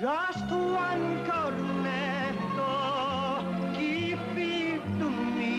Just one cornetto, give it to me.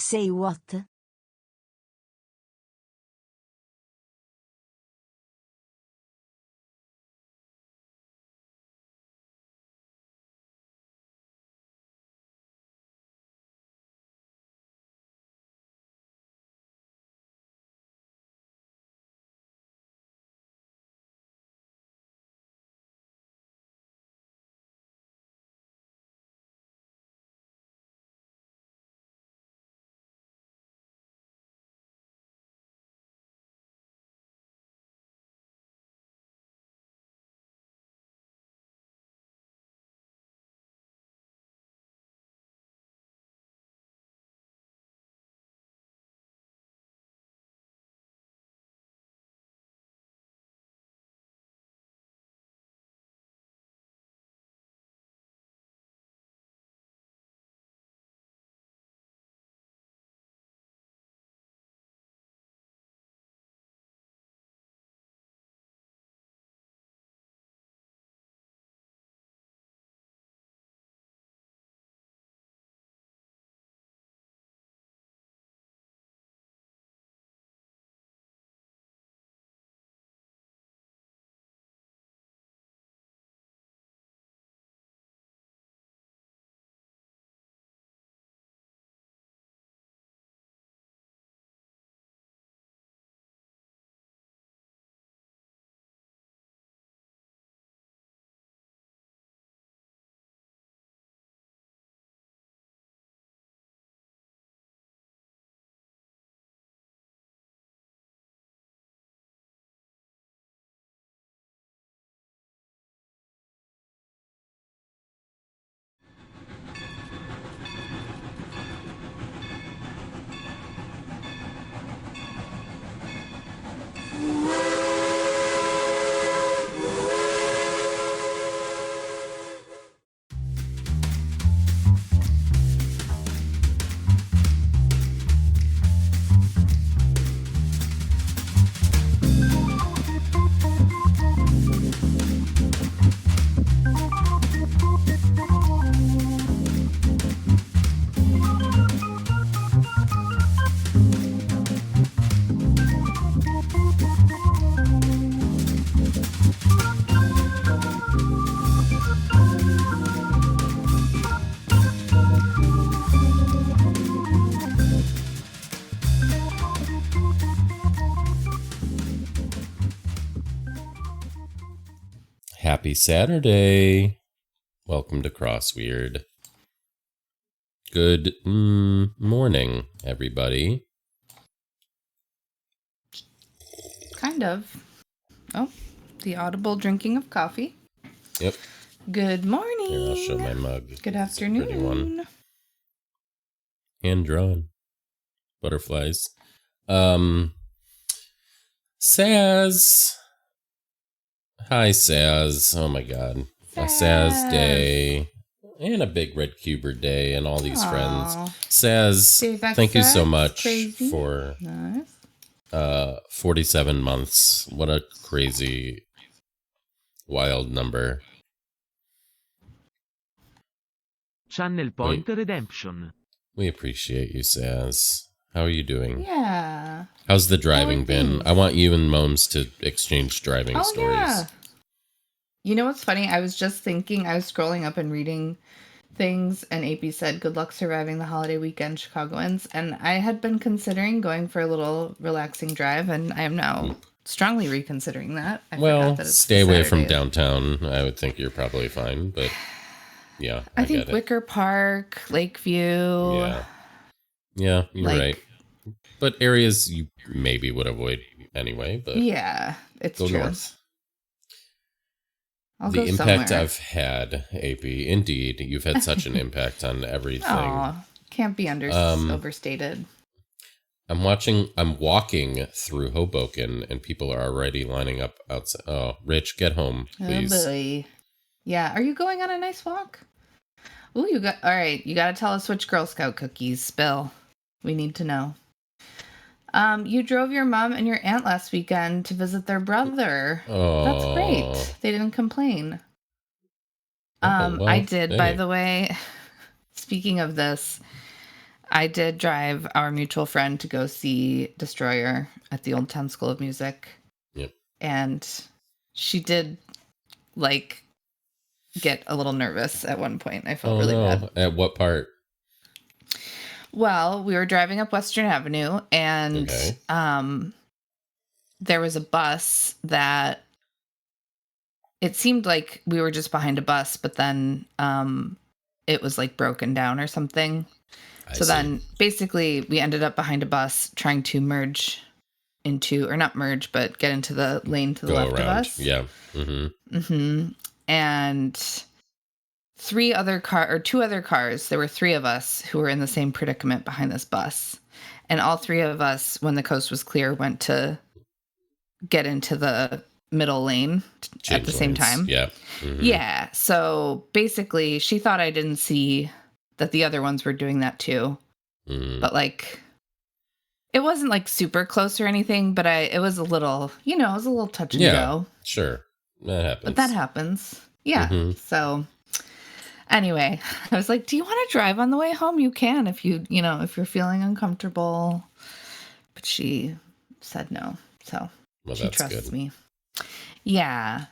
Say what? Happy Saturday. Welcome to Crossweird. Good morning, everybody. Kind of. Oh, the audible drinking of coffee. Yep. Good morning. Here, I'll show my mug. Good It's a pretty one. afternoon. Hand-drawn. Butterflies. Saz. Hi, Saz. Oh, my God. A Saz day. And a Big Red Cuber day and all these friends. Saz, thank you so much for 47 months. What a crazy, wild number. Channel Point Redemption. We appreciate you, Saz. How are you doing? Yeah. How's the driving been? I want you and Moms to exchange driving stories. Yeah. You know what's funny? I was just thinking, I was scrolling up and reading things, and AP said, good luck surviving the holiday weekend, Chicagoans. And I had been considering going for a little relaxing drive, and I am now strongly reconsidering that. I forgot that it's stay away Saturday. from downtown. I would think you're probably fine, but yeah, I think get it. Wicker Park, Lakeview. Yeah, you're right. But areas you maybe would avoid anyway, but yeah, it's go true. north. I'll the go impact somewhere. I've had, AP, indeed, you've had such an impact on everything. Aw, can't be overstated. I'm walking through Hoboken, and people are already lining up outside. Oh, Rich, get home, please. Oh boy. Yeah, are you going on a nice walk? Ooh, all right, you got to tell us which Girl Scout cookies, Spill. We need to know. You drove your mom and your aunt last weekend to visit their brother. Oh, that's great. They didn't complain. Well, I did, by the way. Speaking of this, I did drive our mutual friend to go see Destroyer at the Old Town School of Music. Yep. And she did, like, get a little nervous at one point. I felt really bad. At what part? Well, we were driving up Western Avenue, and there was a bus that it seemed like we were just behind a bus, but then it was like broken down or something. Then basically we ended up behind a bus trying to merge into, or not merge, but get into the lane to the left of us. Yeah. And two other cars, there were three of us who were in the same predicament behind this bus. And all three of us, when the coast was clear, went to get into the middle lane at the same time. Yeah. Yeah. So basically, she thought I didn't see that the other ones were doing that too. But like, it wasn't like super close or anything, but it was a little, it was a little touch and go. Sure. That happens. But that happens. Yeah. So anyway, I was like, do you want to drive on the way home? You can if if you're feeling uncomfortable. But she said no. So she trusts me. Yeah.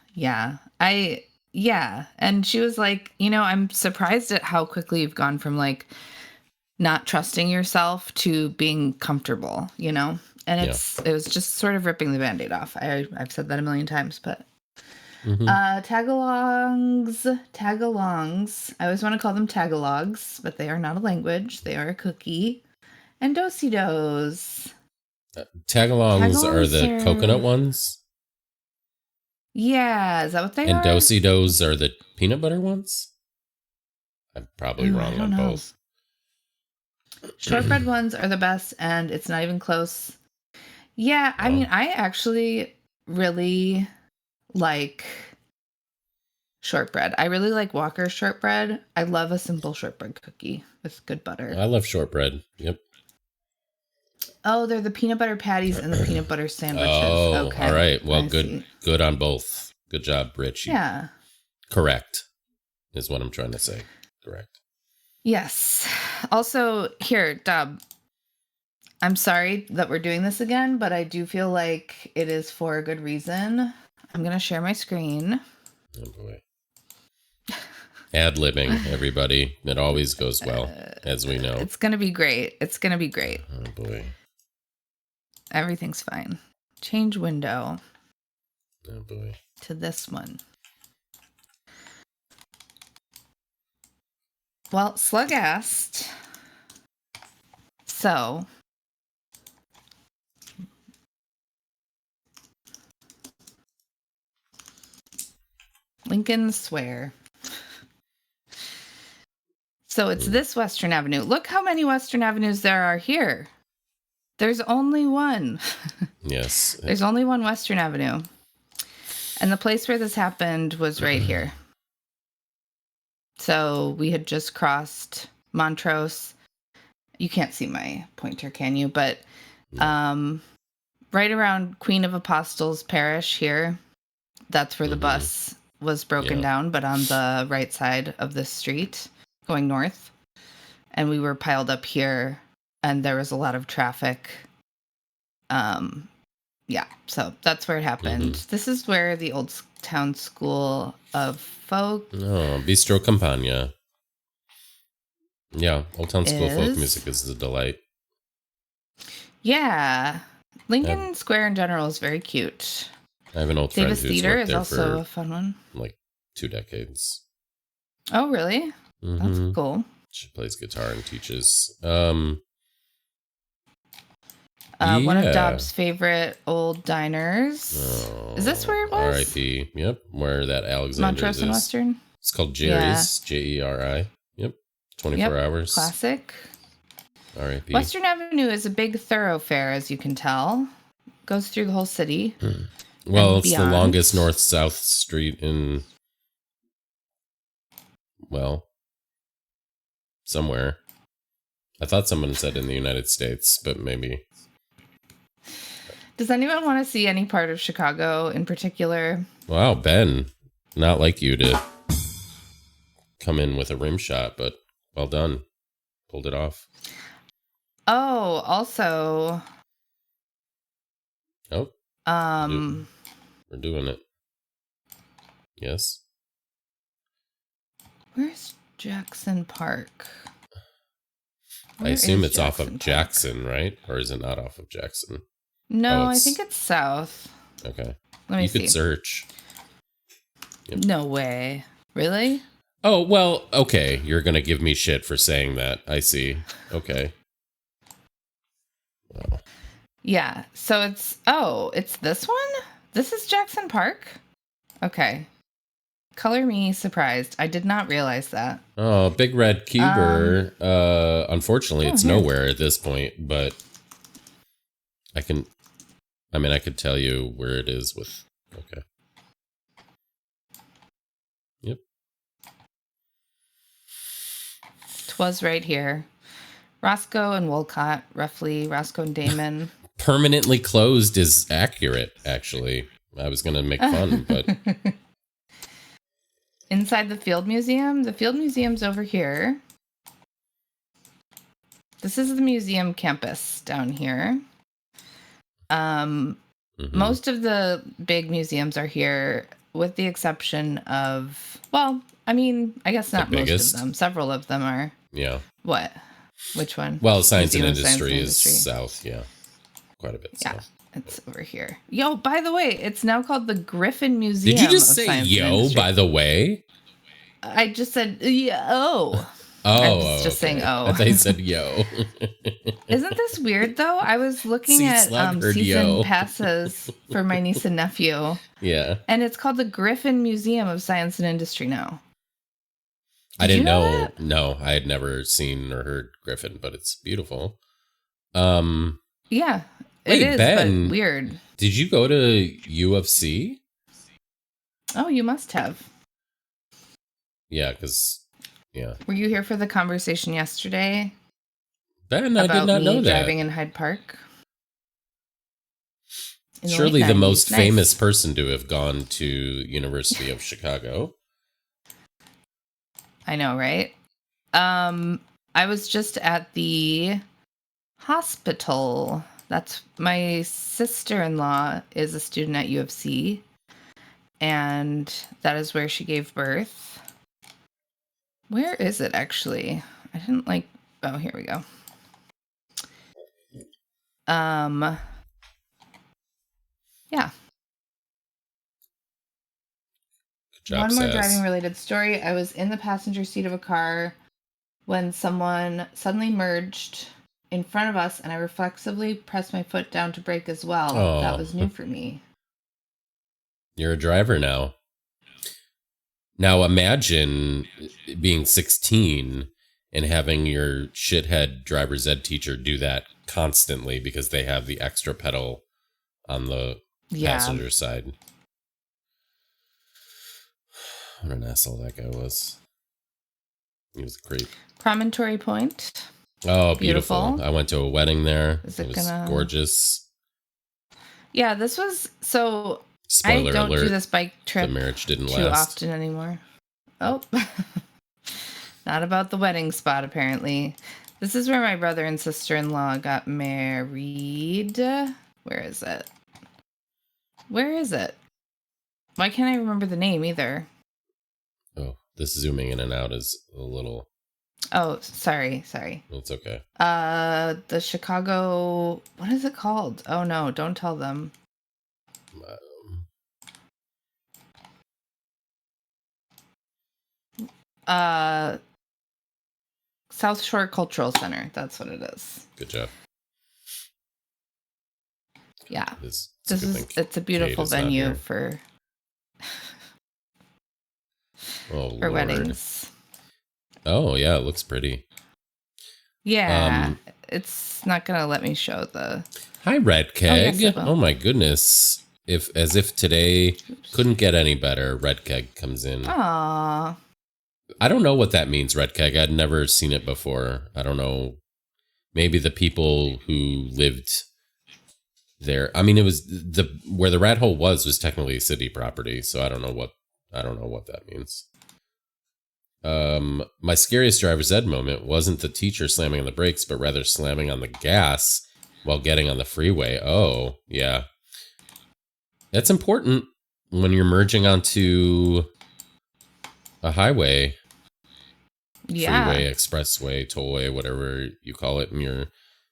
And she was like, I'm surprised at how quickly you've gone from like not trusting yourself to being comfortable, and it was just sort of ripping the Band-Aid off. I've said that a million times, but tagalongs. I always want to call them tagalogs, but they are not a language. They are a cookie. And do-si-dos. Tagalongs are the coconut ones? Yeah, is that what they are? And do-si-dos are the peanut butter ones? I'm probably wrong on both. Shortbread ones are the best, and it's not even close. Yeah, I mean, I actually really like shortbread. I really like Walker's shortbread. I love a simple shortbread cookie with good butter. I love shortbread. Yep. Oh, they're the peanut butter patties and the peanut butter sandwiches. Oh, okay. All right. Well, good on both. Good job, Rich. Yeah. Correct is what I'm trying to say. Correct. Yes. Also, here, Dub, I'm sorry that we're doing this again, but I do feel like it is for a good reason. I'm going to share my screen. Oh, boy. Ad-libbing, everybody. It always goes well, as we know. It's going to be great. It's going to be great. Oh, boy. Everything's fine. Change window. Oh, boy. To this one. Well, Slug asked. So. Lincoln Square. So it's this Western Avenue. Look how many Western Avenues there are here. There's only one. Yes. There's only one Western Avenue. And the place where this happened was right here. So we had just crossed Montrose. You can't see my pointer, can you? But right around Queen of Apostles Parish here, that's where the bus was broken down, but on the right side of this street going north. And we were piled up here, and there was a lot of traffic. Yeah, so that's where it happened. This is where the Old Town School of Folk. Oh, Bistro Campagna. Yeah, Old Town School of Folk Music is a delight. Yeah. Lincoln Square in general is very cute. I have an old friend Davis who's Theater worked is there also for a fun one. like 2 decades. Oh, really? That's cool. She plays guitar and teaches. One of Dobbs' favorite old diners. Oh, is this where it was? R.I.P. Yep, where that Alexander's Montrose and is. Western? It's called Jerry's. Jeri. Yep. 24 hours. Classic. R.I.P. Western Avenue is a big thoroughfare, as you can tell. Goes through the whole city. Well, it's the longest north-south street in, well, somewhere. I thought someone said in the United States, but maybe. Does anyone want to see any part of Chicago in particular? Wow, Ben. Not like you to come in with a rim shot, but well done. Pulled it off. Oh, also, Oh, um, we're doing it. Yes. where's Jackson Park? I Where assume is it's off of Park? Jackson, right? Or is it not off of Jackson? No, Oh, I think it's south. Okay. Let me You see. could search. Yep. No way. Really? Oh, well, okay. You're going to give me shit for saying that. I see. Okay. Well, Yeah. So it's this one? This is Jackson Park? Okay. Color me surprised. I did not realize that. oh, Big Red Cuber. Unfortunately, it's here. nowhere at this point, but I could tell you where it is with. Okay. Yep. Twas right here. Roscoe and Wolcott, roughly. Roscoe and Damon. Permanently closed is accurate, actually. I was going to make fun, but. Inside the Field Museum. The Field Museum's over here. This is the museum campus down here. Most of the big museums are here, with the exception of, well, I mean, I guess not most of them. Several of them are. Yeah. What? Which one? Well, Science and Museum of Industry is Industry. south, yeah. Quite a bit south. It's over here. Yo, by the way, it's now called the Griffin Museum. Did you just of say Science and yo, Industry. by the way? I just said, yeah, oh. Oh, I was just saying, oh. I thought you said yo. Isn't this weird, though? I was looking See, at Slug heard season yo. passes for my niece and nephew. Yeah. And it's called the Griffin Museum of Science and Industry now. I didn't know. That? No, I had never seen or heard Griffin, but it's beautiful. Yeah, Wait, it is, Ben, but weird. Did you go to U of C? Oh, you must have. Yeah, because, yeah. Were you here for the conversation yesterday? Ben, I did not know that. Driving in Hyde Park? In Surely late the 90s. most Nice. famous person to have gone to University of Chicago. I know, right? I was just at the hospital. That's my sister-in-law is a student at U of C, and that is where she gave birth. Where is it actually? I didn't like. Oh, here we go. Yeah. Good job, One more Saz. driving related story. I was in the passenger seat of a car when someone suddenly merged in front of us, and I reflexively pressed my foot down to brake as well. Oh. That was new for me. You're a driver now. Now imagine being 16 and having your shithead driver's ed teacher do that constantly because they have the extra pedal on the passenger side. What an asshole that guy was. He was a creep. Promontory Point. Oh, beautiful. I went to a wedding there. It was gorgeous. Yeah, this was so. Spoiler I don't alert, do this bike trip the marriage didn't too last. often anymore. Oh, not about the wedding spot, apparently. This is where my brother and sister-in-law got married. Where is it? Where is it? Why can't I remember the name either? Oh, this zooming in and out is a little... Oh, sorry. It's okay. The Chicago... What is it called? Oh, no, don't tell them. South Shore Cultural Center. That's what it is. Good job. Yeah. It's a beautiful venue for weddings. Oh, yeah, it looks pretty. Yeah. It's not going to let me show the... Hi, Red Keg. Yes, oh, my goodness. As if today couldn't get any better, Red Keg comes in. Aww. I don't know what that means, Red Keg. I'd never seen it before. I don't know. Maybe the people who lived there. I mean, it was where the rat hole was technically city property, so I don't know what that means. My scariest driver's ed moment wasn't the teacher slamming on the brakes, but rather slamming on the gas while getting on the freeway. Oh, yeah. That's important when you're merging onto a highway, Yeah. freeway, expressway, tollway, whatever you call it in your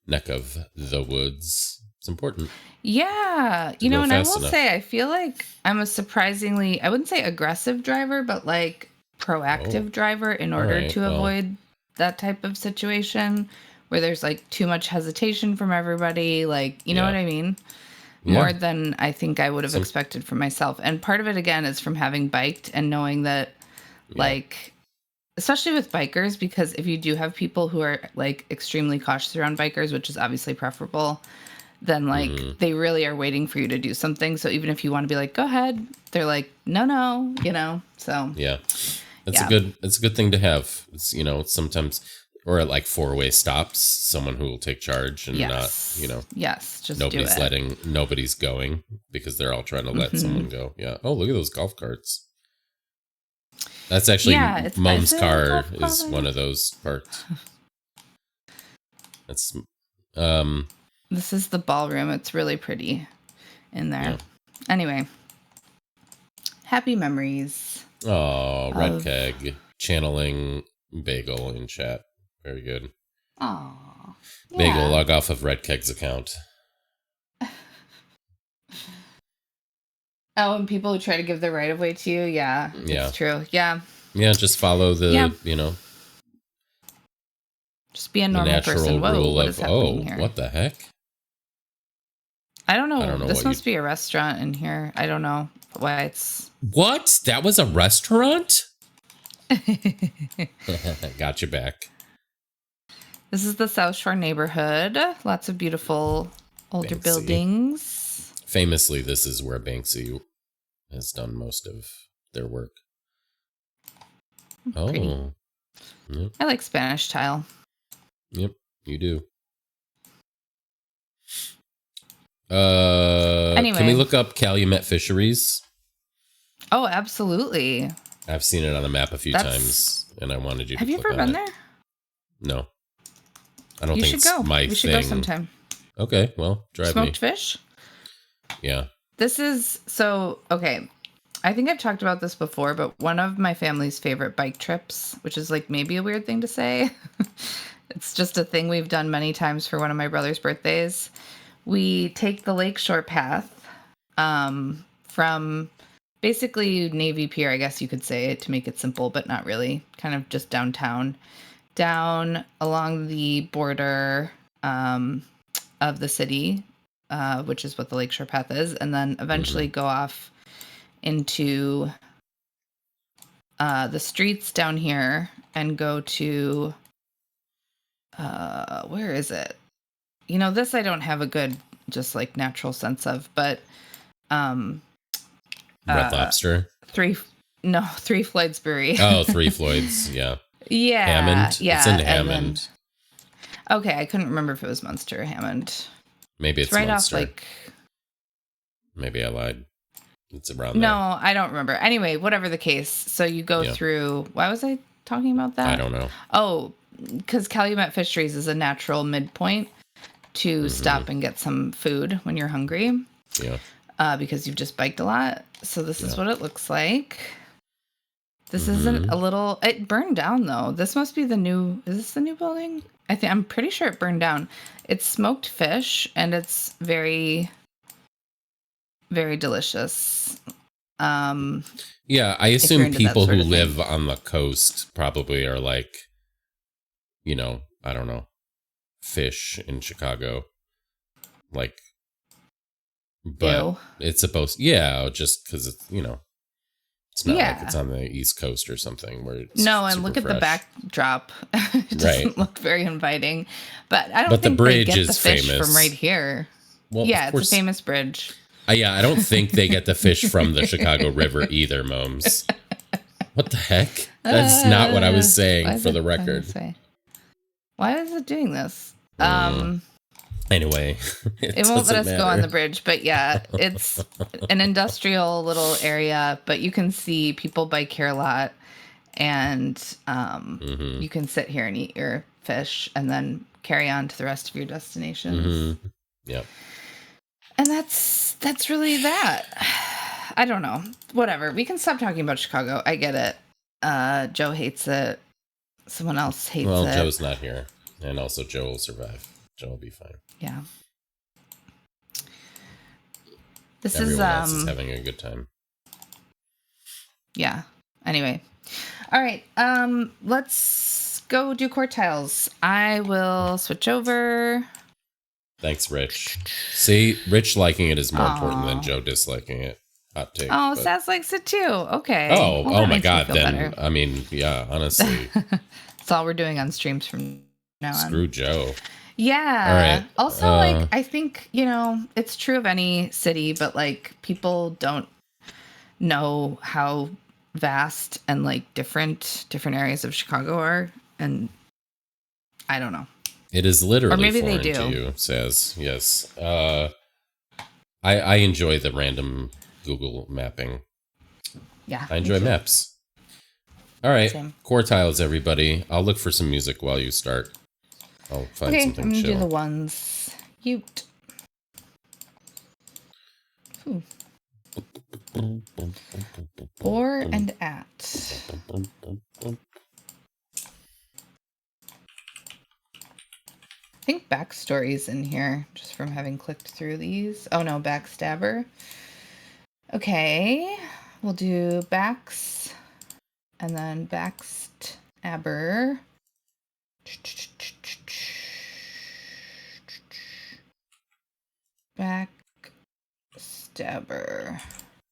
neck of the woods. It's important. Yeah. To You know, go and I fast will enough. say, I feel like I'm a surprisingly, I wouldn't say aggressive driver, but like proactive driver in order right, to well. avoid that type of situation where there's like too much hesitation from everybody. Like, you know Yeah. what I mean? Yeah. More than I think I would have Some- expected for myself. And part of it, again, is from having biked and knowing that, like, especially with bikers, because if you do have people who are like extremely cautious around bikers, which is obviously preferable, then like they really are waiting for you to do something. So even if you want to be like, go ahead, they're like, no, you know? So Yeah. It's a good thing to have. It's, you know, sometimes, or at like 4-way stops, someone who will take charge and not, you know, just nobody's do it. nobody's going because they're all trying to let someone go. Yeah. Oh, look at those golf carts. That's actually Mom's car is one of those parts. That's This is the ballroom. It's really pretty in there. Yeah. Anyway, happy memories. oh, Red Keg channeling Bagel in chat. Very good. Aw. Bagel, log off of Red Keg's account. Oh, and people who try to give the right of way to you. Yeah. It's true. Yeah. Yeah, just follow the, you know, just be a the normal natural person. Whoa, rule what of, is happening here? what the heck? I don't know. This what must be a restaurant in here. I don't know why it's. What? That was a restaurant? Got you back. This is the South Shore neighborhood. Lots of beautiful older Banksy. buildings. Famously, this is where Banksy has done most of their work. Pretty. Oh. Yep, I like Spanish tile. you do. Anyway. Can we look up Calumet Fisheries? Oh, absolutely. I've seen it on the map a few times, and I wanted you to Have you click ever on been it. there? No. I don't You think should it's go. my We should thing. go sometime. Okay, well, drive Smoked me. fish? Yeah. This is so okay. I think I've talked about this before, but one of my family's favorite bike trips, which is like maybe a weird thing to say. It's just a thing we've done many times for one of my brother's birthdays. We take the Lakeshore Path from basically Navy Pier, I guess you could say, to make it simple, but not really. Kind of just downtown, down along the border of the city, which is what the Lakeshore Path is, and then eventually go off into the streets down here and go to where is it? You know, this I don't have a good just like natural sense of, but Red Lobster. Three Floydsbury. Oh, Three Floyds. Yeah. Yeah. Hammond. Yeah. It's in Hammond. Okay, I couldn't remember if it was Munster or Hammond. Maybe it's right Munster. off like. Maybe I lied. It's around there. No, I don't remember. Anyway, whatever the case. So you go through. Why was I talking about that? I don't know. Oh, because Calumet Fisheries is a natural midpoint to stop and get some food when you're hungry. Yeah. Because you've just biked a lot. So this is what it looks like. This isn't a little. It burned down though. This must be the new. Is this the new building? I'm pretty sure it burned down. It's smoked fish and it's very, very delicious. Yeah, I assume people who live on the coast probably are like, you know, I don't know, fish in Chicago. Like, but Ew. it's supposed, just because it's, you know, it's not like it's on the East Coast or something where it's and look at the backdrop. It doesn't look very inviting. But I don't think the bridge they get is the fish famous from right here. Well, yeah, it's a famous bridge. I don't think they get the fish from the Chicago River either, Moms. What the heck? That's not what I was saying, for the record. Why is it doing this? Anyway, it won't let us go on the bridge, but yeah, it's an industrial little area, but you can see people bike here a lot. and Mm-hmm. you can sit here and eat your fish and then carry on to the rest of your destinations. Mm-hmm. Yep. And that's really that. I don't know. Whatever. We can stop talking about Chicago. I get it. Joe hates it. Someone else hates Well, it. Joe's not here. And also Joe will survive. Joe will be fine. Yeah. This Everyone else is having a good time. Yeah. Anyway. All right. Let's go do Quartiles. I will switch over. Thanks, Rich. See, Rich liking it is more important than Joe disliking it. Hot take. Oh, but... Saz likes it too. Okay. Oh, Well, oh that my makes me God. feel Then, better. I mean, yeah, honestly. That's all we're doing on streams from now on. Screw Joe. Yeah. All right. Also, like, I think, it's true of any city, but like people don't know how vast and like different areas of Chicago are. And I don't know. It is literally or maybe foreign they do. to you, says. Yes. I enjoy the random Google mapping. Yeah. I enjoy maps. All right. Same. Quartiles, everybody. I'll look for some music while you start. I'll find Okay, something I'm gonna chill. do the ones. Ute. Or and at. I think backstory's in here, just from having clicked through these. Oh no, backstabber. Okay, we'll do backs, and then backstabber. Backstabber.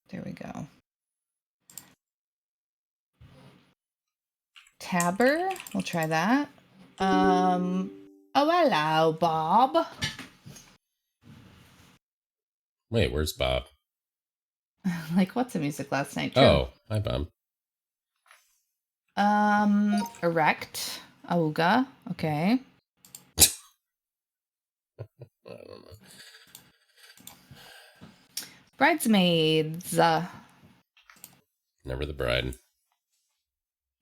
There we go. Tabber. We'll try that. Oh, hello, Bob. Wait, where's Bob? Like, what's the music last night? True. Oh, hi, Bob. Erect. Auga. Okay. I don't know. Bridesmaids. Never the bride.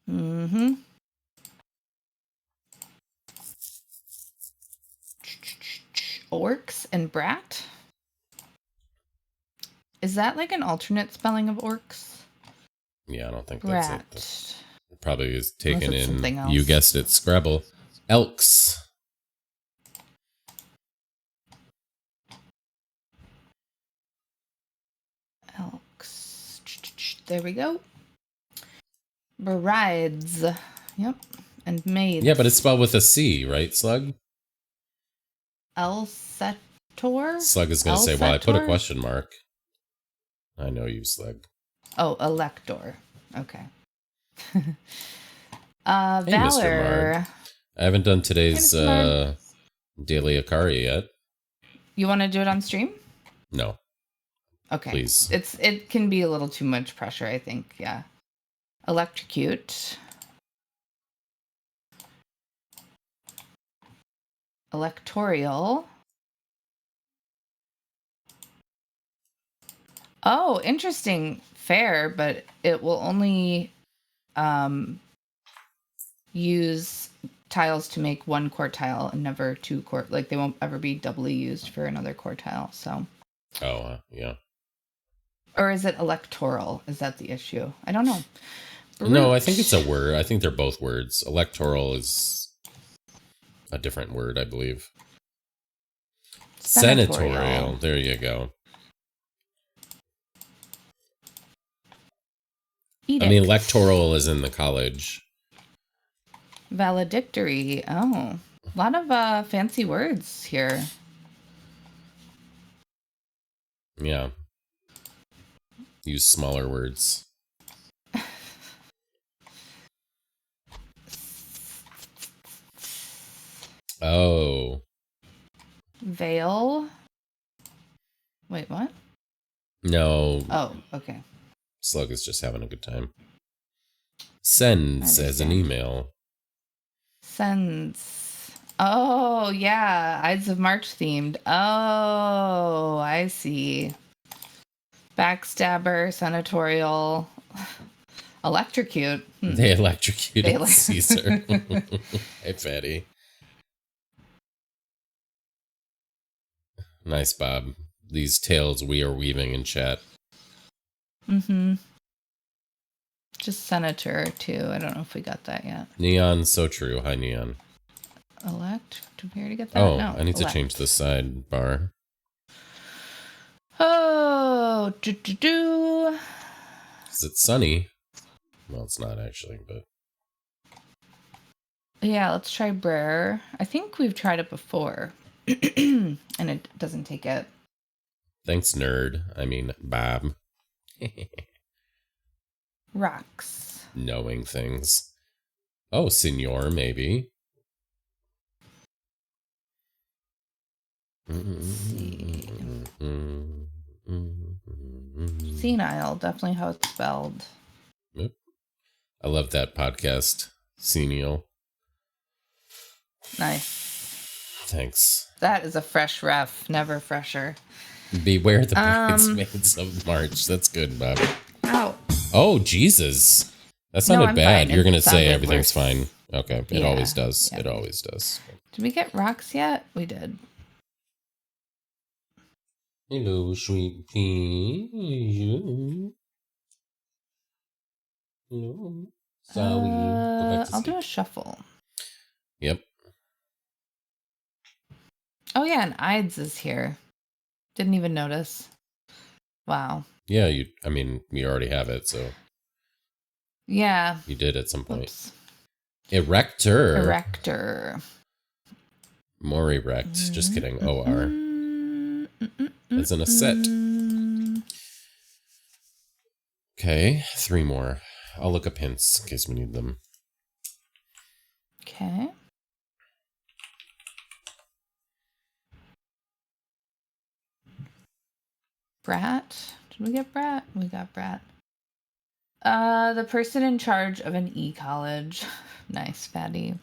Mm-hmm. Orcs and brat. Is that like an alternate spelling of orcs? Yeah, I don't think Brat. that's it. Probably is taken Unless it's something in, else. you guessed it, Scrabble. Elks. Elks. There we go. Brides. Yep. And maids. Yeah, but it's spelled with a C, right, Slug? Elsetor? Slug is going to say, well, I put a Elsetor? question mark. I know you, Slug. Oh, elector. Okay. Hey, Mr. Valor. Marg. I haven't done today's Hey, Mr. Daily Akari yet. You want to do it on stream? No. Okay. Please. It can be a little too much pressure, I think. Yeah. Electrocute. Electorial. Oh, interesting. Fair, but it will only use tiles to make one quartile and never two like they won't ever be doubly used for another quartile. So. Oh, yeah. Or is it electoral? Is that the issue? I don't know. No, I think it's a word. I think they're both words. Electoral is a different word, I believe. Senatorial. There you go. Edict. I mean, electoral is in the college. Valedictory. Oh, a lot of fancy words here. Yeah. Use smaller words. Oh. Veil. Wait, what? No. Oh, okay. Slug is just having a good time. Sends as an email. Sends. Oh, yeah. Ides of March themed. Oh, I see. Backstabber, senatorial. Electrocute. They electrocuted They Caesar. Hey, fatty. Nice, Bob. These tales we are weaving in chat. Mm-hmm. Just senator, too. I don't know if we got that yet. Neon, so true. Hi, Neon. Elect? Did we already get that? Oh, No. I need to elect. change the sidebar. Oh, Is it sunny? Well, it's not actually, but... Yeah, let's try Brer. I think we've tried it before. And it doesn't take it. Thanks, nerd. I mean, Bob. Rocks. Knowing things. Oh, senor, maybe. See. Senile, definitely how it's spelled. Yep. I love that podcast, Senile. Nice. Thanks. That is a fresh ref, never fresher. Beware the bridesmaids of March. That's good, Bob. Ow. Oh, Jesus. That No, sounded I'm bad. fine. You're It going to say sounded everything's worse. fine. Okay. It Yeah, always does. yeah. It always does. Did we get rocks yet? We did. Hello, sweet pea. Hello. Sorry. Go back to I'll do sleep. a shuffle. Yep. Oh yeah, and Ides is here. Didn't even notice. Wow. Yeah, we already have it, so Yeah. you did at some point. Oops. Erector. Erector. More erect. Just kidding. OR. As As in a set. Okay, 3 more. I'll look up hints in case we need them. Okay. Brat. Did we get Brat? We got Brat. The person in charge of an e-college. Nice, fatty.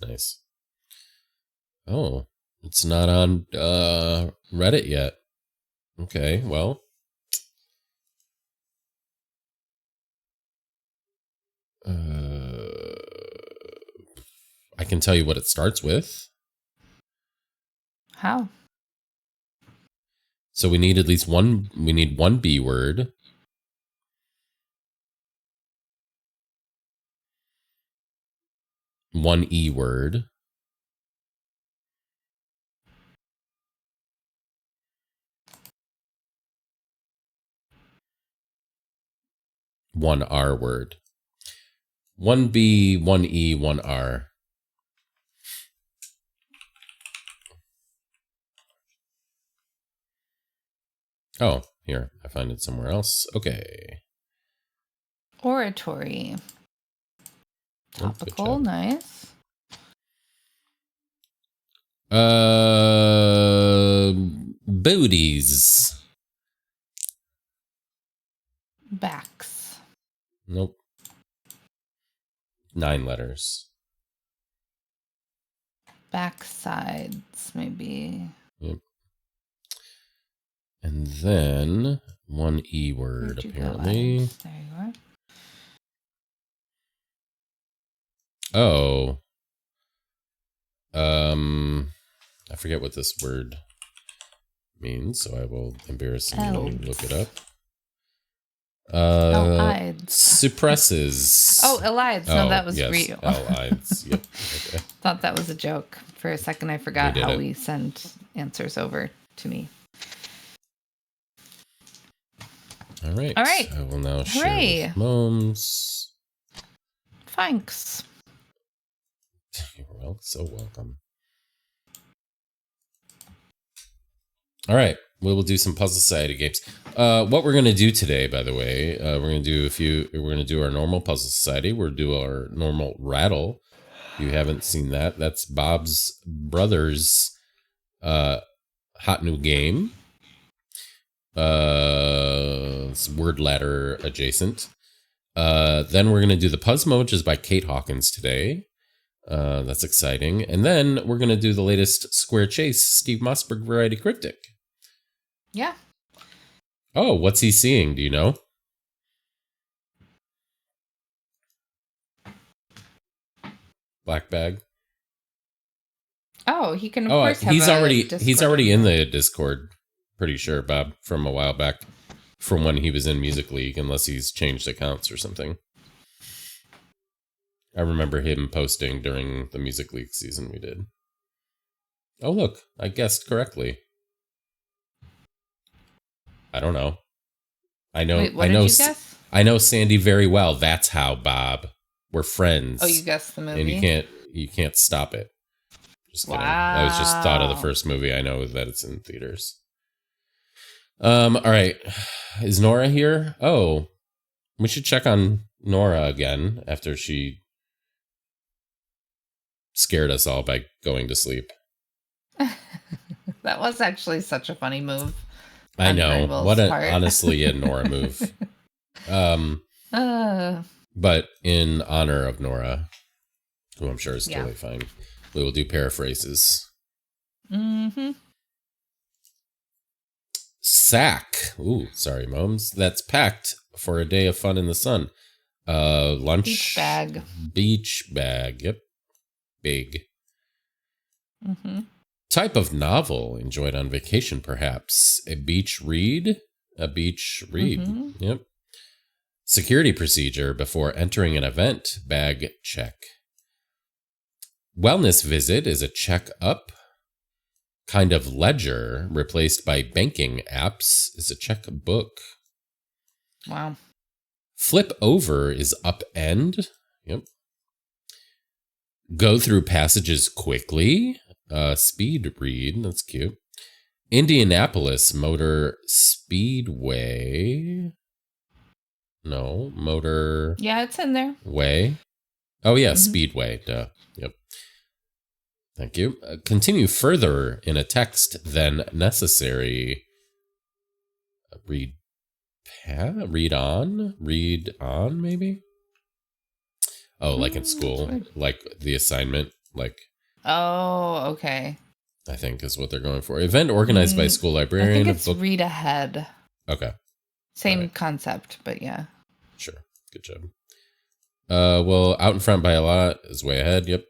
Nice. Oh, it's not on Reddit yet. Okay, well. I can tell you what it starts with. How? So we need at least one. We need one B word. One E word. One R word. One B, one E, one R. Oh, here. I find it somewhere else. Okay. Oratory. Oh, good Topical, job. nice. Booties. Backs. Nope. 9 letters. Backsides, maybe. Yep. And then one E word, Where'd you go, apparently. Ides? There you are. Oh. I forget what this word means, so I will embarrassingly look it up. Ides. Suppresses. Oh, Elides. No, that was yes, real. Ides. Yep. Okay. Thought that was a joke. For a second, I forgot We did how it. we send answers over to me. All right. All right. I will now Hooray. share with Moms. Thanks. You're so welcome. All right, we will do some Puzzle Society games. What we're gonna do today, by the way, we're gonna do our normal Puzzle Society. We're gonna do our normal Raddle. If you haven't seen that, that's Bob's brother's hot new game. It's word ladder adjacent. Then we're gonna do the Puzzmo, which is by Kate Hawkins today. That's exciting. And then we're going to do the latest Square Chase Steve Mossberg Variety Cryptic. Yeah. Oh, what's he seeing? Do you know? Black bag. Oh, he can of Oh, course have he's a already Discord. in the Discord. Pretty sure, Bob, from a while back, from when he was in Music League, unless he's changed accounts or something. I remember him posting during the Music League season we did. Oh, look, I guessed correctly. I don't know. Wait, what did you guess? I know Sandy very well. That's how, Bob. We're friends. Oh, you guessed the movie? And you can't stop it. Just kidding. Wow. I was just thought of the first movie. I know that it's in theaters. All right. Is Nora here? Oh, we should check on Nora again after she scared us all by going to sleep. That was actually such a funny move. I know. What part. Honestly a Nora move. But in honor of Nora, who I'm sure is totally fine, we will do paraphrases. Mm-hmm. Sack. Ooh, sorry, Moms. That's packed for a day of fun in the sun. Lunch. Beach bag. Beach bag. Yep. Big. Mm-hmm. Type of novel enjoyed on vacation, perhaps. A beach read? A beach read. Mm-hmm. Yep. Security procedure before entering an event. Bag check. Wellness visit is a check-up. Kind of ledger replaced by banking apps is a checkbook. Wow. Flip over is upend. Yep. Go through passages quickly. Speed read. That's cute. Indianapolis Motor Speedway. No, Motor. Yeah, it's in there. Way. Oh, yeah, Speedway. Duh. Yep. Thank you. Continue further in a text than necessary. Read on, maybe? Oh, like in school, like the assignment, like. Oh, okay. I think is what they're going for. Event organized by school librarian. I think it's read ahead. Okay. Same concept, but yeah. Sure. Good job. Well, out in front by a lot is way ahead. Yep.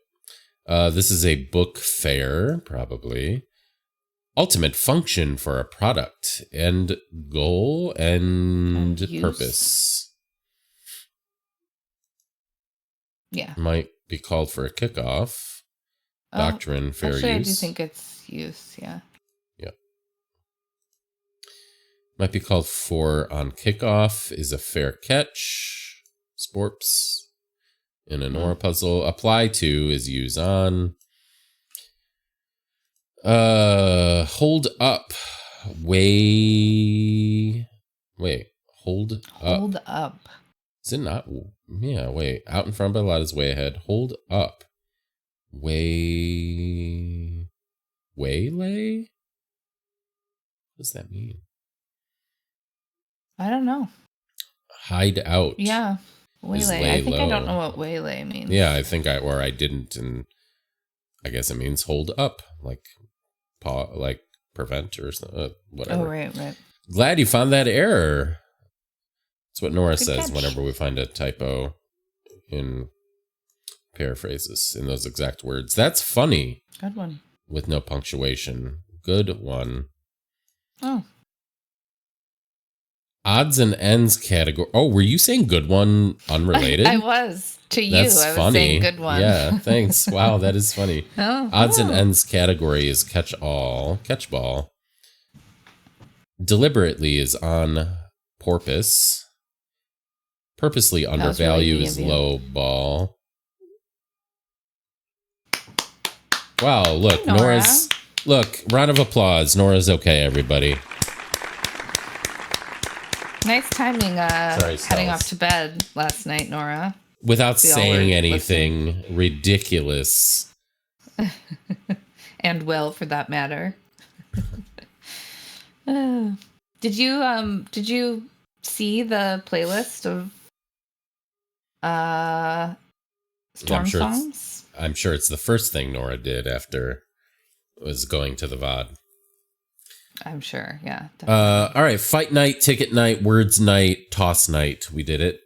This is a book fair, probably. Ultimate function for a product. End goal and purpose. Yeah. Might be called for a kickoff. Doctrine, fair use. Actually, I do think it's use, yeah. Yep. Might be called for on kickoff is a fair catch. Sports. In a Nora puzzle. Apply to is use on. Hold up. Wait. Hold up. Hold up. Is it not? Yeah, wait. Out in front by a lot is way ahead. Hold up. Waylay? What does that mean? I don't know. Hide out. Yeah. Waylay. I think I don't know what waylay means. Yeah, I think I didn't, and I guess it means hold up, like prevent or whatever. Oh, right. Glad you found that error. That's what Nora Good says catch. whenever we find a typo in paraphrases in those exact words. That's funny. Good one. With no punctuation. Good one. Oh. Odds and ends category. Oh, were you saying good one unrelated? I was. To you, That's I was funny. saying good one. Yeah, thanks. Wow, that is funny. Odds and ends category is catchball. Deliberately is on porpoise. Purposely undervalue really is low ball. Wow, look, Hey, Nora. Look, round of applause. Nora's okay, everybody. Nice timing Sorry, heading Stels. off to bed last night, Nora. Without We all saying were anything ridiculous. And Will, for that matter. Did you see the playlist of storm songs? I'm sure it's the first thing Nora did after was going to the VOD. I'm sure. Yeah. Definitely. All right. Fight night, ticket night, words night, toss night. We did it.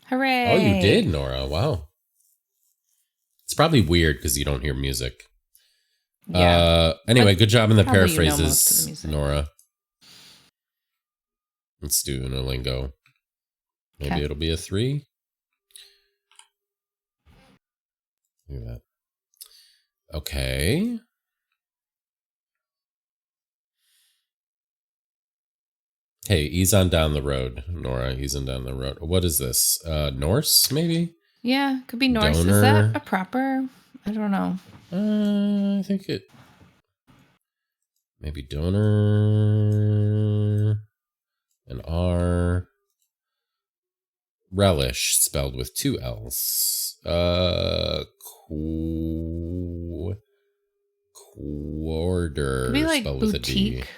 Hooray. Oh, you did, Nora. Wow. It's probably weird because you don't hear music. Yeah. Anyway, good job in the Probably you know paraphrases, most of the music. Nora. Let's do Unolingo. Maybe it'll be a 3. Look at that. Okay. Hey, ease on down the road, Nora. Ease on down the road. What is this? Norse, maybe? Yeah, could be Norse. Donor. Is that a proper? I don't know. I think it. Maybe donor. An R. Relish, spelled with 2 L's. Quarter, Could be like spelled with a D. boutique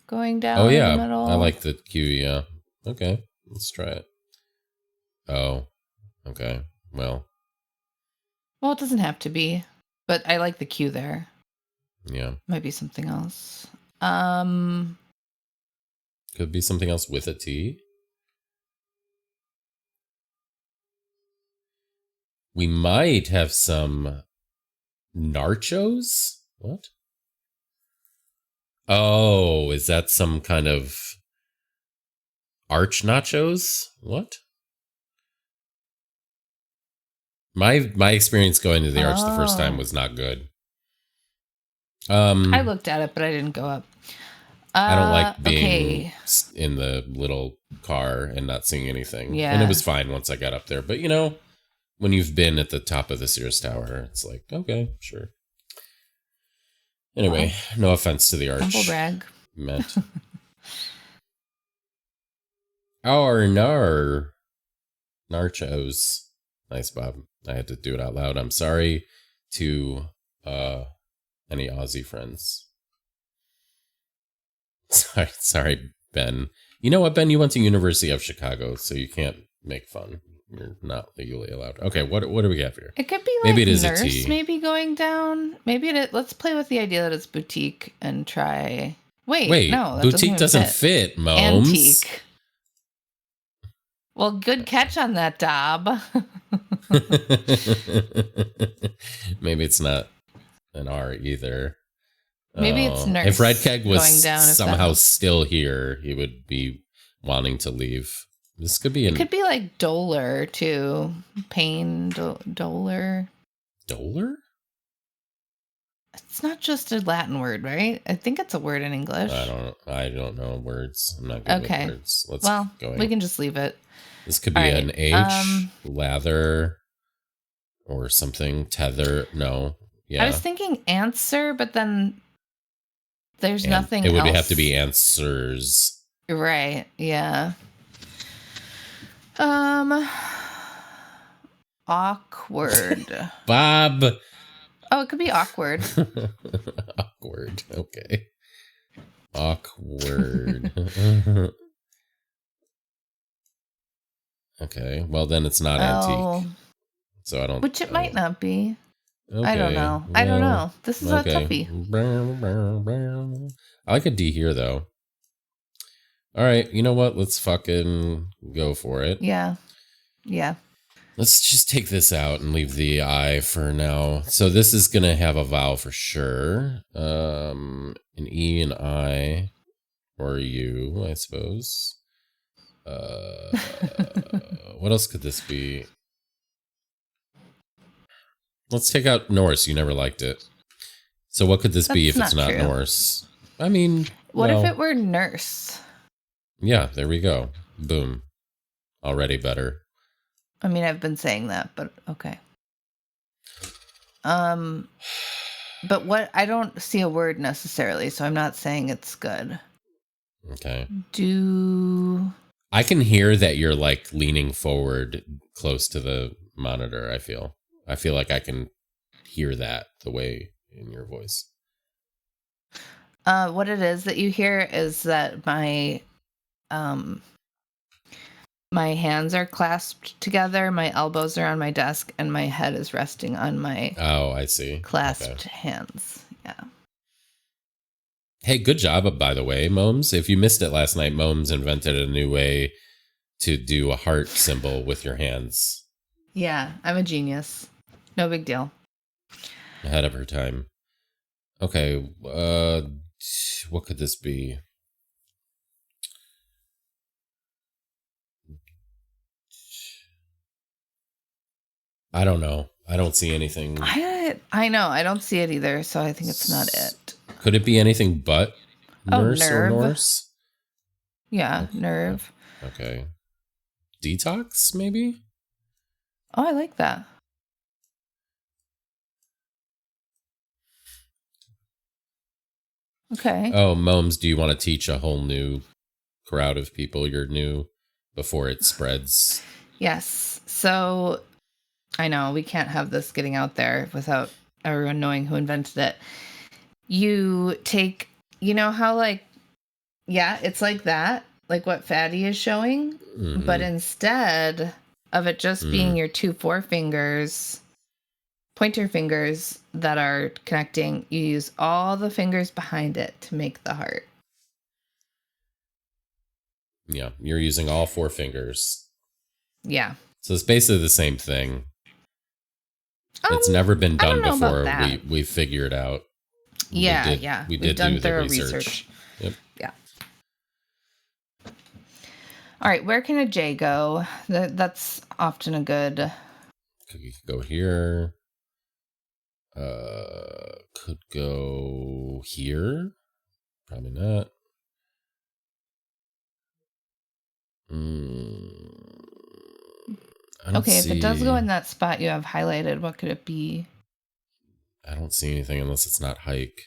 going down. Oh yeah, in the middle. I like the Q. Yeah. Okay, let's try it. Oh, okay. Well, it doesn't have to be, but I like the Q there. yeah. Might be something else. Could be something else with a T. We might have some nachos. What? Oh, is that some kind of arch nachos? What? My experience going to the arch the first time was not good. I looked at it, but I didn't go up. I don't like being in the little car and not seeing anything. Yeah. And it was fine once I got up there. But, you know, when you've been at the top of the Sears Tower, it's like, okay, sure. Anyway, no offense to the arch. Humble brag. Meant. Our nachos. Nice, Bob. I had to do it out loud. I'm sorry to any Aussie friends. Sorry, Ben. You know what, Ben? You went to University of Chicago, so you can't make fun. You're not legally allowed. Okay, what do we have here? It could be like maybe it is nurse, a T. maybe going down. Maybe let's play with the idea that it's boutique and try. Wait, no, that boutique doesn't fit, Moms. Antique. Well, good catch on that, Dob. Maybe it's not an R either. Maybe it's nurse. If Red Keg was going down, somehow still here, he would be wanting to leave. This could be It could be like Doler too. Pain Doler. Doler? It's not just a Latin word, right? I think it's a word in English. I don't know words. I'm not good with words. Let's go. We can just leave it. This could be an H, lather, or something. Tether. No. Yeah. I was thinking answer, but then there's nothing else. It would have to be answers. Right. Yeah. Awkward. Bob. Oh, it could be awkward. Awkward. Okay. Awkward. Okay. Well, then it's not antique. So I don't. Which it might not be. Okay. I don't know. I don't know. This is a toughie. I like a D here, though. All right. You know what? Let's fucking go for it. Yeah. Yeah. Let's just take this out and leave the I for now. So this is going to have a vowel for sure. An E, an I, or a U, I suppose. What else could this be? Let's take out Norse. You never liked it. So what could this be if it's not true. Norse? I mean, what if it were nurse? Yeah, there we go. Boom. Already better. I mean, I've been saying that, but okay. But what I don't see a word necessarily, so I'm not saying it's good. Okay. I can hear that you're like leaning forward close to the monitor, I feel like I can hear that the way in your voice. What it is that you hear is that my hands are clasped together, my elbows are on my desk, and my head is resting on my I see. clasped hands. Yeah. Hey, good job, by the way, Momes. If you missed it last night, Momes invented a new way to do a heart symbol with your hands. Yeah, I'm a genius. No big deal. Ahead of her time. Okay, what could this be? I don't know. I don't see anything. I know. I don't see it either, so I think it's not it. Could it be anything but nurse or nerve. Norse? Yeah, Okay. nerve. Okay. Detox, maybe? Oh, I like that. Okay. Oh, Momes, do you want to teach a whole new crowd of people you're new before it spreads? Yes. So I know we can't have this getting out there without everyone knowing who invented it. You take, you know how it's like that, like what Fatty is showing, Mhm. but instead of it just being your 2 forefingers, pointer fingers that are connecting, you use all the fingers behind it to make the heart. Yeah, you're using all 4 fingers. Yeah. So it's basically the same thing. It's never been I don't done know about before. that. We figured out. Yeah. We We've did done do the thorough research. Yep. Yeah. All right, where can a J go? That's often a good. Could go here. Could go here. Probably not. Okay, if it does go in that spot you have highlighted, what could it be? I don't see anything unless it's not hike.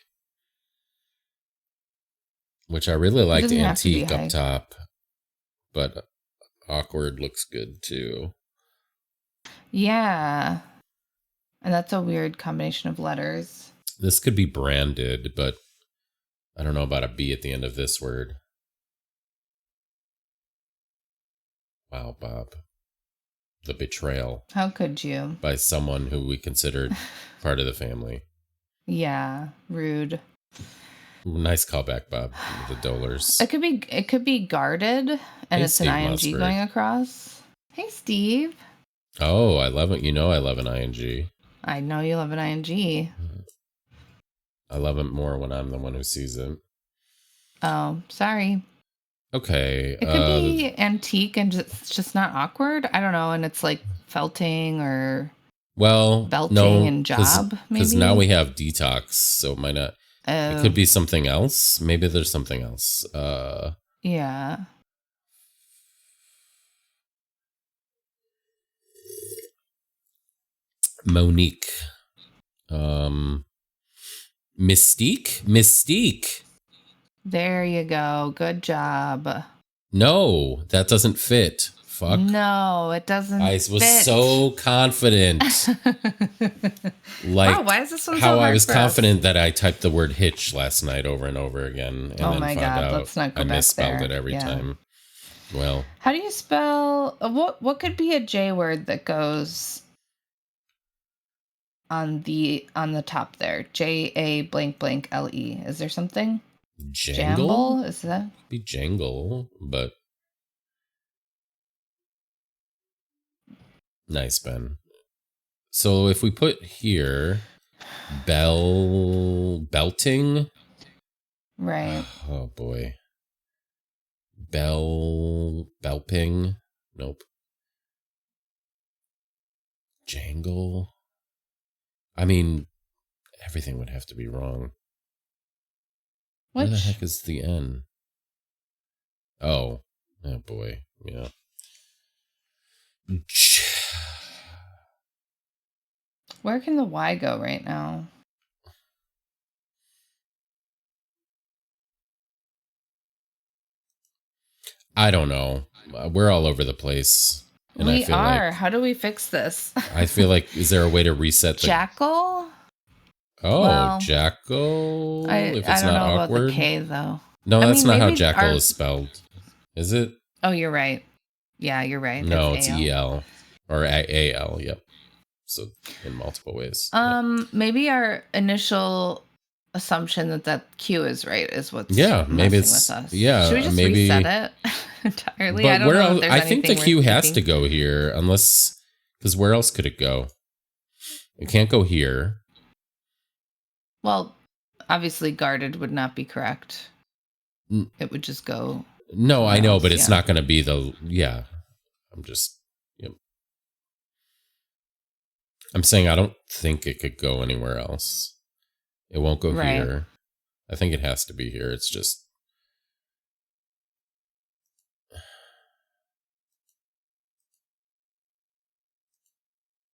Which I really liked doesn't have to be antique up hike. top. But awkward looks good too. Yeah. And that's a weird combination of letters. This could be branded, but I don't know about a B at the end of this word. Wow, Bob. The betrayal How could you? by someone who we considered part of the family. Yeah, rude. Nice callback, Bob. The Dolars. It could be guarded and Hey, it's Steve an ing Musberg. going across. Hey, Steve. Oh, I love it. You know I love an ing. I know you love an ing. I love it more when I'm the one who sees it. Oh, sorry. Okay. It could be antique and it's just not awkward. I don't know. And it's like felting or belting and job, maybe. Because now we have detox, so it might not. It could Oh, be something else. Maybe there's something else. yeah. Monique. Mystique. There you go. Good job. No, that doesn't fit. Fuck. No, it doesn't. I was fit. so confident. Like wow, why is this one so how I hard was for confident that I typed the word hitch last night over and over again, and Oh then my found God, out let's not go I back misspelled there. it every Yeah. time. Well, How do you spell what could be a J word that goes on the top there? J-A blank blank L-E. Is there something? jangle? Jamble? Is that? Be jangle, but nice, Ben. So if we put here belting. Right. Oh boy. Belping. Nope. Jangle. I mean, everything would have to be wrong. Where the heck is the N? Oh boy. Yeah. Where can the Y go right now? I don't know. We're all over the place. And We I feel are. like, How do we fix this? I feel like, is there a way to reset the... Jackal? Oh, Well, jackal? If I it's don't not know awkward? about the K though. No, I that's mean, not how maybe jackal our- is spelled. Is it? Oh, you're right. Yeah, you're right. No, it's AL. EL. Or AL, yep. So, in multiple ways. Yep. Maybe our initial assumption that Q is right is what's maybe messing it's with us. yeah. Should we just maybe reset it entirely? But I don't where know else? if there's I think the anything Q worth has keeping. to go here, unless because where else could it go? It can't go here. Well, obviously guarded would not be correct. Mm. It would just go. No, I somewhere know, else, but it's yeah. not going to be the I'm just I'm saying I don't think it could go anywhere else. It won't go Right. here. I think it has to be here. It's just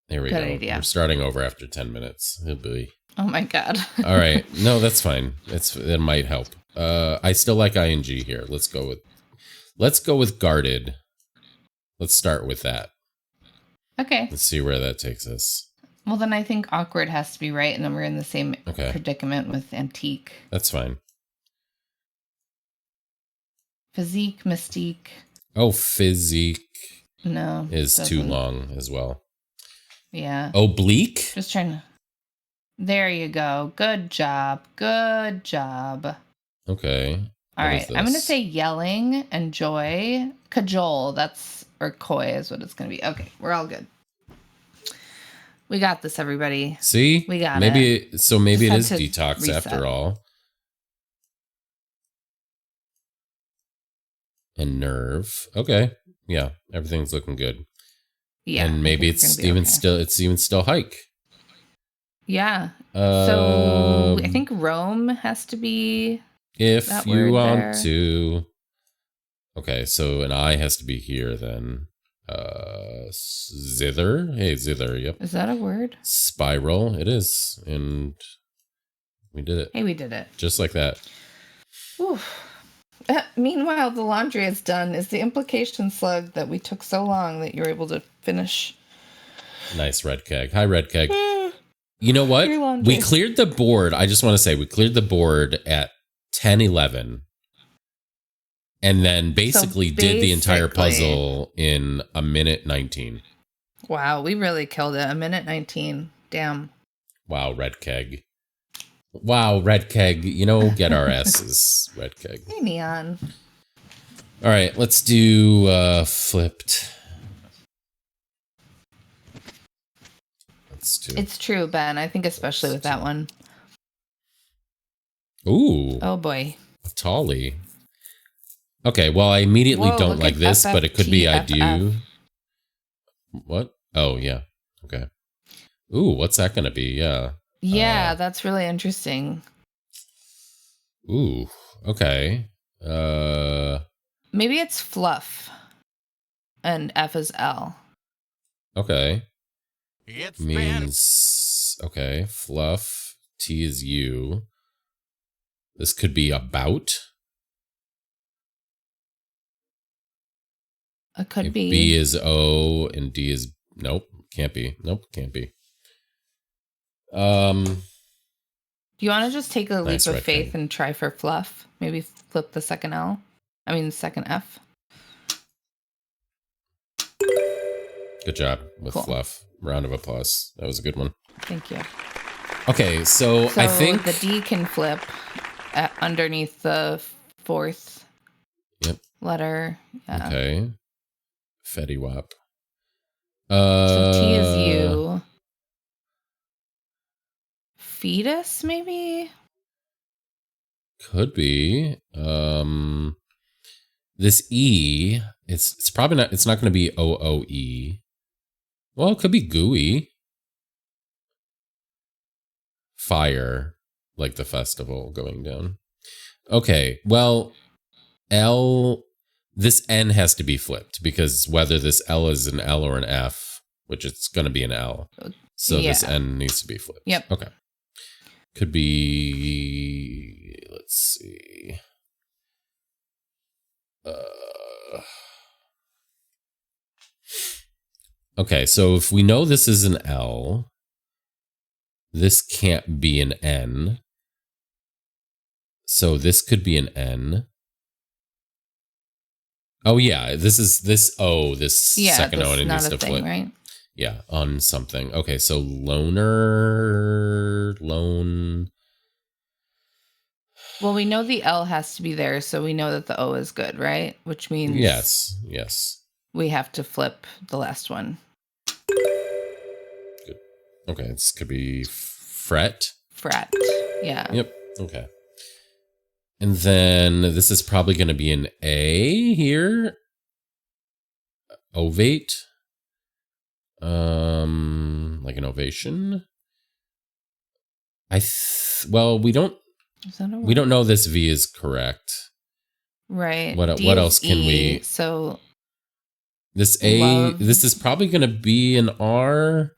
there we Good go. idea. We're starting over after 10 minutes. Oh boy. Oh my god. All right. No, that's fine. That might help. I still like ing here. Let's go with guarded. Let's start with that. Okay. Let's see where that takes us. Well, then I think awkward has to be right, and then we're in the same Okay. predicament with antique. That's fine. Physique, mystique. Oh, physique No. is too doesn't. long as well. Yeah. Oblique? Just trying to. There you go. Good job. Good job. Okay. All What right. is I'm going to this? say yelling and joy. Cajole. Or coy is what it's going to be. Okay. We're all good. We got this, everybody. See? We got it. So maybe it is Just had to detox reset. after all. And nerve. Okay. Yeah. Everything's looking good. Yeah. And I maybe think it's we're gonna be okay. even still hike. Yeah. So I Um, think Rome has to be. if that you word want there. to. Okay, so an I has to be here then. Zither. Hey, zither. Yep. Is that a word? Spiral. It is. And we did it. Hey, we did it. Just like that. Oof. Meanwhile, the laundry is done. Is the implication slug that we took so long that you were able to finish? Nice, Red Keg. Hi, Red Keg. You know what? Your laundry. We cleared the board. I just want to say we cleared the board at 10:11. And then basically did the entire puzzle in a minute 19. Wow, we really killed it. A minute 19. Damn. Wow, Red Keg. Wow, Red Keg. Get our asses, Red Keg. Hey, Neon. All right, let's do flipped. Let's do. It's true, Ben. I think especially with that one. Ooh, Oh, boy. Tolly. Okay, well, I immediately Whoa, don't look like at this, but it could be I FFTFF. do. What? Oh, yeah. Okay. Ooh, what's that going to be? Yeah. Yeah, that's really interesting. Ooh, okay. Maybe it's fluff. And F is L. Okay. It's Means, okay, fluff. T is U. This could be about. It could be. B is O and D is, nope, can't be. Nope, can't be. Do you want to just take a Nice, leap of Red faith King. and try for fluff? Maybe flip the second L? I mean, the second F. Good job with Cool. fluff. Round of applause. That was a good one. Thank you. Okay, so I think the D can flip underneath the fourth letter. Yeah. Okay. Fetty Wap. So T is U. Fetus, maybe? Could be. This E, it's probably not, it's not going to be OOE. Well, it could be gooey. Fire, like the festival going down. Okay, well, L, this N has to be flipped because whether this L is an L or an F, which it's going to be an L. So this N needs to be flipped. Yep. Okay. Could be, let's see. Okay, so if we know this is an L, this can't be an N. So this could be an N. Oh yeah, this O, this second O, and it needs to flip. Right? Yeah, on something. Okay, so loner, lone. Well, we know the L has to be there, so we know that the O is good, right? Which means Yes. we have to flip the last one. Good. Okay, this could be fret. Fret. Yeah. Yep. Okay. And then this is probably going to be an A here. Ovate. Like an ovation. Well, we don't know this V is correct. Right. What D else can E, we? So this A. love. This is probably going to be an R.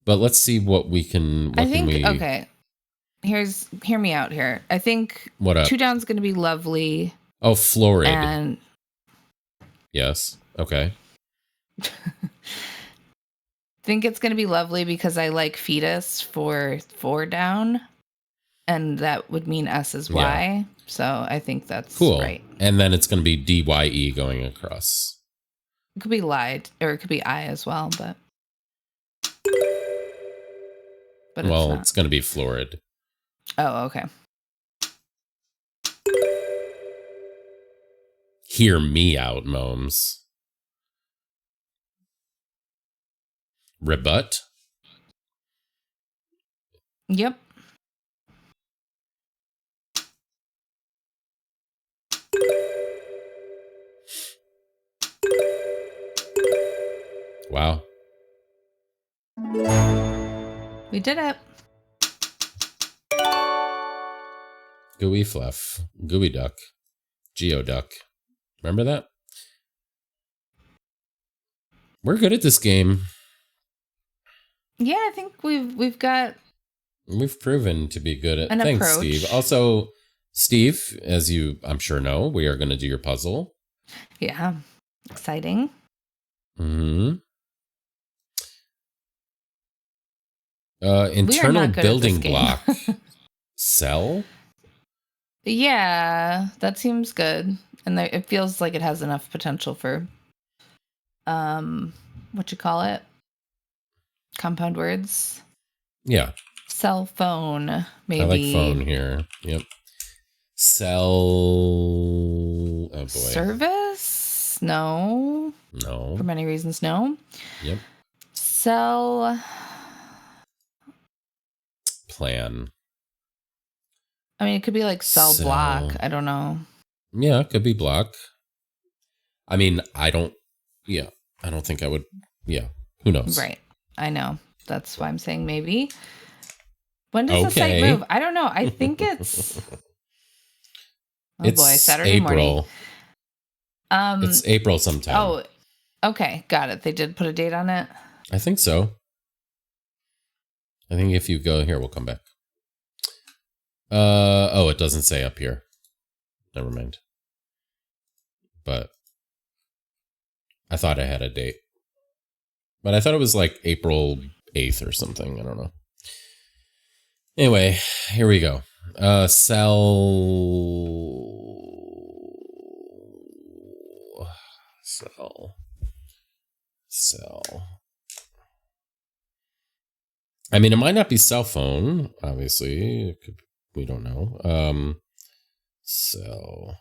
But let's see what we can. Okay. Hear me out here. I think What up? 2 down's going to be lovely. Oh, florid. And yes. Okay. think it's going to be lovely because I like fetus for 4 down, and that would mean S is Y. Yeah. So I think that's Cool. right. And then it's going to be DYE going across. It could be lied, or it could be I as well, but Well, it's it's going to be florid. not. Oh, okay. Hear me out, Momes. Rebut. Yep. Wow. We did it. Gooey fluff. Gooey duck. Geoduck. Remember that? We're good at this game. Yeah, I think we've got We've proven to be good at an Thanks, approach. Steve. Also, Steve, as you I'm sure know, we are going to do your puzzle. Yeah. Exciting. Mm-hmm. We are Internal not good at building this game. block. Cell? Yeah, that seems good. And it feels like it has enough potential for what you call it? Compound words. Yeah. Cell phone, maybe. I like phone here. Yep. Cell. Oh boy. Service? No. No. For many reasons, no. Yep. Cell. Plan. I mean, it could be like cell block. I don't know. Yeah, it could be block. I mean, I don't think I would. Yeah. Who knows? Right. I know. That's why I'm saying maybe. When does the site Okay. move? I don't know. I think it's. Oh It's boy, Saturday April. morning. It's April sometime. Oh, okay, got it. They did put a date on it. I think so. I think if you go here, we'll come back. Oh, it doesn't say up here. Never mind. But I thought I had a date. But I thought it was like April 8th or something. I don't know. Anyway, here we go. Cell. I mean, it might not be cell phone, obviously. It could, we don't know. Cell.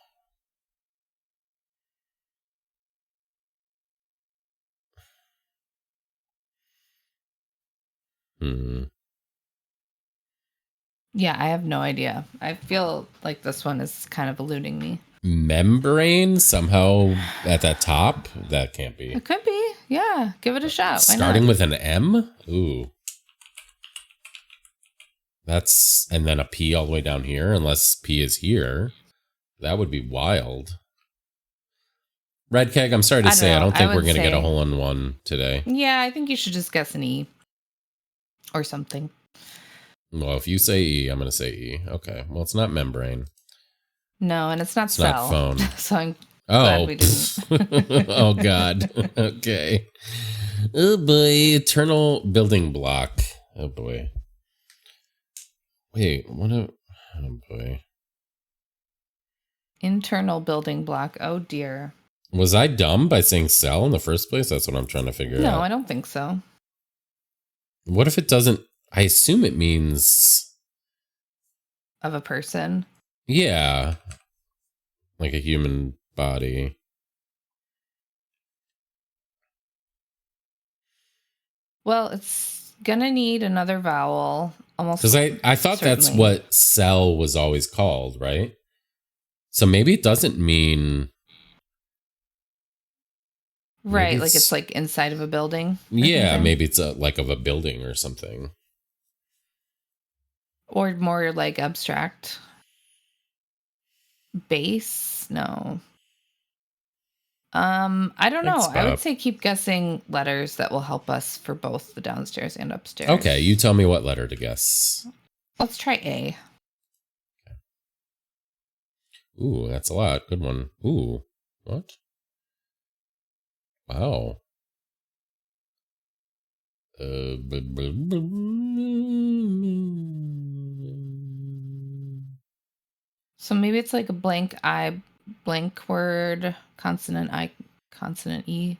Yeah, I have no idea. I feel like this one is kind of eluding me. Membrane somehow at that top? That can't be. It could be. Yeah, give it a shot. Why Starting not? with an M? Ooh. That's, and then a P all the way down here, unless P is here. That would be wild. Red Keg, I'm sorry to say, I don't think we're going to get a hole in one today. Yeah, I think you should just guess an E. Or something. Well, if you say E, I'm going to say E. Okay. Well, it's not membrane. No, and it's not It's cell. not phone. So I'm glad we didn't. Oh, God. Okay. Oh, boy. Eternal building block. Oh, boy. Wait, what a... Oh, boy. Internal building block. Oh, dear. Was I dumb by saying cell in the first place? That's what I'm trying to figure out. No, I don't think so. What if it doesn't... I assume it means... Of a person. Yeah. Like a human body. Well, it's gonna need another vowel. Almost Because I thought that's certainly. what cell was always called, right? So maybe it doesn't mean... Right, like it's like inside of a building. Yeah, maybe it's like of a building or something. Or more like abstract. Base? No. I don't know. Thanks, I would Bob. say keep guessing letters that will help us for both the downstairs and upstairs. Okay, you tell me what letter to guess. Let's try A. Ooh, that's a lot. Good one. Ooh, what? Wow. So maybe it's like a blank I, blank word, consonant I, consonant E,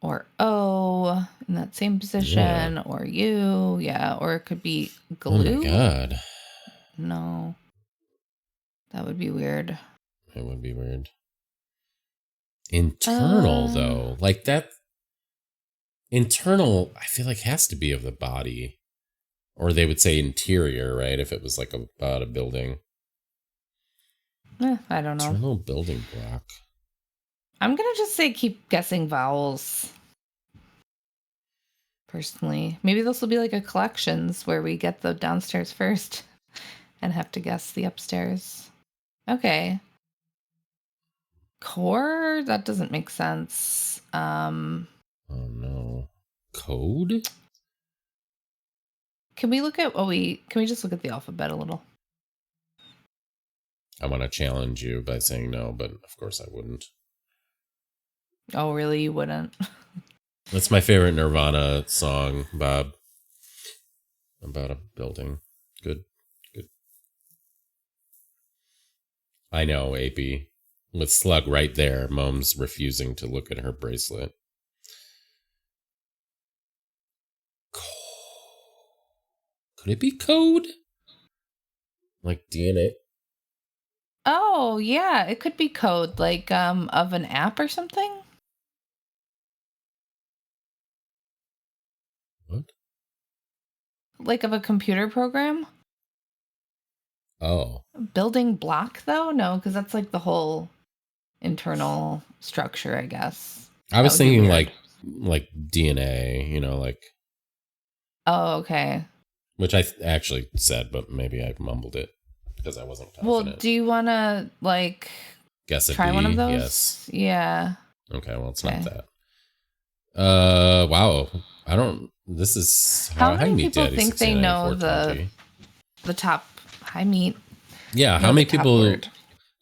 or O in that same position, or U, yeah, or it could be glue. Oh my god. No. That would be weird. It would be weird. Internal, though. Like that. Internal, I feel like has to be of the body. Or they would say interior, right? If it was like about a building. I don't know. Internal building block. I'm going to just say keep guessing vowels. Personally. Maybe this will be like a collections where we get the downstairs first and have to guess the upstairs. Okay. Core? That doesn't make sense. Oh no. Code? Can we look at can we just look at the alphabet a little? I want to challenge you by saying no, but of course I wouldn't. Oh, really? You wouldn't? That's my favorite Nirvana song, Bob. About a building. Good. I know, AP. With Slug right there, Mom's refusing to look at her bracelet. Could it be code? Like DNA? Oh, yeah. It could be code, like of an app or something. What? Like of a computer program? Oh. Building block, though? No, because that's like the whole internal structure, I guess. I was thinking like DNA, like... Oh, okay. Which I actually said, but maybe I mumbled it because I wasn't confident. Well, do you want to, guess a try D? one of those? Yes. Yeah. Okay, well, it's not that. Wow. I don't... This is... How many people think they know the top high meat? Yeah, how many people... Word.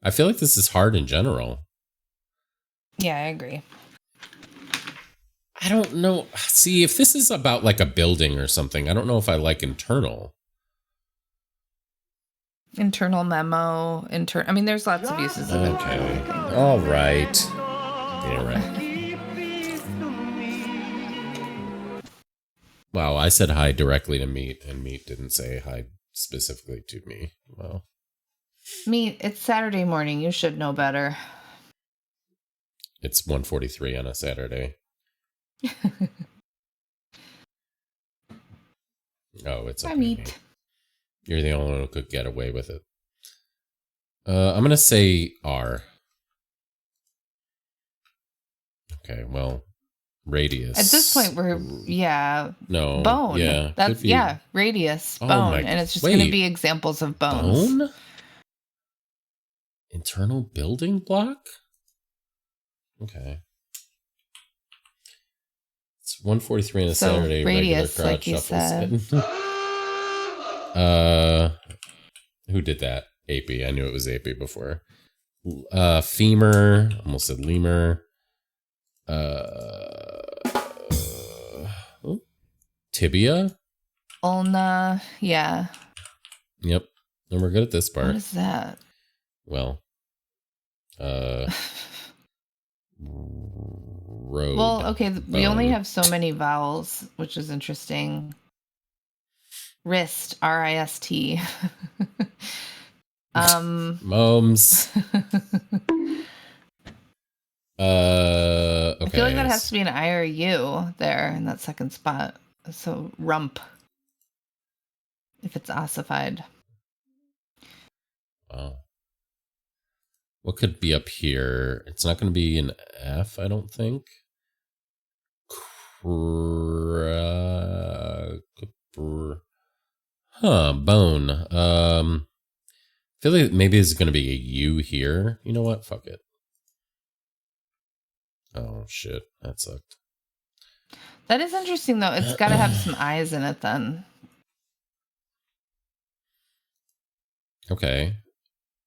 I feel like this is hard in general. Yeah, I agree. I don't know. See, if this is about like a building or something, I don't know if I like internal. Internal memo. I mean, there's lots of uses of it. Okay. All right. Yeah, right. Wow, I said hi directly to Meat, and Meat didn't say hi specifically to me. Wow. Meat, it's Saturday morning. You should know better. It's 1:43 on a Saturday. Oh, it's okay. Meat. You're the only one who could get away with it. I'm going to say R. Okay, well, radius. At this point, No. Bone. Yeah. That's, radius, bone. Oh and it's just going to be examples of bones. Bone? Internal building block? Okay. It's 1:43 on a Saturday. Radius, regular crowd like you shuffles. Who did that? AP. I knew it was AP before. Femur. Almost said lemur. Tibia. Ulna. Yeah. Yep. And we're good at this part. What is that? Well. Road. Well, okay. We only have so many vowels, which is interesting. Wrist. RIST. Moms. Okay. I feel like that has to be an I or U there in that second spot. So rump. If it's ossified. Wow. What could be up here? It's not going to be an F, I don't think. Bone. I feel like maybe it's going to be a U here. You know what? Fuck it. Oh, shit. That sucked. That is interesting, though. It's got to have some I's in it, then. Okay.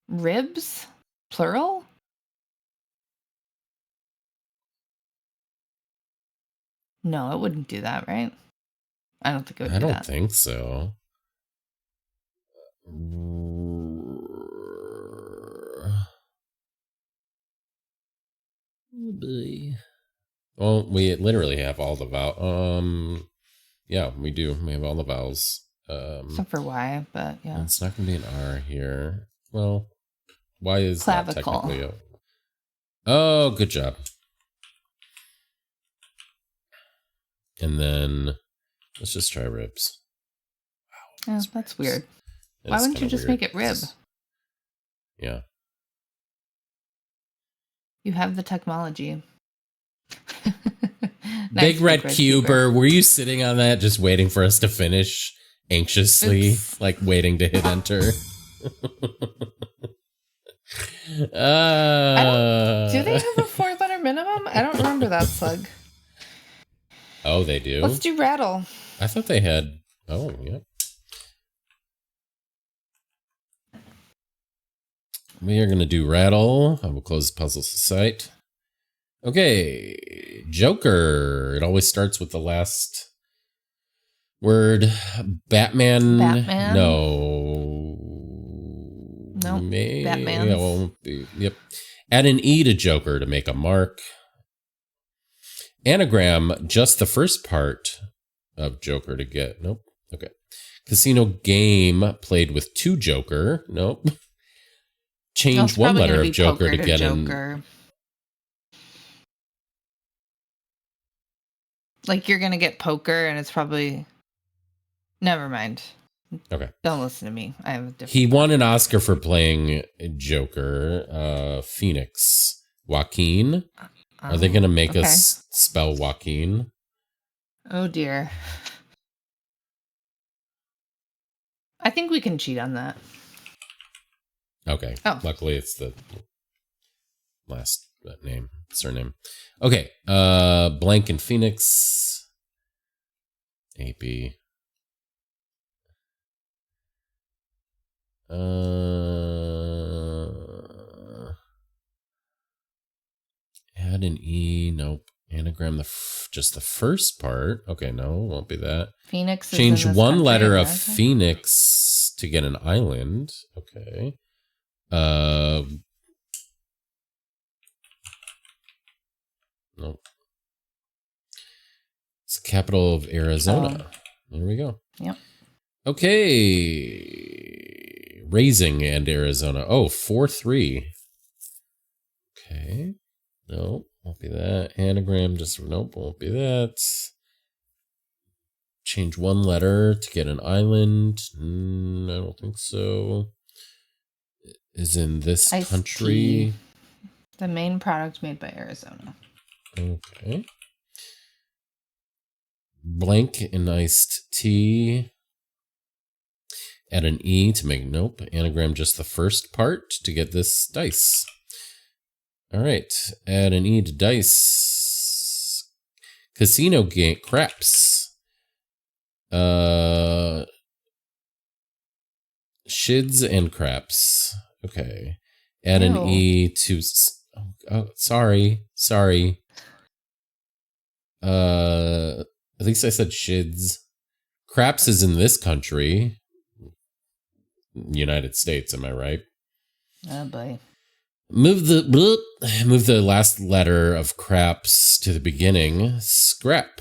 Ribs? Plural? No, it wouldn't do that, right? I don't think it would do that. I don't think so. Well, we literally have all the vowels. Yeah, we do. We have all the vowels. Except for Y, but yeah. It's not going to be an R here. Well, Y is not Clavicle. technically a... Oh, good job. And then let's just try ribs. Wow, Yeah, that's weird. It's Why wouldn't you kinda just weird. make it rib? Yeah. You have the technology. Big Red Cuber, were you sitting on that just waiting for us to finish anxiously, Oops. like waiting to hit enter? Do they have a 4-letter minimum? I don't remember that slug. Oh, they do? Let's do Raddle. I thought they had... Oh, yep. We are going to do Raddle. I will close Puzzle site. Okay. Joker. It always starts with the last word. Batman. Batman? No. Nope. May- Batman's. Yeah, well, yep. Add an E to Joker to make a mark. Anagram, just the first part of Joker to get. Nope. Okay. Casino game played with 2 Joker. Nope. Change one letter of Joker to get Joker. Like you're gonna get poker, and it's probably. Never mind. Okay. Don't listen to me. I have a different. He won an Oscar for playing Joker. Phoenix. Joaquin. Are they going to make us spell Joaquin? Oh dear. I think we can cheat on that. Okay. Oh. Luckily, it's the last surname. Okay. Blank and Phoenix. AP. Add an E. Nope. Anagram just the first part. Okay, no, won't be that. Phoenix. Change is in this one country, letter of America? Phoenix to get an island. Okay. Nope. It's the capital of Arizona. There we go. Yep. Okay. Raising and Arizona. Oh, 4-3. Okay. Nope. Won't be that. Anagram. Just nope. Won't be that. Change one letter to get an island. I don't think so. Is in this Iced country. tea. The main product made by Arizona. Okay. Blank and iced tea. Add an E to make nope. Anagram just the first part to get this dice. All right. Add an E to dice. Casino game craps. Shids and craps. Okay. Add an Ew. E to... Oh, sorry. At least I said shids. Craps is in this country. United States, am I right? Oh boy. Move the last letter of craps to the beginning. Scrap.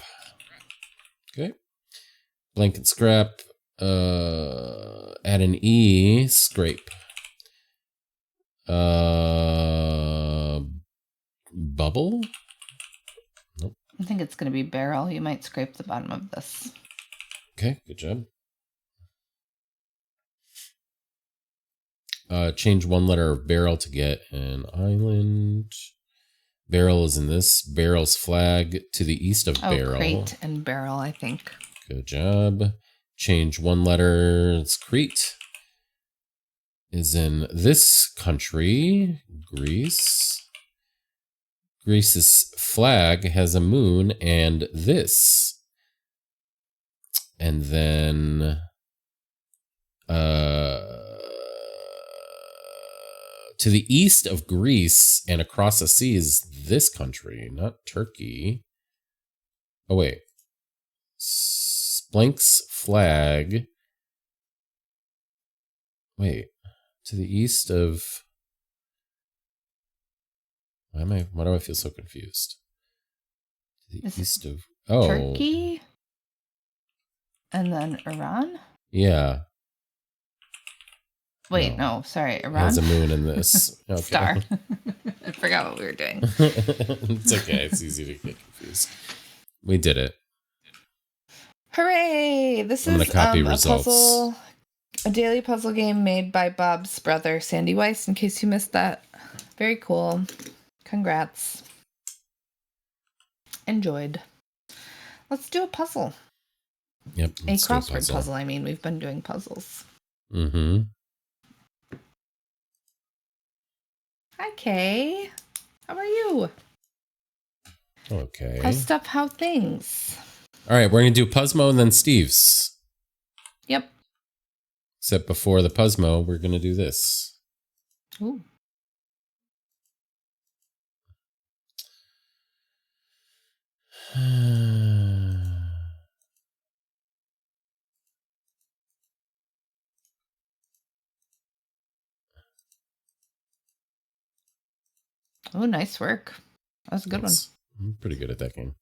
Okay. Blank and scrap. Add an E. Scrape. Bubble? Nope. I think it's going to be barrel. You might scrape the bottom of this. Okay, good job. Change one letter of barrel to get an island. Barrel is in this. Barrel's flag to the east of barrel. Crate and barrel, I think. Good job. Change one letter. It's Crete. Is in this country, Greece. Greece's flag has a moon and this. And then to the east of Greece and across the sea is this country, not Turkey. Oh, wait. Splank's flag. Wait. To the east of... Why do I feel so confused? To the east of... Oh. Turkey? And then Iran? Yeah. Wait, no, sorry. Iran has a moon in this. Okay. Star. I forgot what we were doing. It's okay. It's easy to get confused. We did it. Hooray! This I'm is gonna copy a results. puzzle, a daily puzzle game made by Bob's brother, Sandy Weiss, in case you missed that. Very cool. Congrats. Enjoyed. Let's do a puzzle. Yep. A crossword puzzle. I mean, we've been doing puzzles. Mm-hmm. Hi, Kay. How are you? Okay. How's stuff? How things? All right, we're going to do Puzzmo and then Steve's. Yep. Except before the Puzzmo, we're going to do this. Ooh. Oh, nice work. That was a good one. I'm pretty good at that game.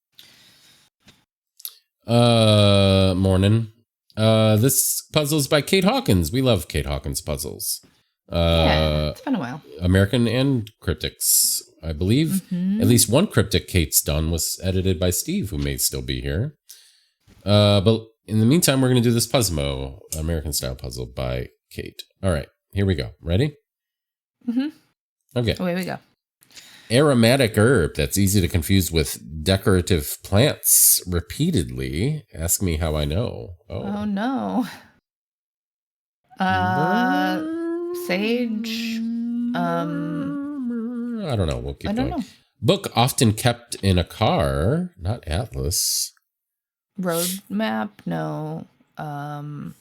Morning. This puzzle is by Kate Hawkins. We love Kate Hawkins puzzles. Yeah, it's been a while. American and cryptics. I believe at least one cryptic Kate's done was edited by Steve, who may still be here. But in the meantime, we're going to do this Puzzmo, American style puzzle by Kate. All right, here we go. Ready? Mm-hmm. Okay. Away we go. Aromatic herb that's easy to confuse with decorative plants repeatedly. Ask me how I know. Oh no. Sage. I don't know. We'll keep going. I don't know. Book often kept in a car. Not atlas. Road map? No. Area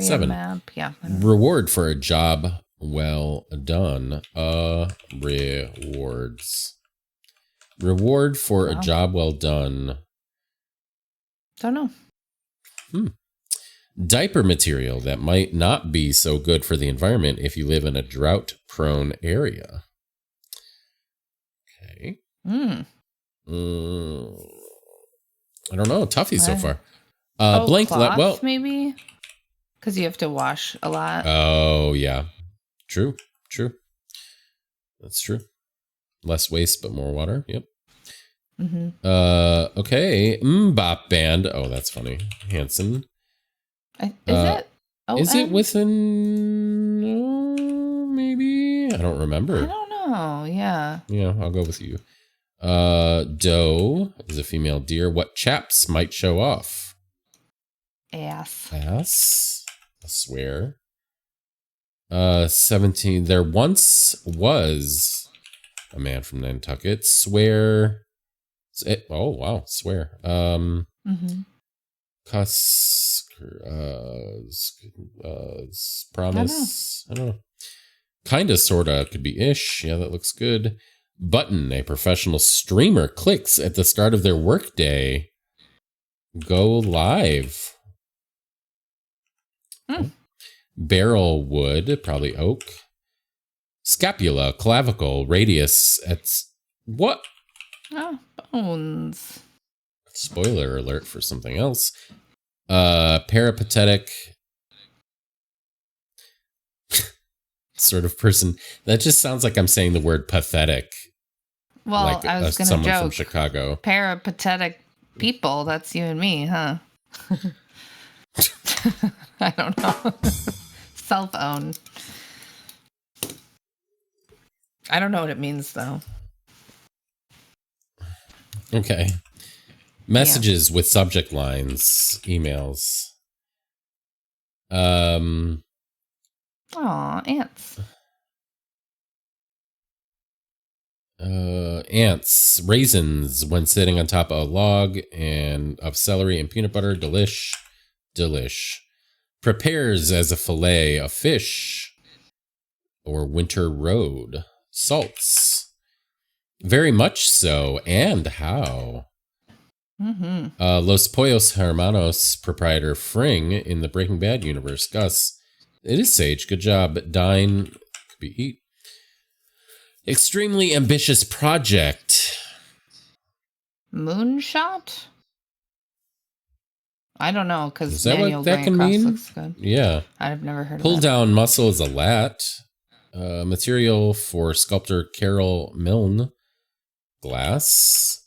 7. map? Yeah. I don't know. Reward for a job well done. Rewards. Reward for a job well done. Don't know. Diaper material that might not be so good for the environment if you live in a drought-prone area. Okay. I don't know. Toughy so far. Blank. Cloth, maybe? Because you have to wash a lot. Oh, yeah. True. That's true. Less waste, but more water. Yep. Okay. Bop band. Oh, that's funny. Hanson. Is it? Is it within? Oh, maybe. I don't remember. I don't know. Yeah. Yeah, I'll go with you. Doe is a female deer. What chaps might show off? Ass. I swear. 17. There once was a man from Nantucket. Swear. Oh, wow. Swear. Promise. I don't know. Kinda, sorta. Could be ish. Yeah, that looks good. Button. A professional streamer clicks at the start of their workday. Go live. Barrel wood, probably oak. Scapula, clavicle, radius. That's what? Oh, bones. Spoiler alert for something else. Peripatetic. sort of person. That just sounds like I'm saying the word pathetic. Well, Like I was going to someone from joke. Chicago. Peripatetic people. That's you and me, huh? I don't know. Self-own. I don't know what it means, though. Okay. Messages with subject lines. Emails. Aw, ants. Ants. Raisins when sitting on top of a log and of celery and peanut butter. Delish. Prepares as a fillet of fish or winter road. Salts. Very much so. And how? Los Pollos Hermanos proprietor Fring in the Breaking Bad universe. Gus. It is sage. Good job. Dine. Could be eat. Extremely ambitious project. Moonshot? I don't know, because Is that manual what that going can across mean? looks good. Yeah. I've never heard Pull of that. down muscle is a lat. Material for sculptor Carol Milne. Glass.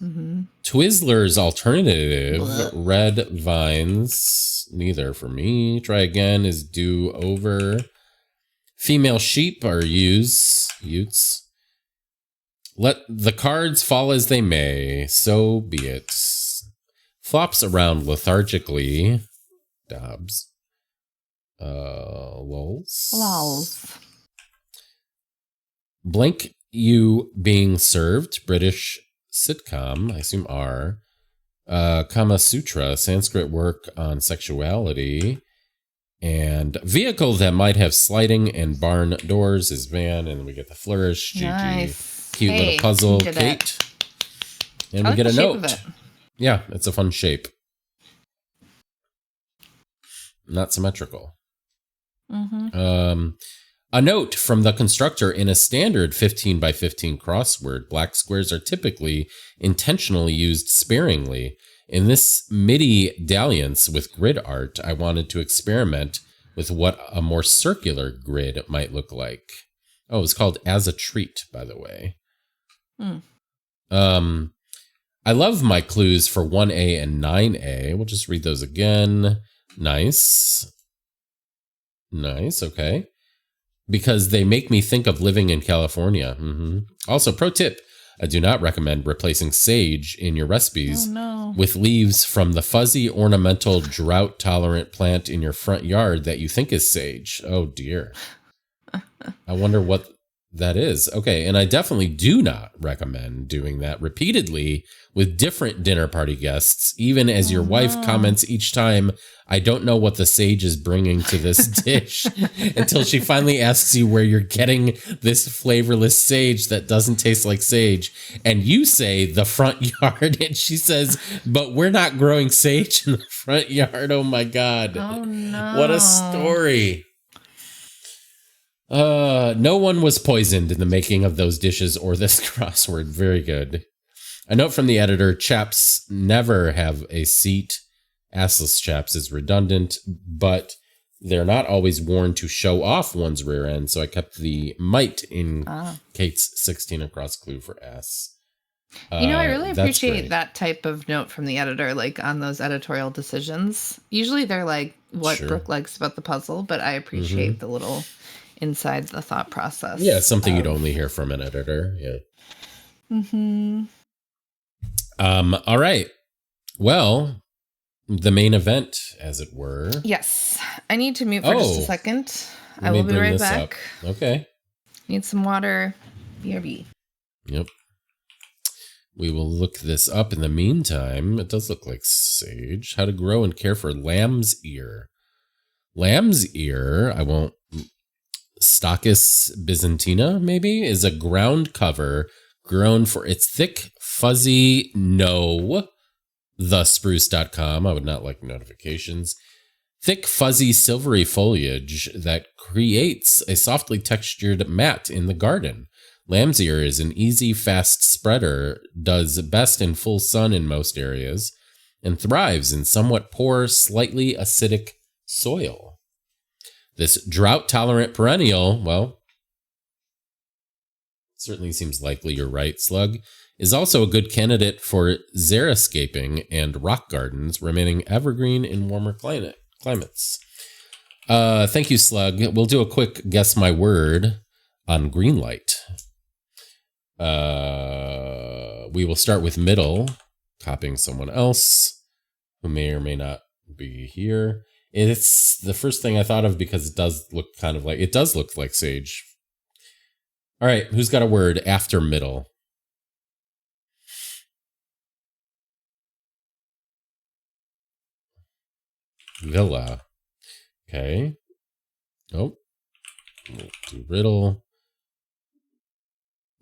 Twizzlers alternative. Blech. Red vines. Neither for me. Try again is do over. Female sheep are utes. Let the cards fall as they may. So be it. Flops around lethargically. Dobbs. Lols. Blank you being served. British sitcom. I assume R. Kama Sutra. Sanskrit work on sexuality. And vehicle that might have sliding and barn doors is van. And we get the flourish. GG. Nice. Cute Hey, little puzzle. you did Kate. it. And I we like get a the shape of note. it. Yeah, it's a fun shape. Not symmetrical. A note from the constructor in a standard 15 by 15 crossword. Black squares are typically intentionally used sparingly. In this MIDI dalliance with grid art, I wanted to experiment with what a more circular grid might look like. Oh, it's called As a Treat, by the way. I love my clues for 1A and 9A. We'll just read those again. Nice, okay. Because they make me think of living in California. Also, pro tip, I do not recommend replacing sage in your recipes with leaves from the fuzzy, ornamental, drought-tolerant plant in your front yard that you think is sage. Oh, dear. I wonder what that is. Okay, and I definitely do not recommend doing that repeatedly with different dinner party guests, even as your wife comments each time, I don't know what the sage is bringing to this dish, until she finally asks you where you're getting this flavorless sage that doesn't taste like sage. And you say the front yard, and she says, but we're not growing sage in the front yard. Oh my God. Oh no. What a story. No one was poisoned in the making of those dishes or this crossword. Very good. A note from the editor, chaps never have a seat. Assless chaps is redundant, but they're not always worn to show off one's rear end, so I kept the might in Kate's 16 across clue for S. I really appreciate that type of note from the editor, like on those editorial decisions. Usually they're like what Brooke likes about the puzzle, but I appreciate the little inside the thought process. Yeah, something you'd only hear from an editor. Yeah. All right. Well, the main event, as it were. Yes. I need to mute for just a second. I will be right back. Okay. Need some water. BRB. Yep. We will look this up in the meantime. It does look like sage. How to grow and care for lamb's ear. Lamb's ear, I won't... Stachys byzantina, maybe, is a ground cover grown for its thick, fuzzy, thespruce.com. I would not like notifications. Thick, fuzzy, silvery foliage that creates a softly textured mat in the garden. Lamb's ear is an easy, fast spreader, does best in full sun in most areas, and thrives in somewhat poor, slightly acidic soil. This drought-tolerant perennial, well, certainly seems likely you're right, Slug, is also a good candidate for xeriscaping and rock gardens, remaining evergreen in warmer climates. Thank you, Slug. We'll do a quick guess my word on green light. We will start with middle, copying someone else who may or may not be here. It's the first thing I thought of because it does look like sage. All right, who's got a word after middle? Villa. Okay. Oh. We'll do riddle.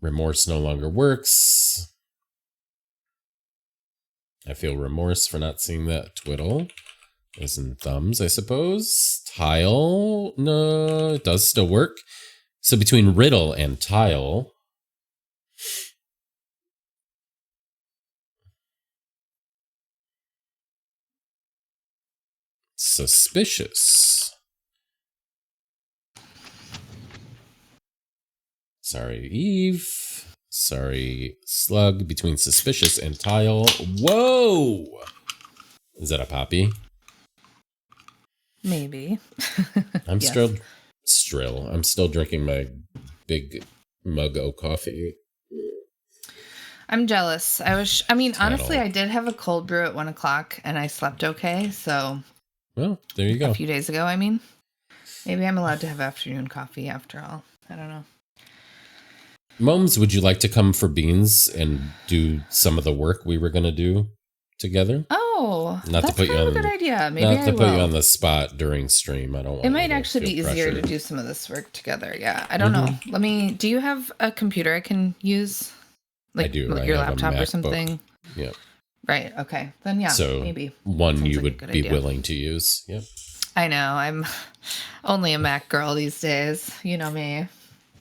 Remorse no longer works. I feel remorse for not seeing that twiddle. As in thumbs, I suppose. Tile. No, it does still work. So between riddle and tile. Suspicious. Sorry, Eve. Sorry, Slug. Between suspicious and tile. Whoa! Is that a poppy? Maybe. I'm Yes. I'm still drinking my big mug of coffee. I'm jealous. Honestly, Tattle. I did have a cold brew at 1 o'clock and I slept okay. So Well, there you go. a few days ago, maybe I'm allowed to have afternoon coffee after all. I don't know. Moms, would you like to come for beans and do some of the work we were going to do together? Oh, Not to that's put you kind of on- a good idea. Maybe Not I to put will. you on the spot during stream. I don't want It you might to actually be feel easier to pressured. do some of this work together. Yeah, I don't know. Do you have a computer I can use? I do. I Your have a laptop or MacBook. something? Yep. Right. Okay. Then yeah, So maybe. one Sounds you like a would good be idea. willing to use. Yep. I know. I'm only a Mac girl these days. You know me.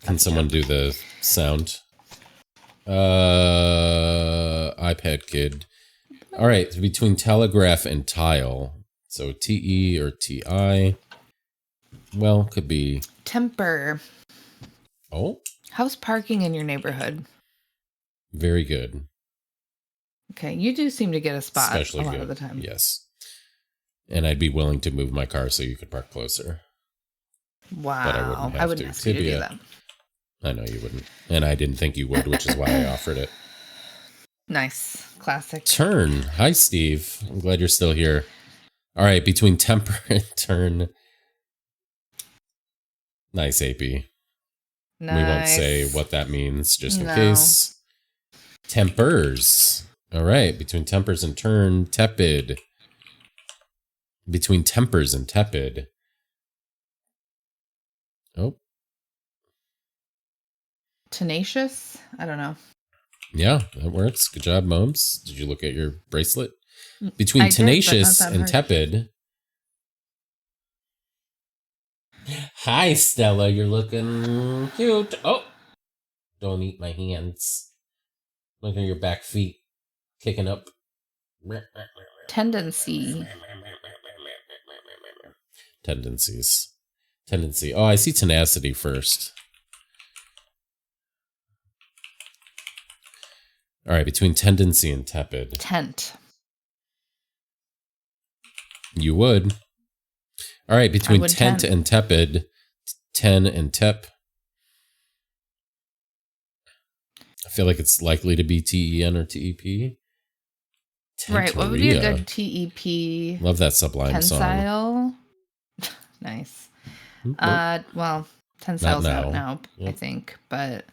Can someone do the sound? iPad kid. All right. So between telegraph and tile. So TE or TI. Well, could be. Temper. Oh, How's parking in your neighborhood? very good. Okay, you do seem to get a spot Especially a lot good. of the time. Yes. And I'd be willing to move my car so you could park closer. Wow. But I wouldn't have to. ask you to do Tibia. that. I know you wouldn't. And I didn't think you would, which is why I offered it. Nice. Classic. Turn. Hi, Steve. I'm glad you're still here. All right, between temper and turn. Nice, AP. Nice. We won't say what that means, just in No. case. Tempers. All right, between tempers and turn, tepid. Between tempers and tepid. Oh, Tenacious? I don't know. yeah, that works. Good job, Moms. Did you look at your bracelet? Between I did, but not tenacious that and hard. tepid. Hi, Stella. You're looking cute. Oh, don't eat my hands. Look at your back feet kicking up. Tendency. Tendency. Oh, I see tenacity first. All right, between tendency and tepid. Tent. You would. All right, between would tent tent. and tepid, ten and tep. I feel like it's likely to be TEN or TEP. Right. What would be a Tenteria. good TEP? Love that Sublime song. Tensile. Nice. Well, Tensile's Not out now. now, I Yep. think, but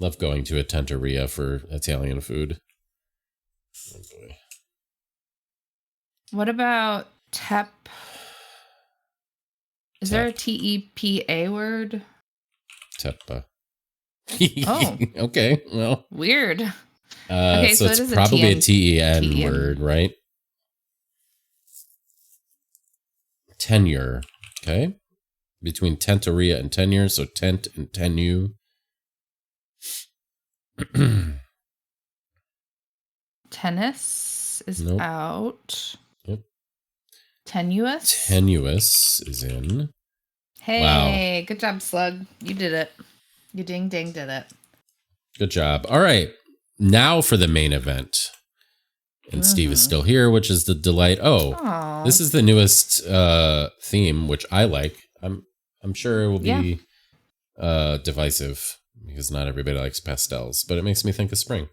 Love going to a Tenteria for Italian food. Oh boy. what about TEP? Is there a TEPA word? Teppa. Oh. Okay, well. Weird. So it it's is probably a TEN TEN word, right? Tenure. Okay. Between tenteria and tenure, so tent and tenue. Tennis is Nope. out. Yep. Tenuous. Tenuous is in. Hey, Good job, Slug. You did it. You ding did it. Good job. All right. Now for the main event. And Steve is still here, which is the delight. Aww. This is the newest theme, which I like. I'm sure it will be divisive because not everybody likes pastels, but it makes me think of spring.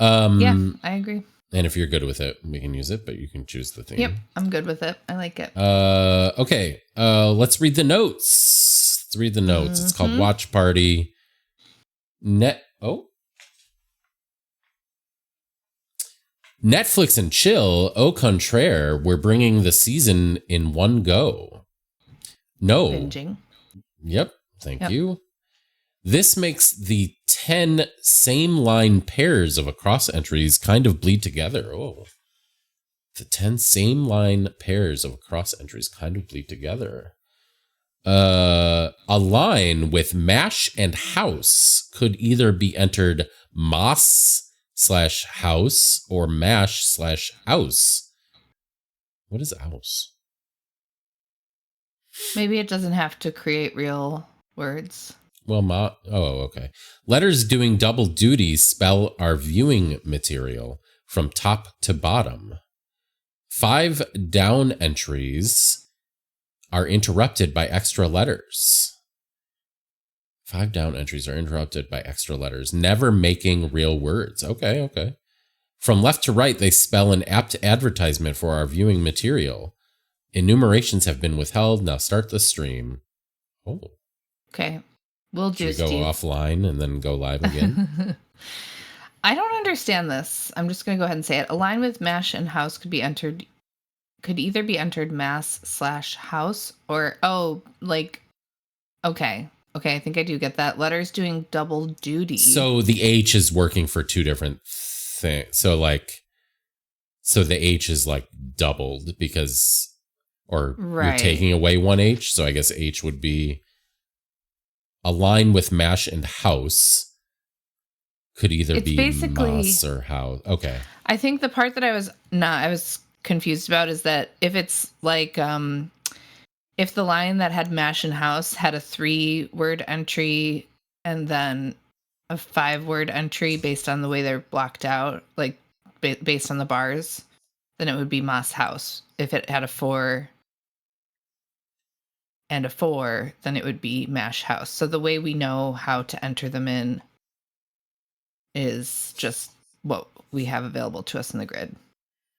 Yeah, I agree. And if you're good with it, we can use it, but you can choose the theme. Yep, I'm good with it. I like it. Okay. Let's read the notes. Let's read the notes. It's called Watch Party. Netflix and chill, au contraire, we're bringing the season in one go. No. Binging. Yep. Thank you. This makes the 10 same line pairs of across entries kind of bleed together. Oh. The 10 same line pairs of across entries kind of bleed together. A line with mash and house could either be entered Moss/house or mash/house. What is house? Maybe it doesn't have to create real words. Well, okay. Letters doing double duty spell our viewing material from top to bottom. 5 down entries are interrupted by extra letters. 5 down entries are interrupted by extra letters, never making real words. Okay. From left to right, they spell an apt advertisement for our viewing material. Enumerations have been withheld. Now start the stream. Oh. Okay. We'll do Should we go offline and then go live again? I don't understand this. I'm just going to go ahead and say it. A line with mash and house could either be entered mass/house or, okay. I think I do get that. Letters doing double duty. So the H is working for 2 different things. So the H is like doubled because, or you're taking away one H. So I guess H would be a line with mash and house could either be moss or house. Okay. I think the part that I was confused about is that if it's like, if the line that had mash and house had a 3-word entry and then a 5-word entry based on the way they're blocked out, like based on the bars, then it would be moss house. If it had a 4 and a 4, then it would be mash house. So the way we know how to enter them in is just what we have available to us in the grid,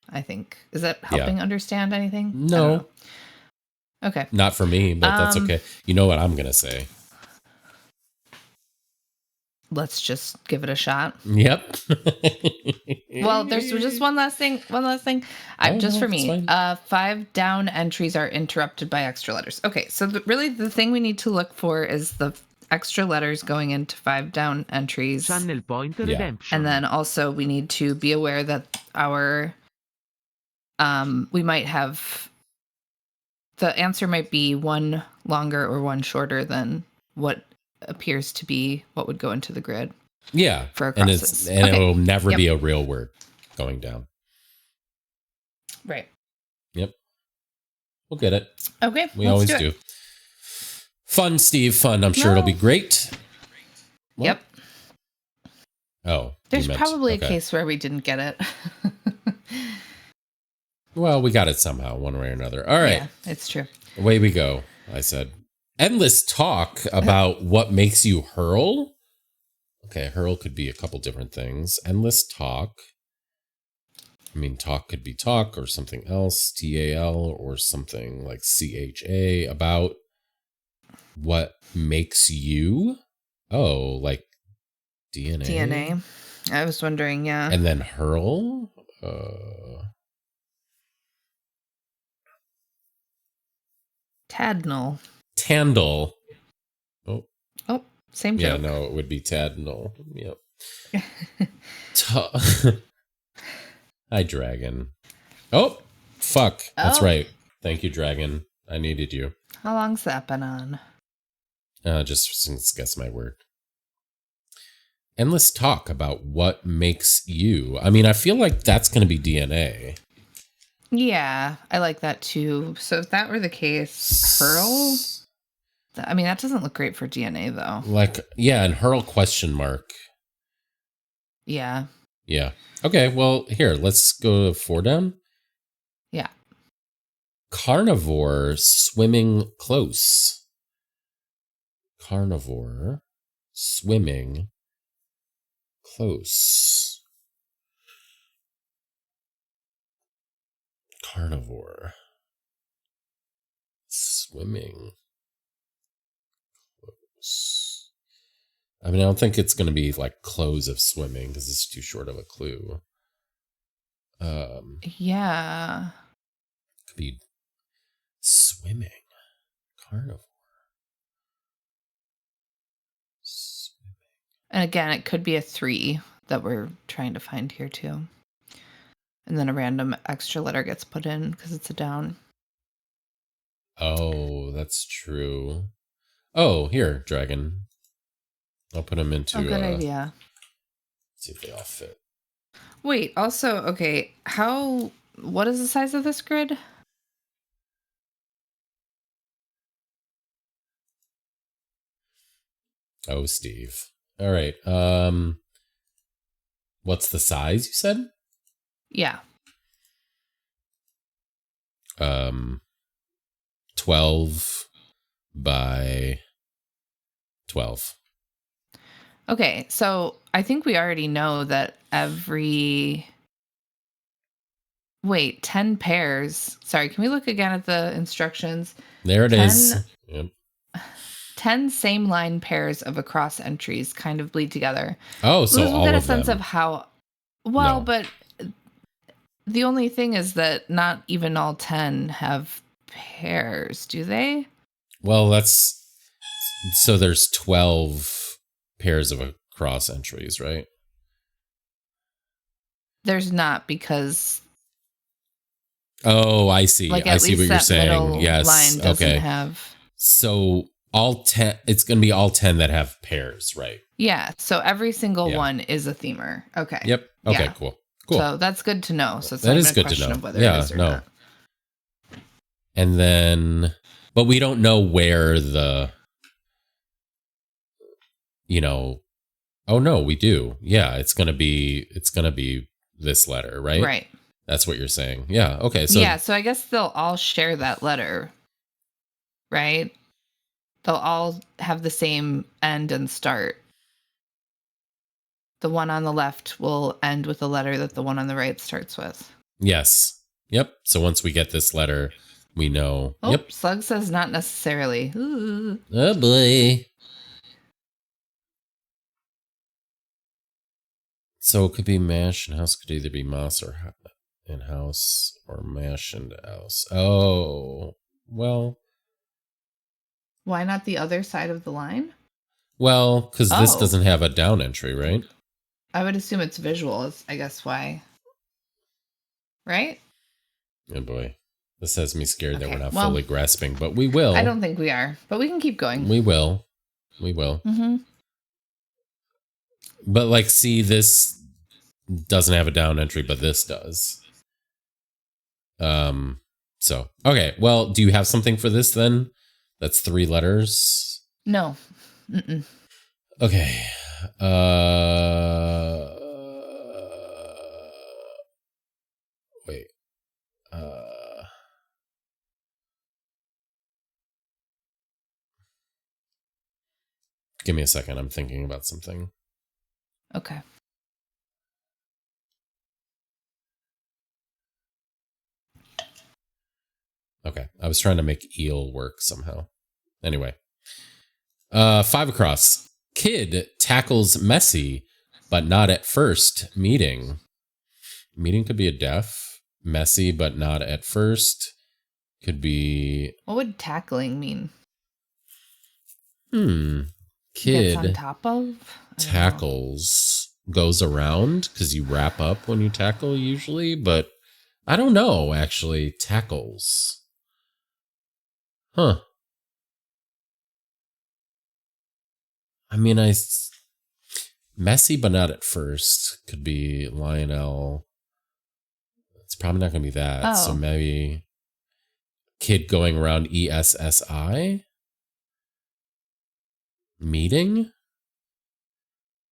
I think. Is that helping understand anything? No. Okay. Not for me, but that's okay. You know what I'm going to say? Let's just give it a shot. Yep. Well, there's just one last thing. Just for me. 5 down entries are interrupted by extra letters. Okay, so really the thing we need to look for is the extra letters going into 5 down entries. Channel point redemption. And then also we need to be aware that our we might have the answer might be one longer or one shorter than what appears to be what would go into the grid. Yeah. For and crosses. it'll never be a real word going down. Right. Yep. We'll get it. Okay. We always do. Fun, Steve. Fun. I'm sure it'll be great. What? Yep. Oh. There's probably a case where we didn't get it. Well, we got it somehow, one way or another. All right. Yeah, it's true. Away we go, I said. Endless talk about what makes you hurl. Okay, hurl could be a couple different things. Endless talk. I mean, talk could be talk or something else, TAL, or something like CHA, about what makes you. Oh, like DNA? DNA. I was wondering, yeah. And then hurl? Tadnal. Tandle. Oh, same joke. Yeah, no, it would be Tadnal. Yep. Hi, Dragon. Oh, fuck. That's right. Thank you, Dragon. I needed you. How long's that been on? Just since guess my word. Endless talk about what makes you. I mean, I feel like that's going to be DNA. Yeah, I like that too. So if that were the case, hurl? I mean, that doesn't look great for DNA though. Like, yeah, and hurl question mark. Yeah. Yeah. Okay, well, here, let's go 4 down. Yeah. Carnivore swimming close. Carnivore swimming close. Carnivore swimming close. I mean, I don't think it's going to be like close of swimming because it's too short of a clue. Yeah. Could be swimming. Carnivore. Swimming. And again, it could be a 3 that we're trying to find here too. And then a random extra letter gets put in because it's a down. Oh, that's true. Oh, here, dragon. I'll put them into. Oh, good idea. See if they all fit. Wait, also, okay, what is the size of this grid? Oh, Steve. All right. What's the size you said? Yeah. 12 by 12. Okay, so I think we already know that 10 pairs. Sorry, can we look again at the instructions? There it 10 is. Yep. 10 same line pairs of across entries kind of bleed together. Oh, so Because we'll all get a of sense them. of how well, No. but the only thing is that not even all 10 have pairs, do they? Well, so there's 12 pairs of across entries, right? There's not, because Oh, I see. like I at see least what you're that saying. middle Yes. line doesn't Okay. have. So all 10, it's going to be all 10 that have pairs, right? Yeah, so every single Yeah. one is a themer. Okay. Yep. Okay, Yeah. cool. Cool. So that's good to know. So it's That not is even a good to question know. of whether Yeah, it is or no. not. And then, but we don't know where oh no, we do. Yeah, it's going to be this letter, right? Right. That's what you're saying. Yeah. Okay. So Yeah, so I guess they'll all share that letter, right? They'll all have the same end and start. The one on the left will end with a letter that the one on the right starts with. yes. Yep. So once we get this letter, we know. Oh, Yep. Slug says not necessarily. Ooh. Oh boy. So it could be mash and house could either be moss or in house or mash and house. Oh, well. Why not the other side of the line? Well, because this Oh. doesn't have a down entry, right? I would assume it's visual, is I guess why. Right? Oh boy. This has me scared that Okay, we're not well, fully grasping, but we will. I don't think we are, but we can keep going. We will. We will. Mm-hmm. But like, see, this doesn't have a down entry, but this does. So, okay. Well, do you have something for this then? That's 3 letters. No. Mm-mm. Okay. Wait. Give me a second. I'm thinking about something. Okay. Okay. I was trying to make eel work somehow. Anyway. 5 across. Kid tackles Messi, but not at first. Meeting. Meeting could be a def. Messy, but not at first. Could be. What would tackling mean? Kid Gets on top of? I don't know. tackles. Goes around because you wrap up when you tackle usually, but I don't know, actually. Tackles. Huh. I mean, messy, but not at first. Could be Lionel. That's probably not going to be that. So Oh. maybe kid going around ESSI? Meeting?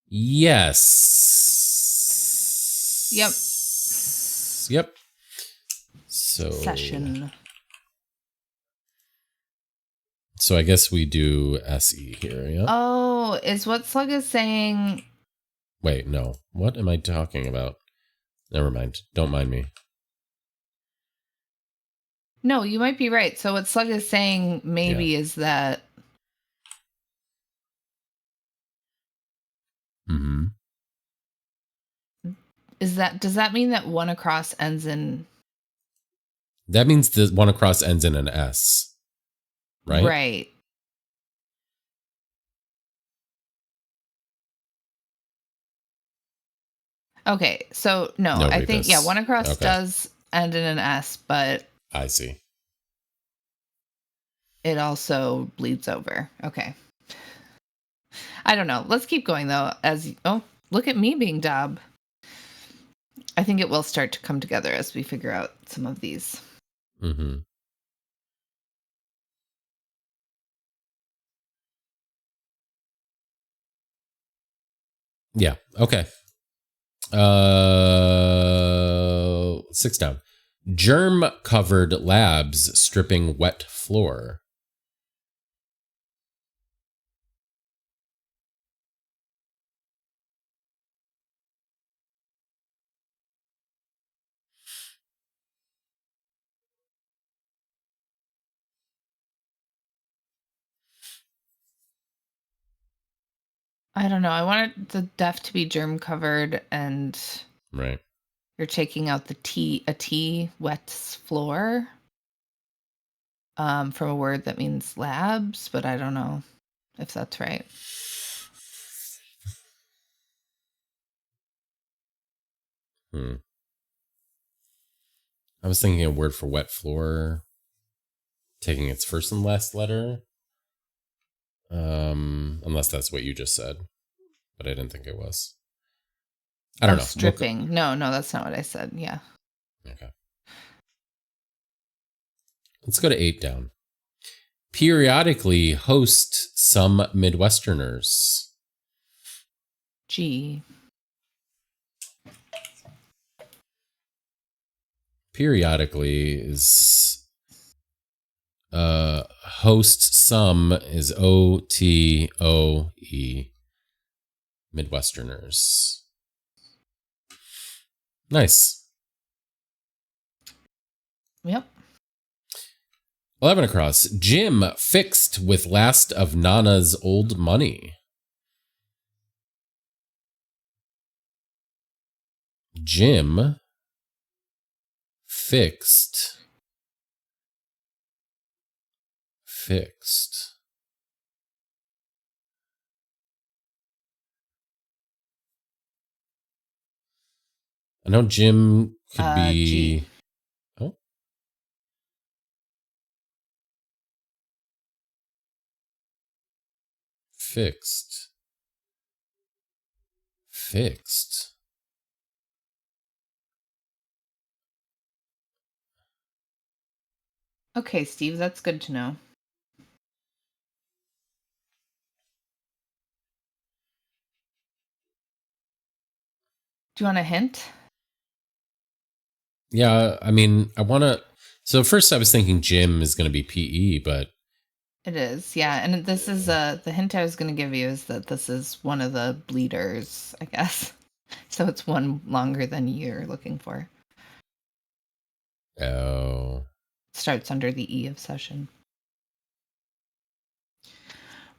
Yes. Yep. Yep. So Session. So I guess we do SE here. Yeah. Oh, is what Slug is saying? Wait, no. What am I talking about? Never mind. Don't mind me. No, you might be right. So what Slug is saying maybe is that Mm-hmm. does that mean that one across ends in That means the one across ends in an S. Right? Right. Okay, so no, No, I think Rebus. one across Okay. does end in an S, but I see. it also bleeds over. Okay. I don't know. Let's keep going though. Look at me being Dob. I think it will start to come together as we figure out some of these. Mm-hmm. Yeah. Okay. 6 down. Germ-covered labs stripping wet floor. I don't know. I want the def to be germ covered, and Right. you're taking out the a T wets floor from a word that means labs, but I don't know if that's right. I was thinking a word for wet floor, taking its first and last letter. Unless that's what you just said, but I didn't think it was. I don't know. Stripping. No, that's not what I said. Yeah. Okay. Let's go to 8 down. Periodically host some Midwesterners. G. Periodically is host some is OTOE. Midwesterners. Nice. Yep. 11 across. Jim fixed with last of Nana's old money. Jim fixed. I know Jim could be. G. Oh. Fixed. Okay, Steve, that's good to know. Do you want a hint? Yeah, I mean, I want to. So first I was thinking Jim is going to be PE, but. It is, yeah. And this is the hint I was going to give you is that this is one of the bleeders, I guess. So it's one longer than you're looking for. Oh. Starts under the E of session.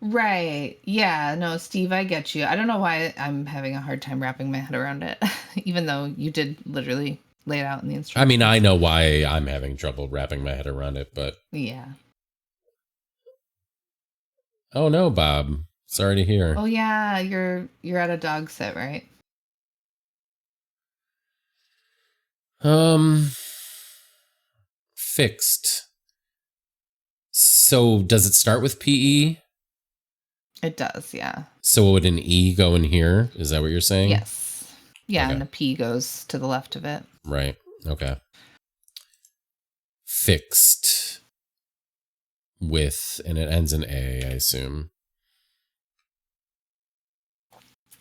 Right. Yeah. No, Steve, I get you. I don't know why I'm having a hard time wrapping my head around it, even though you did literally lay it out in the instructions. I mean, I know why I'm having trouble wrapping my head around it, but. Yeah. Oh no, Bob. Sorry to hear. Oh yeah, you're at a dog sit, right? Fixed. So does it start with PE? It does, yeah. So would an E go in here? Is that what you're saying? Yes. Yeah, Okay. and the P goes to the left of it. Right. Okay. Fixed with, and it ends in A, I assume.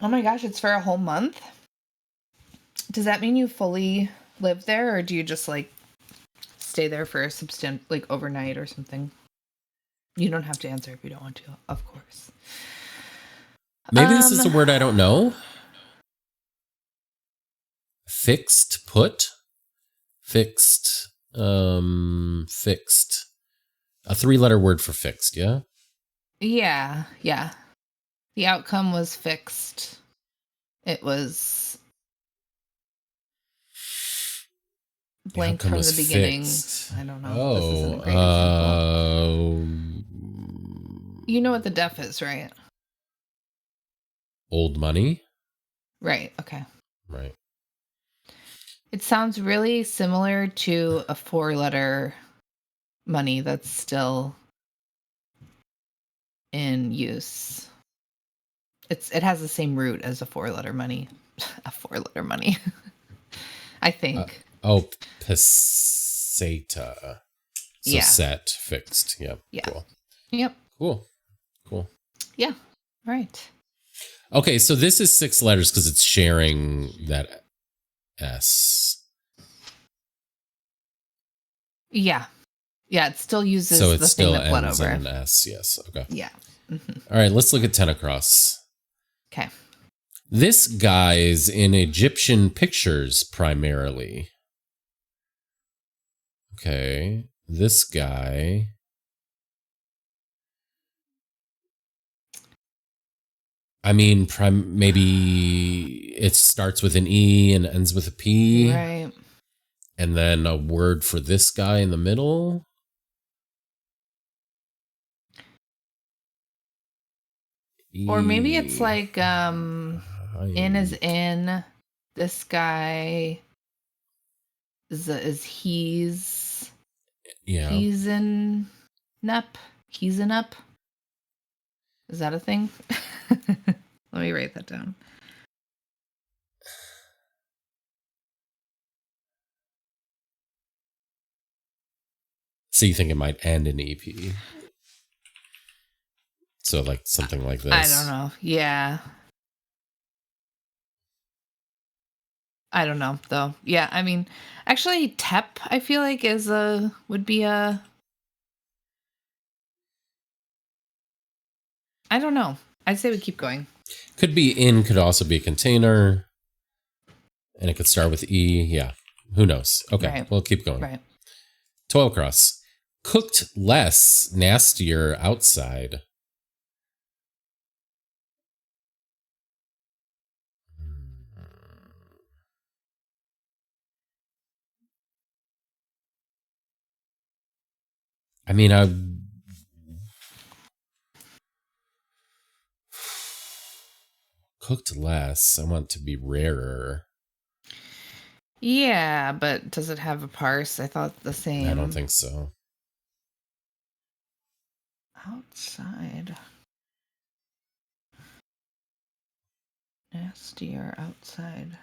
Oh my gosh, it's for a whole month? Does that mean you fully live there, or do you just like stay there for a like overnight or something? You don't have to answer if you don't want to, of course. Maybe this is a word I don't know. Fixed put? Fixed. Fixed. A 3-letter word for fixed, yeah? Yeah. The outcome was fixed. It was blank from the beginning. Fixed. I don't know. This isn't a great example. You know what the def is, right? Old money? Right, okay. Right. It sounds really similar to a 4-letter money that's still in use. It has the same root as a 4-letter money. A 4-letter money. I think. Peseta. So Yeah. set, fixed. Yep. Yeah. Cool. Yep. Cool. Yeah. Right. Okay, so this is 6 letters because it's sharing that S. Yeah. Yeah, it still uses So it the still thing that bled ends over. in an S, yes. Okay. Yeah. Mm-hmm. All right, let's look at 10 across. Okay. This guy's in Egyptian pictures primarily. Okay, this guy. I mean, maybe it starts with an E and ends with a P. Right. And then a word for this guy in the middle. Or maybe it's like in is in, this guy is he's. Yeah. He's in up. He's in up. Is that a thing? Let me write that down. So you think it might end in EP? So like something like this. I don't know. Yeah. I don't know though. Yeah, I mean, actually, TEP I feel like would be a. I don't know. I'd say we keep going. Could be in. Could also be a container, and it could start with E. Yeah, who knows? Okay, Right. We'll keep going. Right. 12 across. Cooked less, nastier outside. I mean, cooked less. I want to be rarer. Yeah, but does it have a parse? I thought the same. I don't think so. Outside. Nastier outside.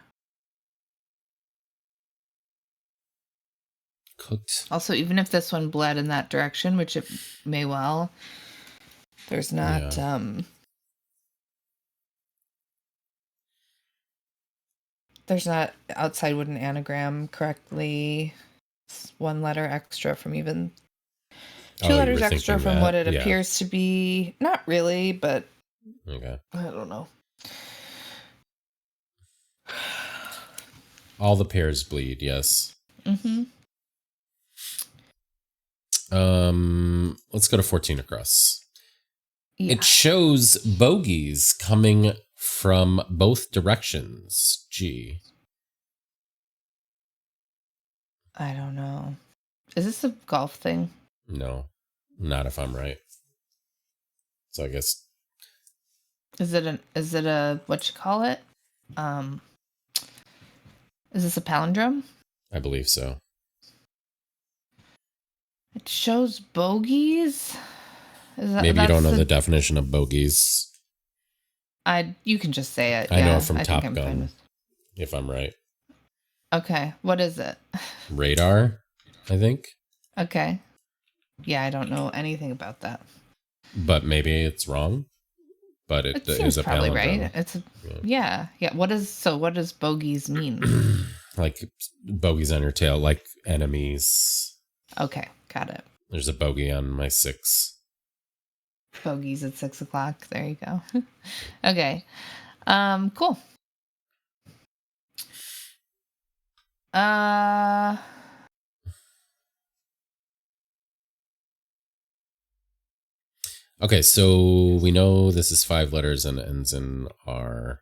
Cooked. Also, even if this one bled in that direction, which it may well, there's not outside wouldn't anagram correctly. It's 1 letter extra from even 2 letters extra from what it appears to be. Not really, but okay. I don't know. All the pairs bleed, yes. Mm-hmm. Let's go to 14 across. Yeah. It shows bogeys coming from both directions. G. I don't know. Is this a golf thing? No, not if I'm right. So I guess. Is it a what you call it? Is this a palindrome? I believe so. It shows bogeys. Maybe you don't know the definition of bogeys. You can just say it. I know it from Top Gun, if I'm right. Okay. What is it? Radar, I think. Okay. Yeah, I don't know anything about that. But maybe it's wrong. But It it seems is a probably palindrome. right. Yeah. What does bogeys mean? Like bogeys on your tail, like enemies. Okay, got it. There's a bogey on my 6. Bogeys at 6 o'clock. There you go. Okay. Cool. Okay, so we know this is 5 letters and ends in R.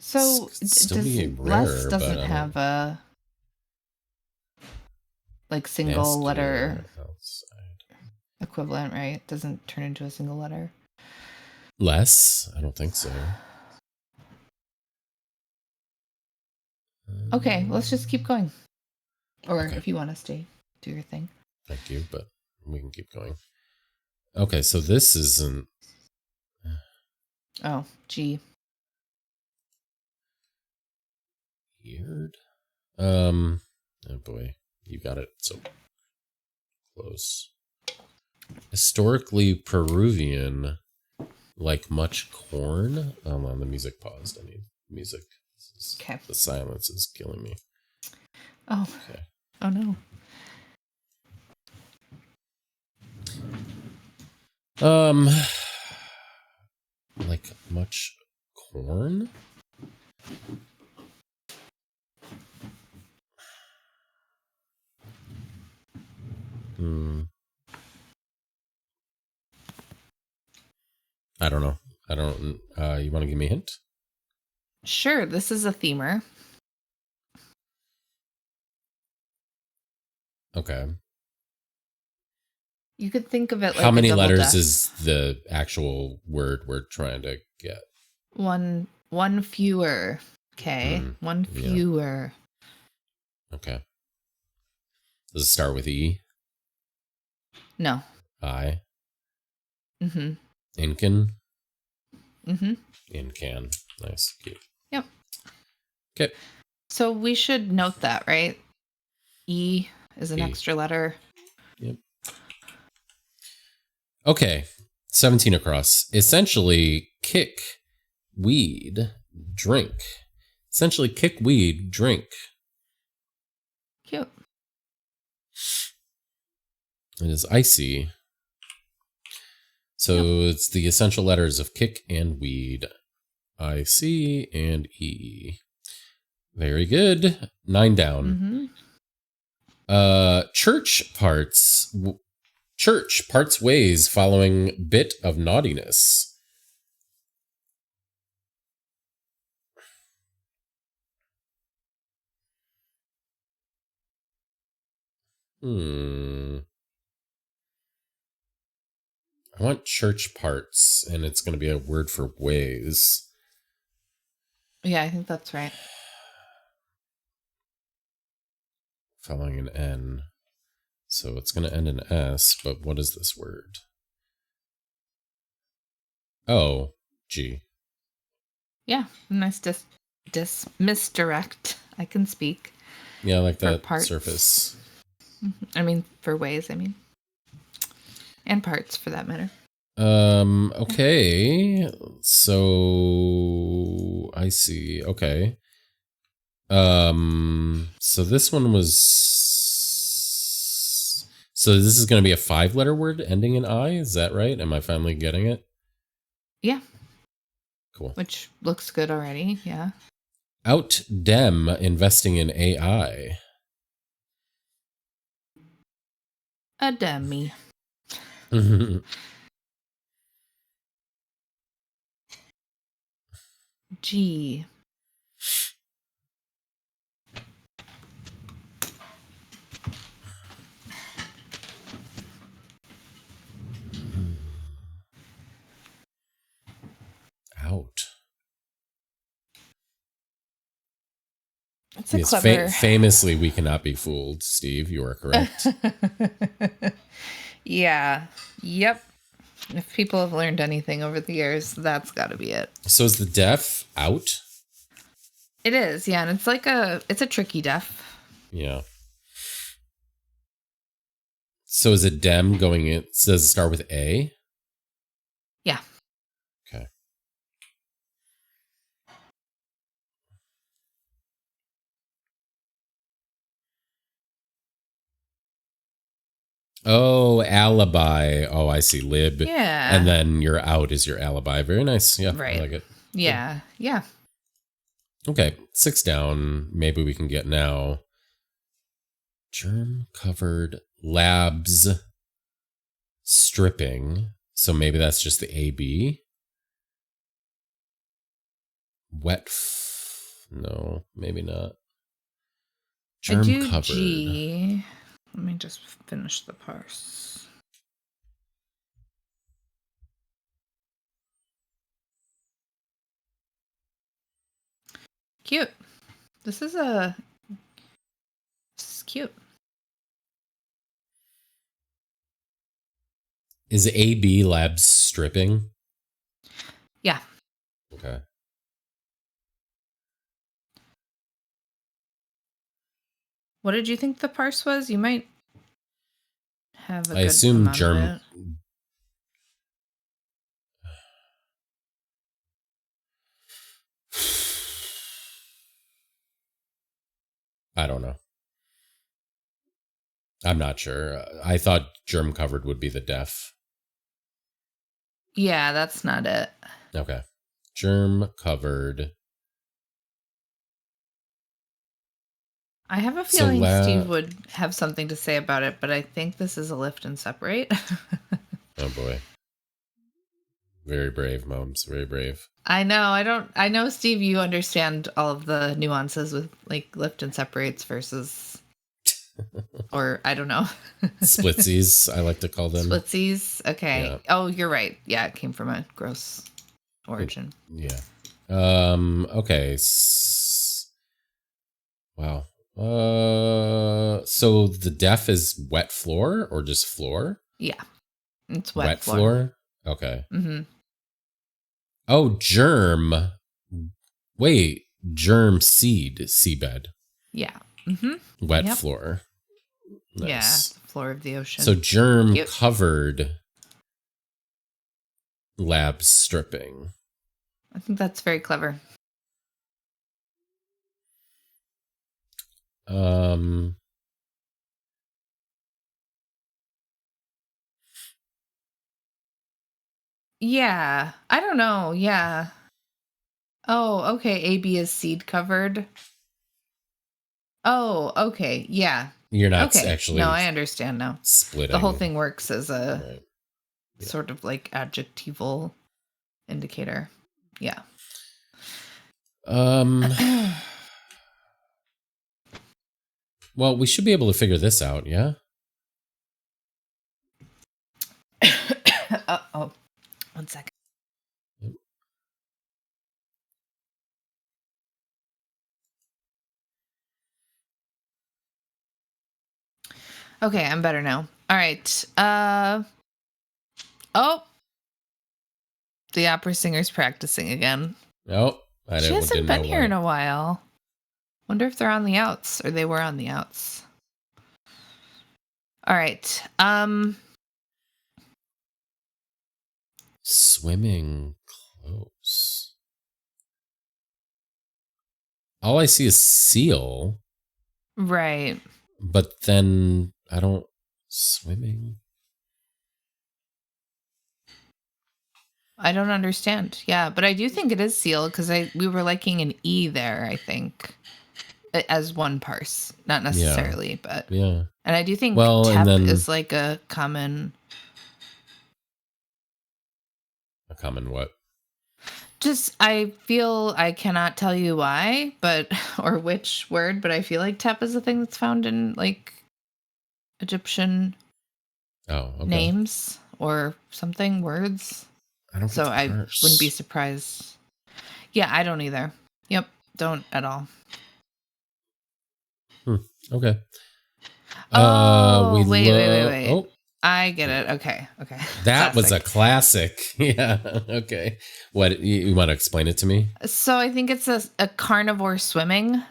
So Still be less rare, doesn't but have a like single letter outside. equivalent, right? It doesn't turn into a single letter. Less? I don't think so. Okay, let's just keep going. Or Okay. if you want to stay, do your thing. Thank you, but we can keep going. Okay, so this isn't Oh, G. weird. Oh boy, you got it so close. Historically Peruvian, like much corn. Hold on, the music paused. I need music. Okay. The silence is killing me. Oh. Okay. Oh no. Like much corn? I don't know. I don't, you want to give me a hint? Sure, this is a themer. Okay. You could think of it like how many a double letters death. is the actual word we're trying to get? One fewer. Okay. One fewer. Okay. Does it start with E? No. I? Mm-hmm. Incan? Mm-hmm. Incan. Nice. Cute. Yep. Okay. So we should note that, right? E is an E. extra letter. Yep. Okay. 17 across. Essentially, kick, weed, drink. Essentially, kick, weed, drink. Cute. It is icy. So it's the essential letters of kick and weed. I-C and E. Very good. 9 down. Mm-hmm. Church parts ways following bit of naughtiness. I want church parts, and it's going to be a word for ways. Yeah, I think that's right. Following an N. So it's going to end in S, but what is this word? Oh, G. Yeah, nice misdirect. I can speak. Yeah, I like that parts. surface. I mean, for ways, and parts for that matter. Okay. So I see. Okay. So this one was. So this is going to be a 5-letter word ending in I. Is that right? Am I finally getting it? Yeah. Cool. Which looks good already. Yeah. Out dem investing in AI. A dummy. G. Out. It's a Yes, clever. Famously, we cannot be fooled. Steve, you are correct. Yeah. Yep. If people have learned anything over the years, that's got to be it. So is the deaf out? It is, yeah, and it's a tricky def. Yeah. So is it dem going in? Does it start with A? Yeah. Okay. Oh, alibi. Oh, I see. Lib. Yeah. And then your out is your alibi. Very nice. Yeah, Right. I like it. Yeah. Yeah. Okay, 6 down. Maybe we can get now. Germ covered labs stripping. So maybe that's just the AB. No, maybe not. Germ I do covered. G. Let me just finish the parse. Cute. This is cute. Is AB labs stripping? Yeah. Okay. What did you think the parse was? You might have a I good assume amount germ. of it. I don't know. I'm not sure. I thought germ covered would be the def. Yeah, that's not it. Okay. Germ covered. I have a feeling Steve would have something to say about it, but I think this is a lift and separate. Oh boy. Very brave, Moms. Very brave. I know. I know, Steve, you understand all of the nuances with like lift and separates versus, or I don't know. Splitsies, I like to call them. Splitsies. Okay. Yeah. Oh, you're right. Yeah, it came from a gross origin. Yeah. Okay. Wow. So the def is wet floor or just floor? Yeah. It's wet floor. Okay. Mm-hmm. Oh, germ. Wait, germ seabed. Yeah. Mm-hmm. Wet floor. Nice. Yeah, the floor of the ocean. So germ covered lab stripping. I think that's very clever. Yeah. I don't know. Yeah. Oh, okay. AB is seed covered. Oh, okay. Yeah. You're not okay. actually. No, I understand now. Splitting. The whole thing works as a Right. Yeah. sort of like adjectival indicator. Yeah. Well, we should be able to figure this out, yeah? Oh, 1 second. Yep. Okay, I'm better now. All right. Oh. The opera singer's practicing again. Oh, She hasn't been here in a while. Wonder if they're on the outs or they were on the outs. All right. Swimming close. All I see is seal. Right. But then I don't swimming. I don't understand. Yeah, but I do think it is seal because we were liking an E there, I think, as one parse. Not necessarily, but yeah. And I do think and then, is like a common. A common what? Just, I feel, I cannot tell you why, or which word, but I feel like tep is a thing that's found in like Egyptian names or something, words. I don't. So I wouldn't be surprised. Yeah, I don't either. Yep, don't at all. Okay. Oh, wait. Oh, I get it. Okay. That was a Classic. classic. Yeah. Okay. What you want to explain it to me? So I think it's a carnivore swimming.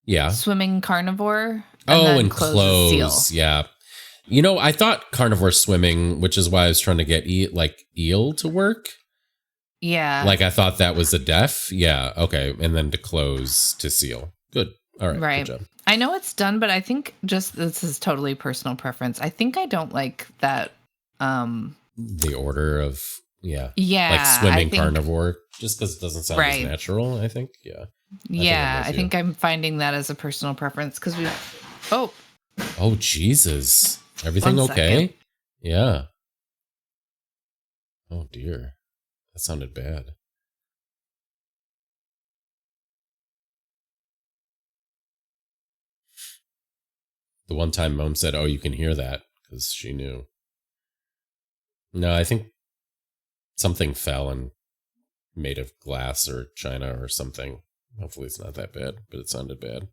Yeah. Swimming carnivore. And clothes clothes. seal. Yeah. I thought carnivore swimming, which is why I was trying to get eel to work. Yeah. Like I thought that was a def. Yeah. Okay. And then to close to seal. Good. All right. Right. Good job. I know it's done, but I think just this is totally personal preference. I think I don't like that. The order of Yeah. like swimming carnivore, just because it doesn't sound as natural. I think. Yeah. I think I'm finding that as a personal preference because we. Oh Jesus! Everything 1 okay? second. Yeah. Oh dear, that sounded bad. The one time Mom said, "Oh, you can hear that," because she knew. No, I think something fell and made of glass or china or something. Hopefully, it's not that bad, but it sounded bad.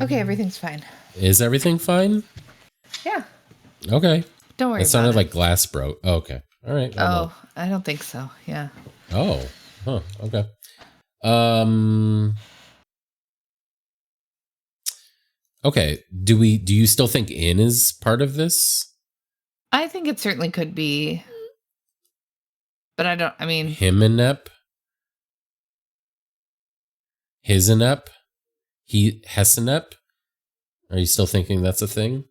Okay, everything's fine. Is everything fine? Yeah. Okay. Don't worry. It sounded like glass broke. Oh, okay. All right. I don't think so. Yeah. Oh. Huh. Okay. Okay. Do you still think in is part of this? I think it certainly could be. But I mean Himenep? Hisenep? Hessenep? Are you still thinking that's a thing?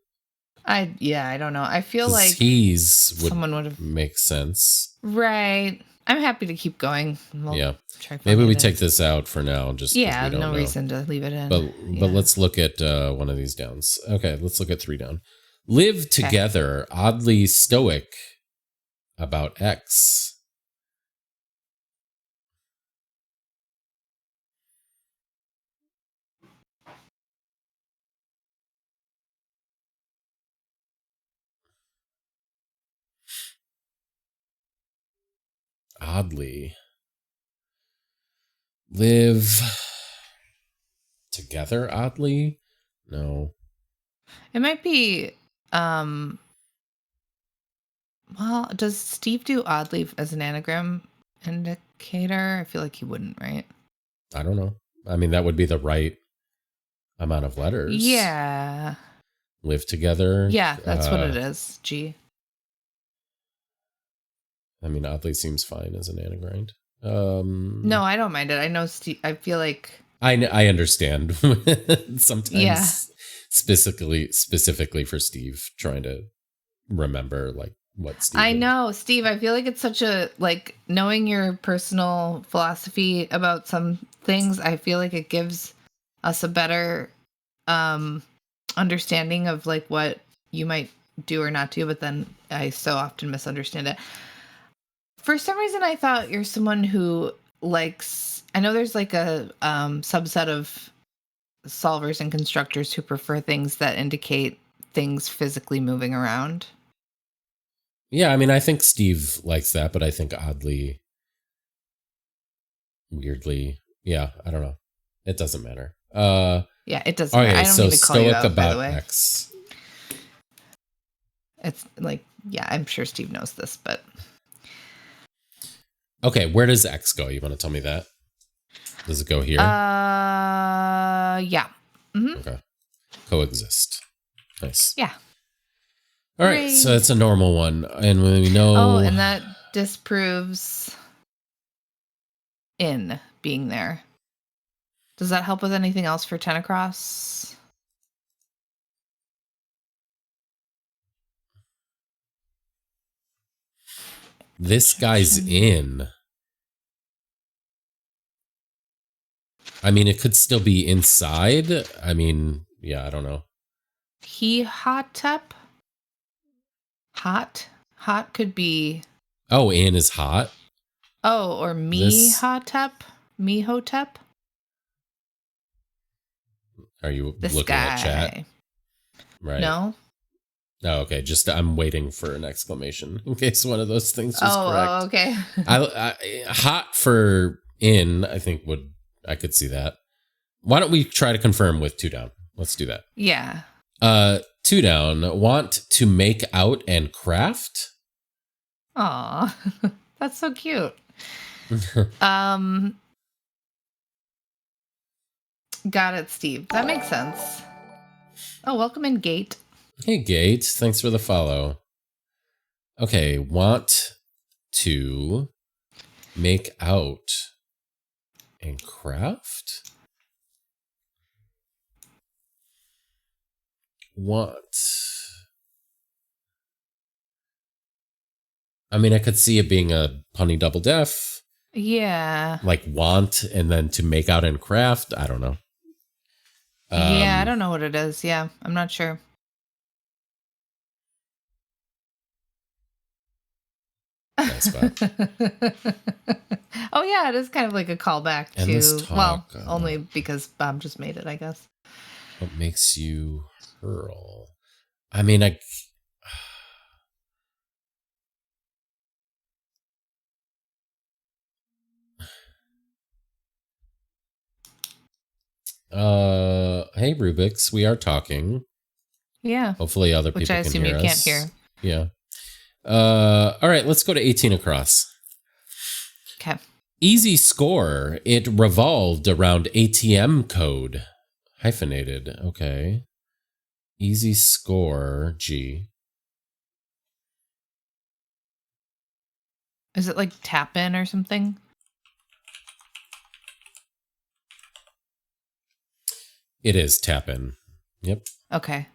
I don't know. I feel like someone would have make sense. Right. I'm happy to keep going. Yeah. Maybe we take this out for now. Just we don't no know. reason to leave it in. But let's look at one of these downs. Okay, let's look at 3 down. Live together, oddly stoic about X. Oddly. Live together oddly? No. It might be well, does Steve do oddly as an anagram indicator? I feel like he wouldn't, right? I don't know. I mean, that would be the right amount of letters. Yeah. Live together. Yeah, that's what it is. G. I mean, oddly seems fine as an anagram. No, I don't mind it. I know Steve. I feel like I understand sometimes specifically for Steve trying to remember like what Steve I know, Steve, I feel like it's such a knowing your personal philosophy about some things, I feel like it gives us a better understanding of what you might do or not do, but then I so often misunderstand it. For some reason, I thought you're someone who likes. I know there's a subset of solvers and constructors who prefer things that indicate things physically moving around. Yeah, I mean, I think Steve likes that, but I think oddly, weirdly, yeah, I don't know. It doesn't matter. Yeah, it doesn't matter. I don't mean to call you out, by the way. X. It's I'm sure Steve knows this, but. Okay, where does X go? You want to tell me that? Does it go here? Yeah. Mm-hmm. Okay. Coexist. Nice. Yeah. All right, so it's a normal one, and we know. Oh, and that disproves in being there. Does that help with anything else for 10 across? This guy's in. I mean, it could still be inside. I mean, yeah, I don't know. He hot up. Hot could be. Oh, in is hot. Oh, or This- Mihotep? Mihotep? Are you This looking guy. at chat? Right. No? Oh, okay. Just I'm waiting for an exclamation in case one of those things was correct. Oh, okay. I hot for in, I think I could see that. Why don't we try to confirm with 2 down? Let's do that. Yeah. 2 down, want to make out and craft? Aw. That's so cute. Got it, Steve. That makes sense. Oh, welcome in, Gate. Hey, Gate. Thanks for the follow. Okay, want to make out and craft? Want. I mean, I could see it being a punny double def. Yeah. Like want and then to make out and craft. I don't know. Yeah, I don't know what it is. Yeah, I'm not sure. Nice spot. Oh, yeah, it is kind of like a callback Endless to, talk, well, only because Bob just made it, I guess. What makes you hurl? I mean, hey Rubik's, we are talking. Yeah. Hopefully other Which people I can assume hear you us. can't hear. Yeah. All right, let's go to 18 across. Okay. Easy score. It revolved around ATM code. Hyphenated. Okay. Easy score. G. Is it like tap in or something? It is tap in. Yep. Okay.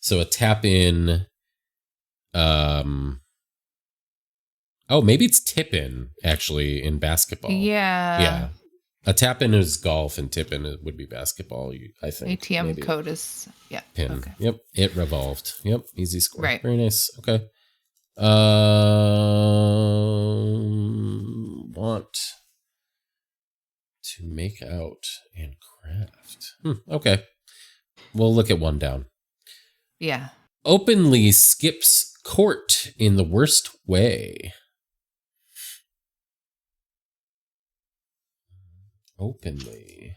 So a tap in. Oh, maybe it's tip in actually in basketball. Yeah. Yeah. A tap in is golf and tip in would be basketball, I think. ATM maybe. code is, yeah. Pin. Okay. Yep. It revolved. Yep. Easy score. Right. Very nice. Okay. Want to make out and craft. Okay. We'll look at 1 down. Yeah. Openly skips court in the worst way. Openly.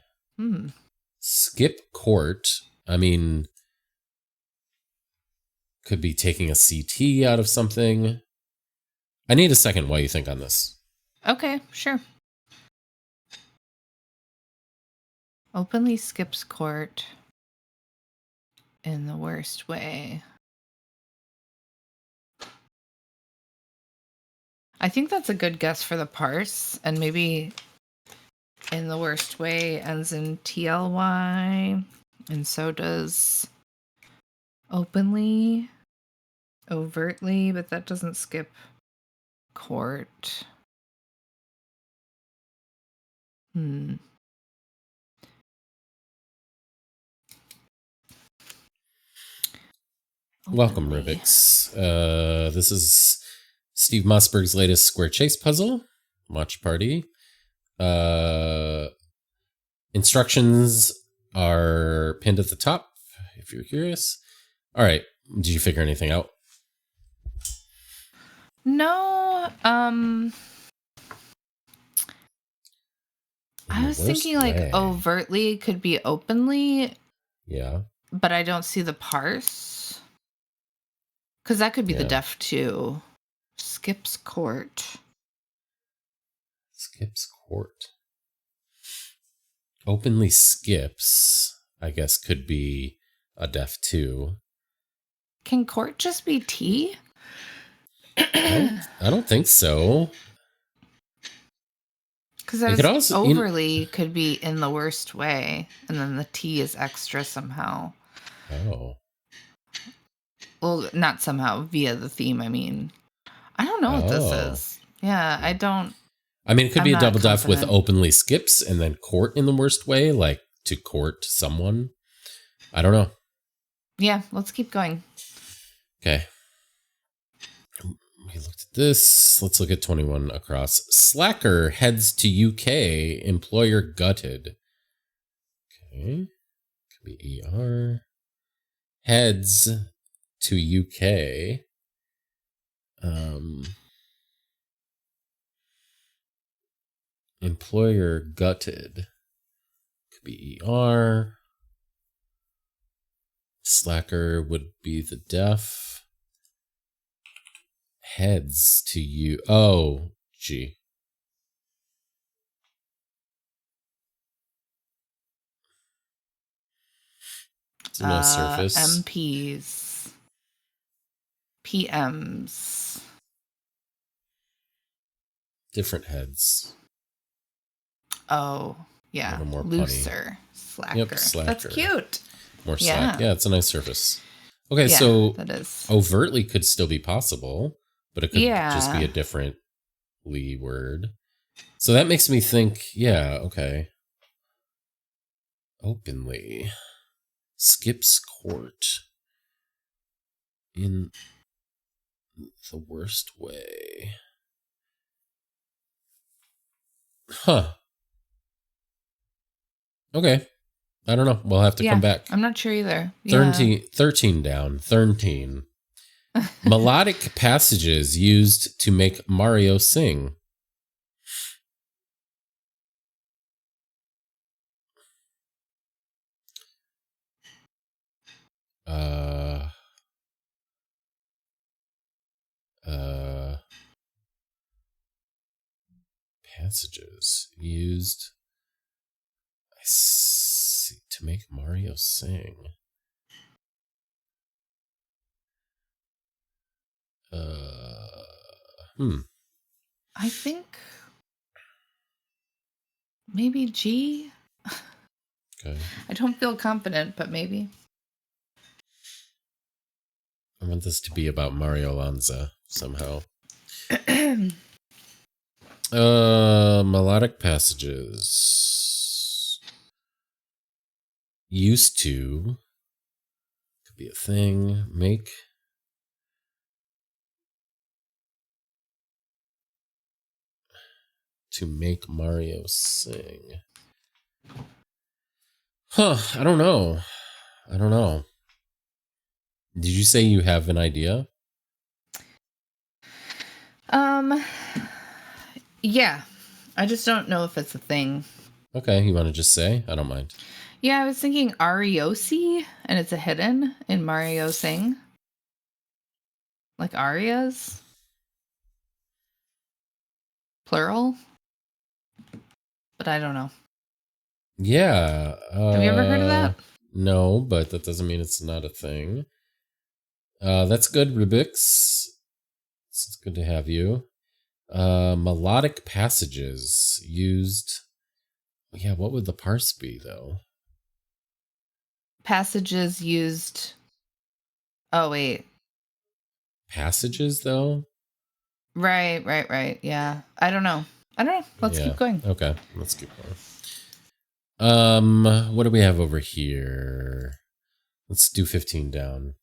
Skip court. I mean, could be taking a CT out of something. I need a second. What do you think on this? Okay, sure. Openly skips court in the worst way. I think that's a good guess for the parse, and maybe in the worst way ends in TLY, and so does openly, overtly, but that doesn't skip court. Welcome, Openly. Rubik's. This is Steve Mossberg's latest Square Chase puzzle. Watch party. Instructions are pinned at the top, if you're curious. All right. Did you figure anything out? No, I was thinking like overtly could be openly. Yeah. But I don't see the parse. Because that could be the def too. Skips court. Skips court. Openly skips, I guess, could be a def 2. Can court just be T? I don't think so. Because overly could be in the worst way, and then the T is extra somehow. Oh. Well, not somehow, via the theme, I mean. I don't know what this is. Yeah, I don't. I mean, it could be a double def with confident. openly skips and then court in the worst way, like to court someone. I don't know. Yeah, let's keep going. Okay. we looked at this. Let's look at 21 across. Slacker heads to UK. Employer gutted. Okay. Could be ER. Heads to UK. Employer gutted. Could be ER. Slacker would be the deaf. Heads to you. Oh, gee. It's a no surface. MPs. PMs. Different heads. Oh, yeah. A little more Looser. Slacker. Yep, slacker. That's cute. More slack. Yeah, it's a nice surface. Okay, Yeah, so that is. overtly could still be possible, but it could just be Yeah. a differently word. So that makes me think, yeah, okay. Openly. Skips court. In the worst way. Huh. Okay. I don't know. We'll have to come back. I'm not sure either. 13 down. 13. Melodic passages used to make Mario sing. Passages used to make Mario sing. I think maybe G. Okay. I don't feel confident, but maybe. I want this to be about Mario Lanza somehow. Melodic passages. Used to. Could be a thing. Make. To make Mario sing. Huh. I don't know. Did you say you have an idea? Yeah. I just don't know if it's a thing. Okay, you want to just say? I don't mind. Yeah, I was thinking Ariosi, and it's a hidden in Mario Sing. Like arias. Plural. But I don't know. Yeah. Have you ever heard of that? No, but that doesn't mean it's not a thing. That's good, Rubix. It's good to have you. Melodic passages used. Yeah, what would the parse be, though? Passages used. Oh, wait. Passages, though? Right. Yeah. I don't know. Let's keep going. Okay, let's keep going. What do we have over here? Let's do 15 down.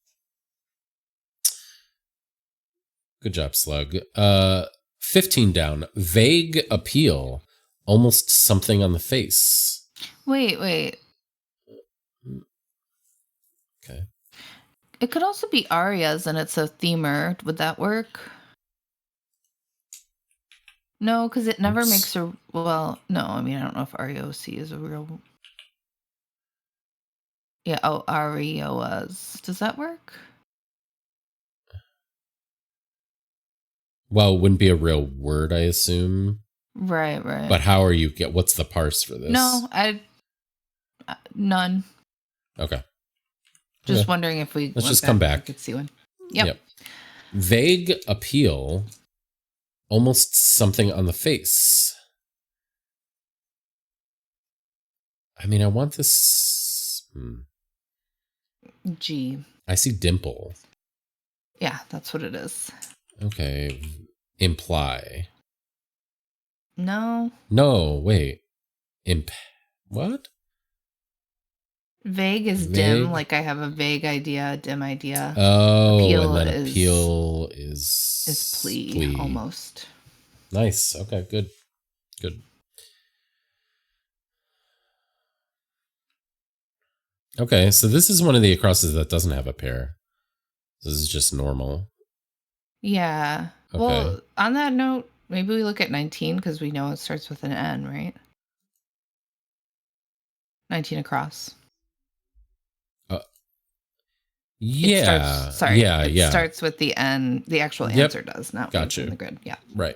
Good job, Slug. 15 down. Vague appeal. Almost something on the face. Wait. Okay. It could also be arias and it's a themer. Would that work? No, because it never makes a... Well, no, I mean, I don't know if REOC is a real... Yeah, oh, REOs. Does that work? Well, it wouldn't be a real word, I assume. Right. But how are you... What's the parse for this? No, none. Okay. Just wondering if we... Let's just come back. I could see one. Yep. Vague appeal... Almost something on the face. I mean, I want this... G. I see dimple. Yeah, that's what it is. Okay. Imply. No. No, wait. What? Vague is dim, Vague? like I have a vague idea, a dim idea. Oh, Appeal and then is- appeal is Plea, almost. Nice. Okay, good. Good. Okay, so this is one of the acrosses that doesn't have a pair. This is just normal. Yeah. Okay. Well, on that note, maybe we look at 19 because we know it starts with an N, right? 19 across. Yeah. It starts with the N. The actual answer does, not what's in the grid. Yeah. Right.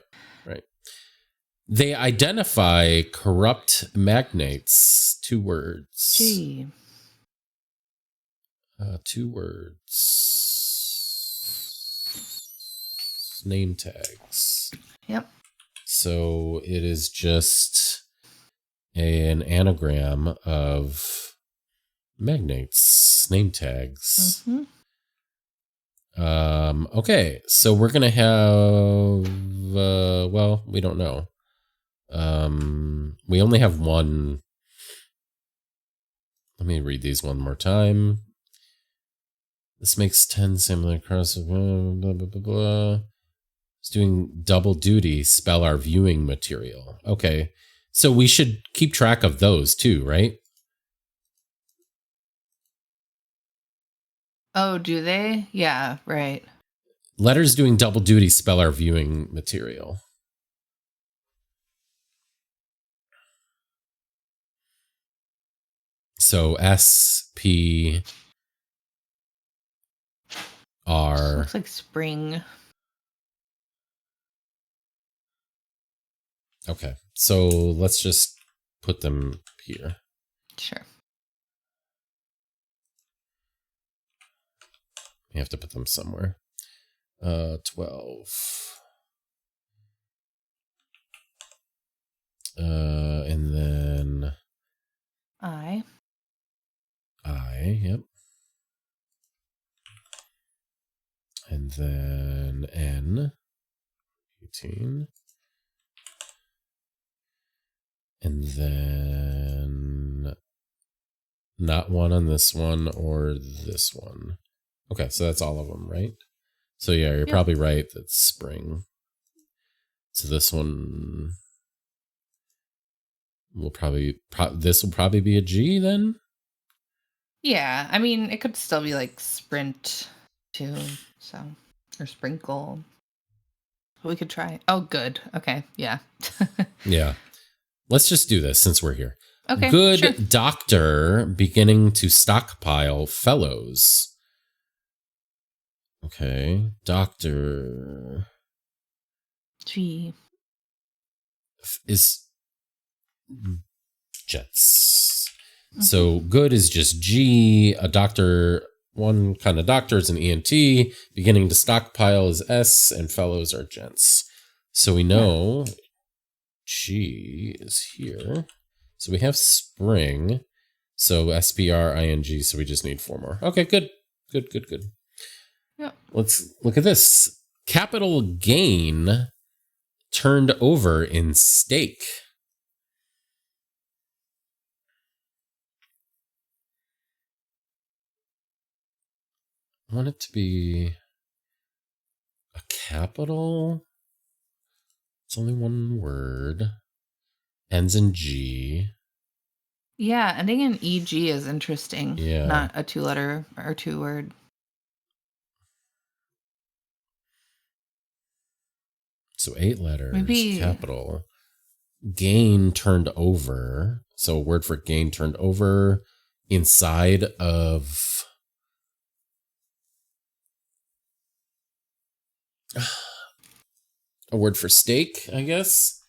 They identify corrupt magnates. 2 words. G. 2 words. Name tags. Yep. So it is just an anagram of magnates, name tags. Mm-hmm. Okay, so we're gonna have well, we don't know. We only have one. Let me read these one more time. This makes 10 similar across blah, blah, blah, blah. It's doing double duty, spell our viewing material. Okay. So we should keep track of those too, right? Oh, do they? Yeah, right. Letters doing double duty, spell our viewing material. So S, P, R. Looks like spring. Okay. So let's just put them here. Sure. We have to put them somewhere. 12. And then I. yep. And then N, 18. And then not one on this one or this one. Okay, so that's all of them, right? So yeah, you're probably right. That's spring. So this one will probably, this will probably be a G then? Yeah, I mean, it could still be like sprint too, so, or sprinkle. We could try. Oh, good. Okay, yeah. Yeah. Let's just do this since we're here. Okay, Good sure. doctor beginning to stockpile fellows. Okay, doctor G. is jets. So good is just G. A doctor, one kind of doctor is an ENT. Beginning to stockpile is S, and fellows are gents. So we know G is here. So we have spring. So SPRING. So we just need 4 more. Okay, good. Good. Yep. Let's look at this. Capital gain turned over in stake. I want it to be a capital. It's only one word. Ends in G. Yeah, ending in EG is interesting. Yeah. Not a 2-letter or 2-word. So 8 letters. Maybe capital. Gain turned over. So a word for gain turned over inside of a word for stake, I guess.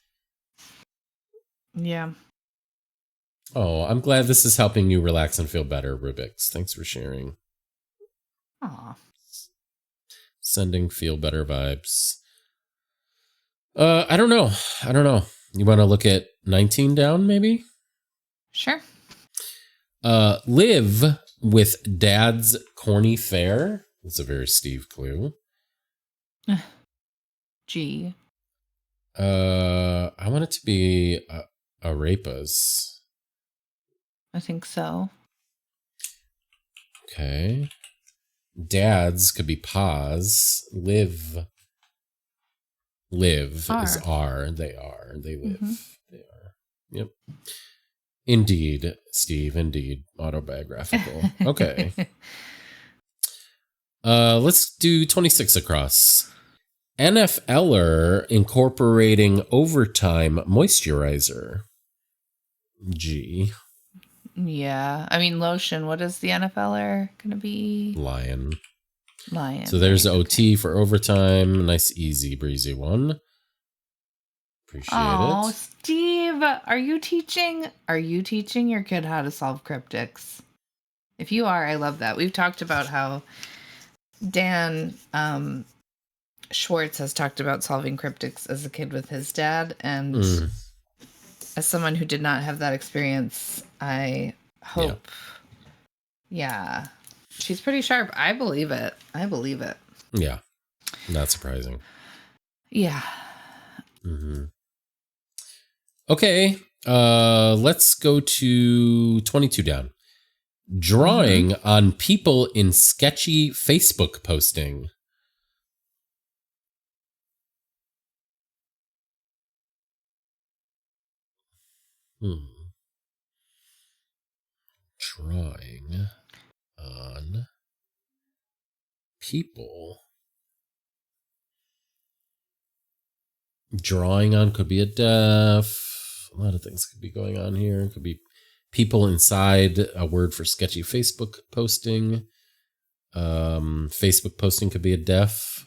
Yeah. Oh, I'm glad this is helping you relax and feel better, Rubik's. Thanks for sharing. Aw. Sending feel better vibes. I don't know. You want to look at 19 down, maybe? Sure. Live with dad's corny fare. That's a very Steve clue. G. I want it to be arepas. I think so. Okay. Dads could be pa's. Live is are. They are. They live. Mm-hmm. They are. Yep. Indeed, Steve. Indeed. Autobiographical. Okay. Let's do 26 across. NFLer incorporating overtime moisturizer. G. Yeah. I mean, lotion. What is the NFLer going to be? Lion. Lion. So there's right, OT for overtime. Nice, easy, breezy one. Appreciate Oh, it. Steve, are you teaching your kid how to solve cryptics? If you are, I love that. We've talked about how Dan Schwartz has talked about solving cryptics as a kid with his dad, and as someone who did not have that experience, I hope. Yeah. She's pretty sharp. I believe it. Yeah. Not surprising. Yeah. Mm-hmm. Okay. Let's go to 22 down. Drawing on people in sketchy Facebook posting. Drawing on people. Drawing on could be a def. A lot of things could be going on here. It could be people inside a word for sketchy Facebook posting. Facebook posting could be a def.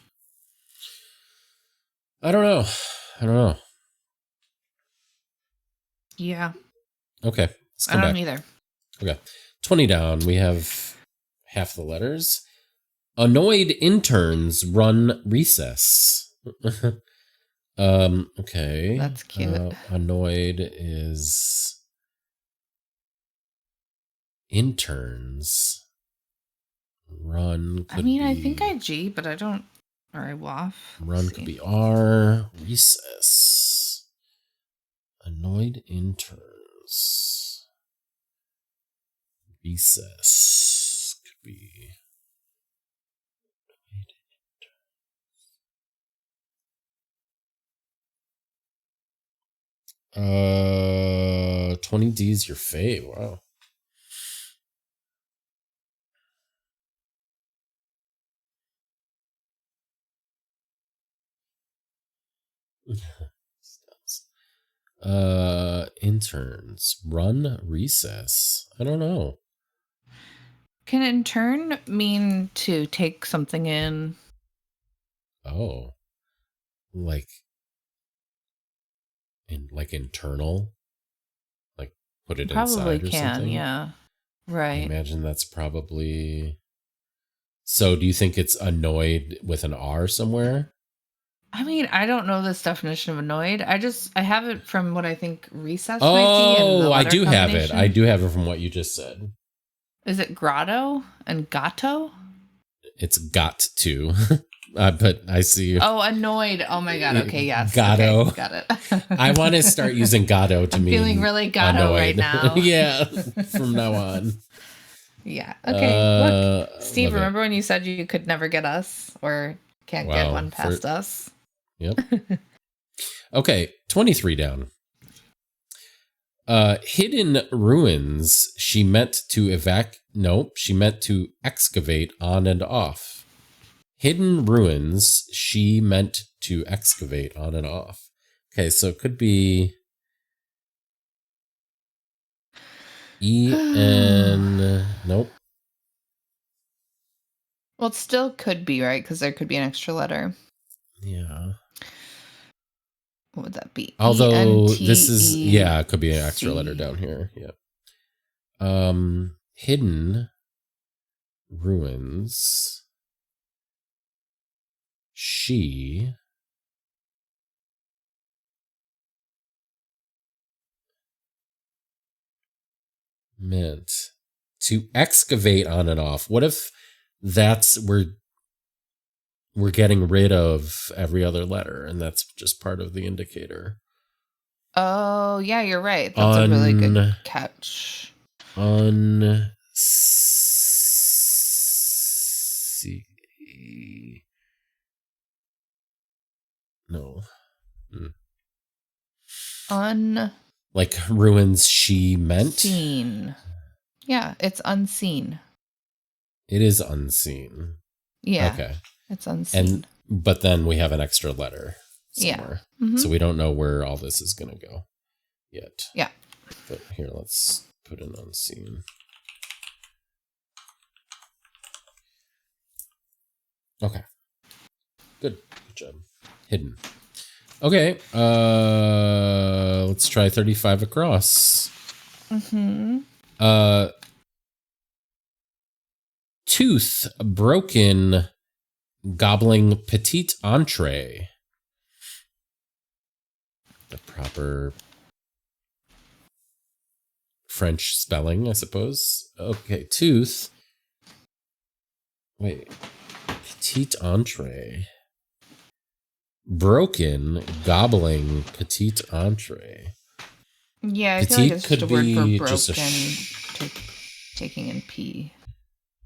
I don't know. Yeah. Okay. Let's I come don't back. either. Okay. 20 down. We have half the letters. Annoyed interns run recess. Okay. That's cute. Annoyed is interns run. I mean, I think I G, but I don't. Or I WAF. Run could be R. Recess. Annoyed interns. Recess could be. 20D is your fave. Wow. Interns run recess. I don't know. Can intern mean to take something in? Oh, like internal, like put it Probably inside or can, something. yeah. I Right. imagine that's probably. So, do you think it's annoyed with an R somewhere? I mean, I don't know this definition of annoyed. I have it from what I think recess might be. And the Oh, I letter do have it. combination. I do have it from what you just said. Is it grotto and gatto? It's got to. But I see. Oh, annoyed. Oh my god. Okay, yes. Gatto. Okay, got it. I want to start using gatto to I'm mean feeling really gatto annoyed. right now. Yeah, from now on. Yeah. Okay. Look, Steve, love it. remember when you said you could never get us or can't get Wow, one past us? Yep. Okay, 23 down. Hidden ruins. She meant to she meant to excavate on and off. Hidden ruins. She meant to excavate on and off. Okay, so it could be E-N. Nope. Well, it still could be, right? Because there could be an extra letter. Yeah. What would that be? Although this is, E-N-T-E-C. yeah, it could be an extra letter down here. Yeah. Hidden ruins. She meant to excavate on and off. What if that's we're getting rid of every other letter and that's just part of the indicator? Oh, yeah, you're right. That's a really good catch. C. No. Like ruins she meant? Unseen. Yeah, it's unseen. It is unseen. Yeah. Okay. It's unseen. But then we have an extra letter somewhere. Yeah. Mm-hmm. So we don't know where all this is going to go yet. Yeah. But here, let's put an unseen. Okay. Good job. Hidden. Okay. Let's try 35 across. Mm-hmm. Tooth broken, gobbling petite entree. The proper French spelling, I suppose. Okay, tooth. Wait. Petite entree. Broken, gobbling, petite entree. Yeah, I Petite feel like it's could just a word be for just a broken, taking in P.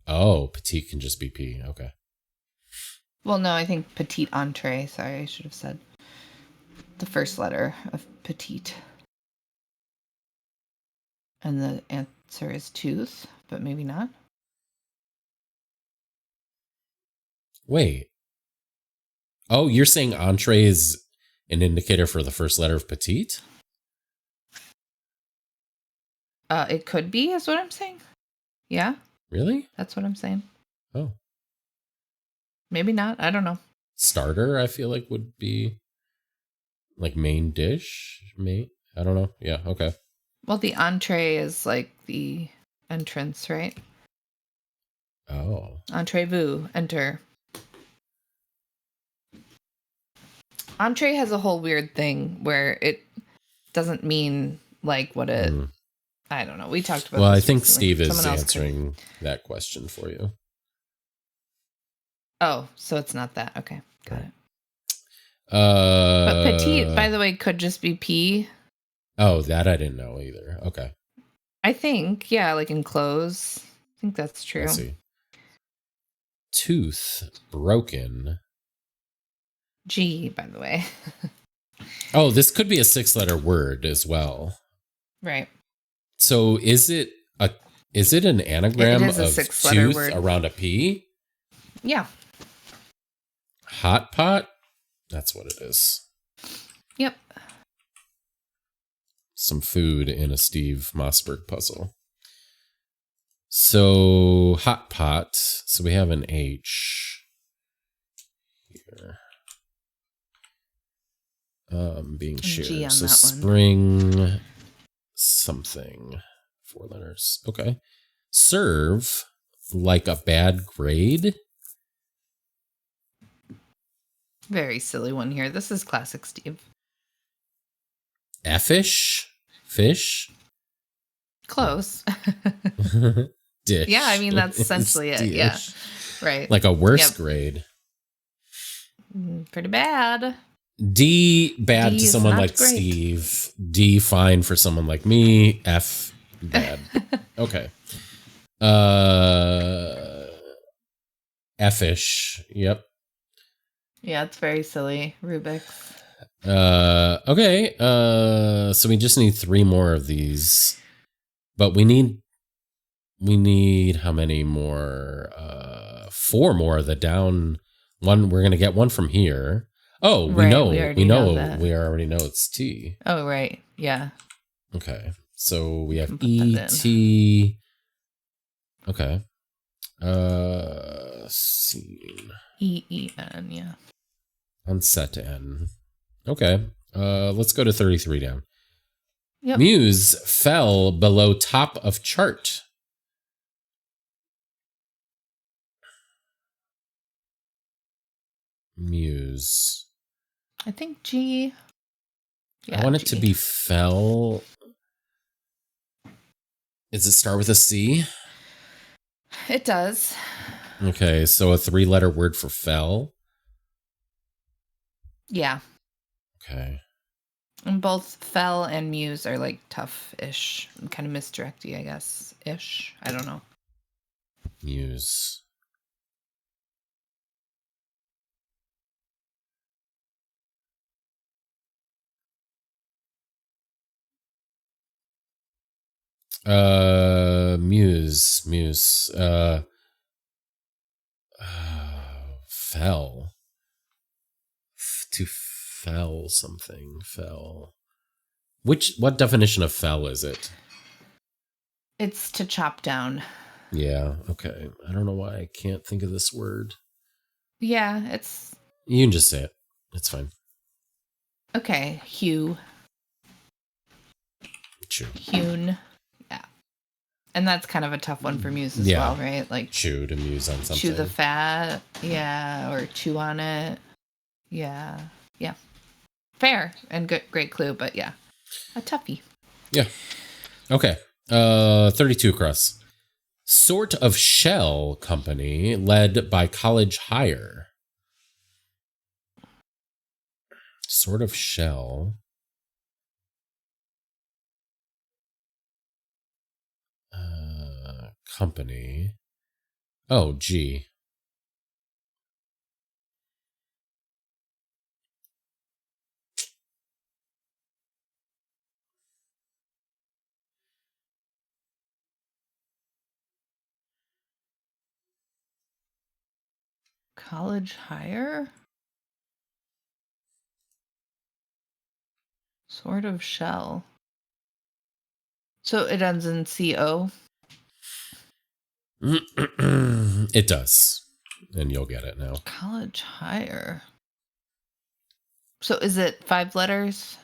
Oh, petite can just be P. Okay. Well, no, I think petite entree. Sorry, I should have said the first letter of petite. And the answer is tooth, but maybe not. Wait. Oh, you're saying entree is an indicator for the first letter of petite? It could be, is what I'm saying. Yeah, Really? that's what I'm saying. Oh. Maybe not. I don't know. Starter, I feel like would be like main dish. I don't know. Yeah, okay. Well, the entree is like the entrance, right? Oh. Entrez-vous, enter. Entree has a whole weird thing where it doesn't mean like what it. I don't know. We talked about. Well, this I think recently. Steve is Someone else answering that question for you. Oh, so it's not that. Okay, got it. But But petite, by the way, could just be P. Oh, that I didn't know either. Okay. I think, yeah, like in clothes. I think that's true. I see. Tooth broken. G, by the way. Oh, this could be a 6-letter word as well. Right. So is it an anagram It is a of 6-letter tooth word. around a P? Yeah. Hot pot? That's what it is. Yep. Some food in a Steve Mossberg puzzle. So hot pot. So we have an H here. Being And G shared. on So that one. spring something. 4 letters. Okay. Serve like a bad grade. Very silly one here. This is classic Steve. Effish? Fish? Close. Dish. Yeah, I mean, that's essentially it. Dish. Yeah. Right. Like a worst Yep. grade. Pretty bad. D, bad D to is someone not like great. Steve. D, fine for someone like me. F, bad. Okay. F-ish. Yep. Yeah, it's very silly. Rubik's. Okay. So we just need 3 more of these. But we need how many more? 4 more of the down one. We're gonna get one from here. Oh, we Right, know. we We already know that. already know it's T. Oh, right. Yeah. Okay. So we have can put E, that in. T. Okay. Scene. E-E-N, yeah. On set N. Okay. Let's go to 33 down. Yep. Muse fell below top of chart. Muse. I think G. I want it G. to be fell. Does it start with a C? It does. Okay, so a 3-letter word for fell. Yeah. Okay. And both fell and muse are like tough-ish. Kind of misdirecty, I guess. Ish. I don't know. Muse. Muse. Fell. To fell something. Fell. What definition of fell is it? It's to chop down. Yeah, okay. I don't know why I can't think of this word. Yeah, it's... You can just say it. It's fine. Okay, hew. Chew. Hewn. Yeah. And that's kind of a tough one for Muse as well, right? Like chew to muse on something. chew the fat. Yeah, or chew on it. Yeah. Yeah. Fair and good, great clue, but yeah. A toughie. Yeah. Okay. 32 across. Sort of shell company led by college hire. Sort of shell. Company. Oh, gee. College hire? Sort of shell. So it ends in CO? It does. And you'll get it now. College hire. So is it 5 letters?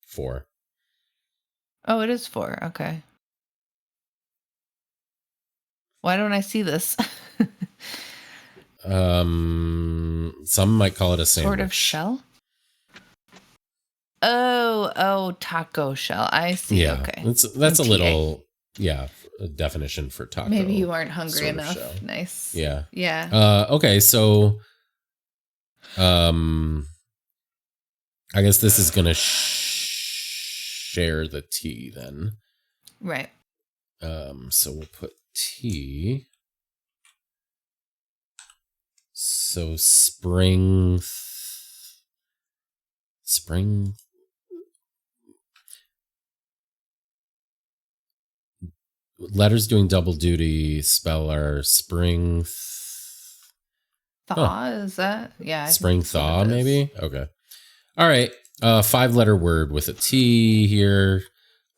4. Oh, it is 4. Okay. Why don't I see this? Some might call it a sandwich. Sort of shell? Oh, taco shell. I see. Yeah, Okay. that's a TA. little, a definition for taco. Maybe you weren't hungry sort of enough. shell. Nice. Yeah. Yeah. Okay, so I guess this is gonna share the T then. Right. So we'll put T. So spring. Letters doing double duty spell our spring. Thaw, is that? Yeah. I think Spring that's what thaw, it is. maybe? Okay. All right. 5-letter word with a T here.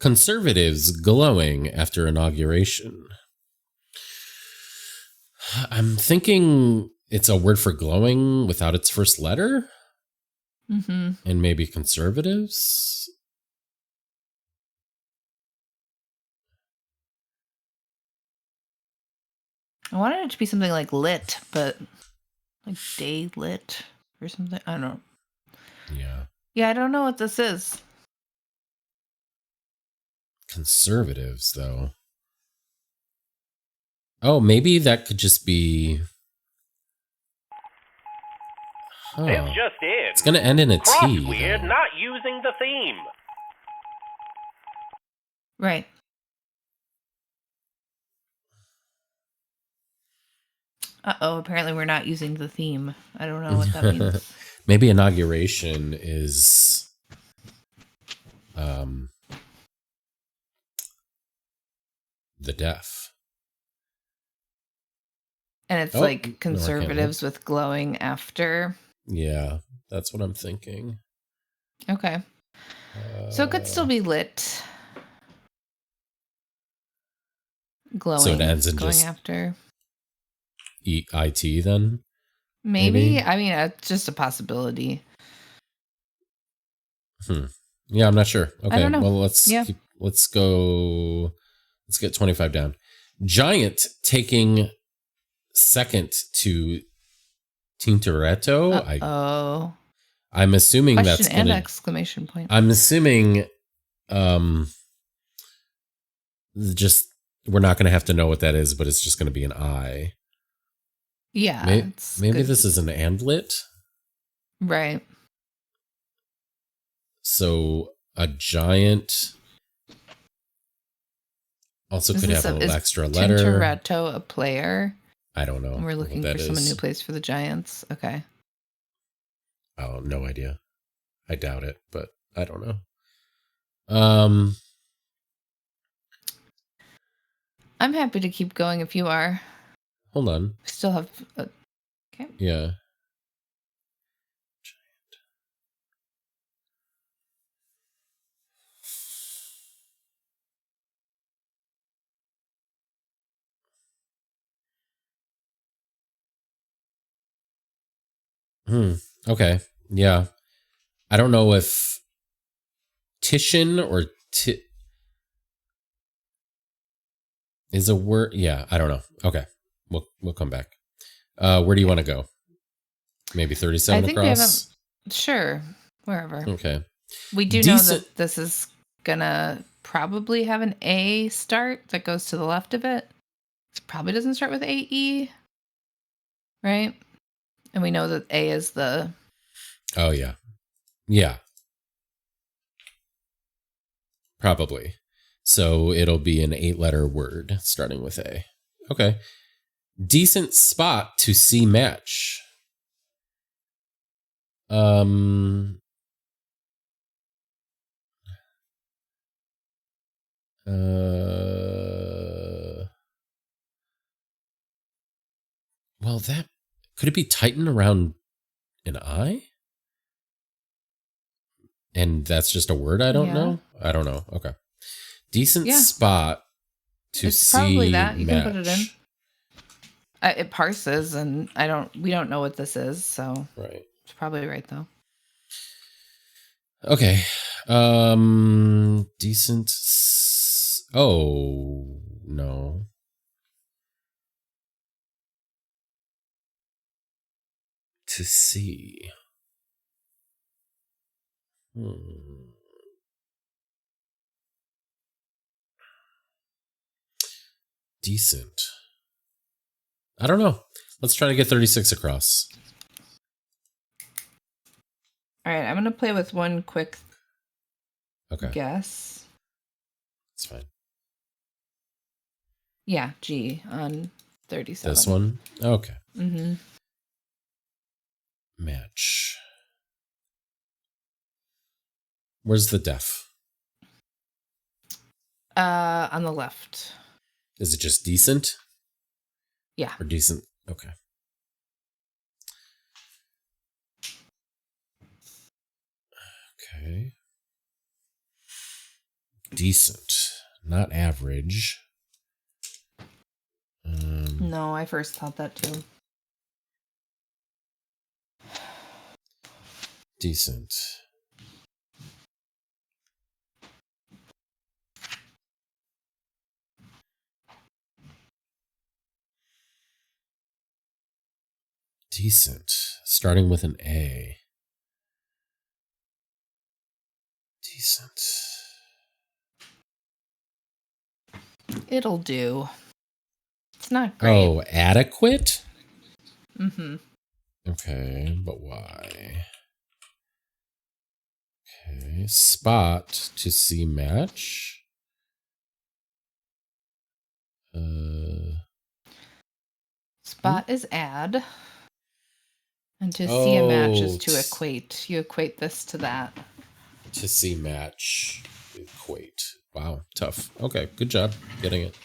Conservatives glowing after inauguration. I'm thinking it's a word for glowing without its first letter. Mm-hmm. And maybe conservatives. I wanted it to be something like lit, but like day lit or something. I don't know. Yeah. Yeah, I don't know what this is. Conservatives, though. Oh, maybe that could just be. Huh. It's just in. It's going to end in a T. Crossweird though. not using the theme. Right. Uh-oh, apparently we're not using the theme. I don't know what that means. Maybe inauguration is the deaf. And it's like conservatives with glowing after. Yeah, that's what I'm thinking. Okay. So it could still be lit. Glowing. So it ends in going just after. IT then? Maybe. I mean, it's just a possibility. Yeah, I'm not sure. Okay, I don't know. well, let's go. Let's get 25 down. Giant taking second to Tintoretto. Oh. I'm assuming Question that's and gonna, exclamation point. I'm assuming just we're not going to have to know what that is, but it's just going to be an I. Yeah. Maybe this is an andlet. Right. So a giant also could have an extra letter. Tintoretto a player? I don't know. We're looking for someone who plays for the Giants. Okay. Oh, no idea. I doubt it, but I don't know. I'm happy to keep going if you are. Hold on. We still have... okay. Yeah. Okay. Yeah. I don't know if Titian or is a word. Yeah, I don't know. Okay. We'll come back. Where do you want to go? Maybe 37 I think across? we haven't... Sure. Wherever. Okay. We do know that this is gonna probably have an A start that goes to the left of it. It probably doesn't start with AE. Right? And we know that A is the... Oh, yeah. Yeah. Probably. So it'll be an 8-letter word starting with A. Okay. Decent spot to see match. Well, that could it be Titan around an eye? And that's just a word I don't know? I don't know. Okay. Decent spot to it's see probably that. You match. can put it in. It parses, and we don't know what this is, so right. It's probably right though. Okay. Decent. Oh no. To see. Decent. I don't know. Let's try to get 36 across. All right, I'm going to play with one quick guess. That's fine. Yeah, G on 37. This one? Okay. Mm-hmm. Match. Where's the def? On the left. Is it just decent? Yeah. Or decent? Okay. Okay. Decent. Not average. No, I first thought that too. Decent. Decent. Starting with an A. Decent. It'll do. It's not great. Oh, adequate? Mm-hmm. Okay, but why? Okay, spot to see match. Spot is add. And to see a match is to equate. You equate this to that. To see match. Equate. Wow, tough. Okay, good job getting it.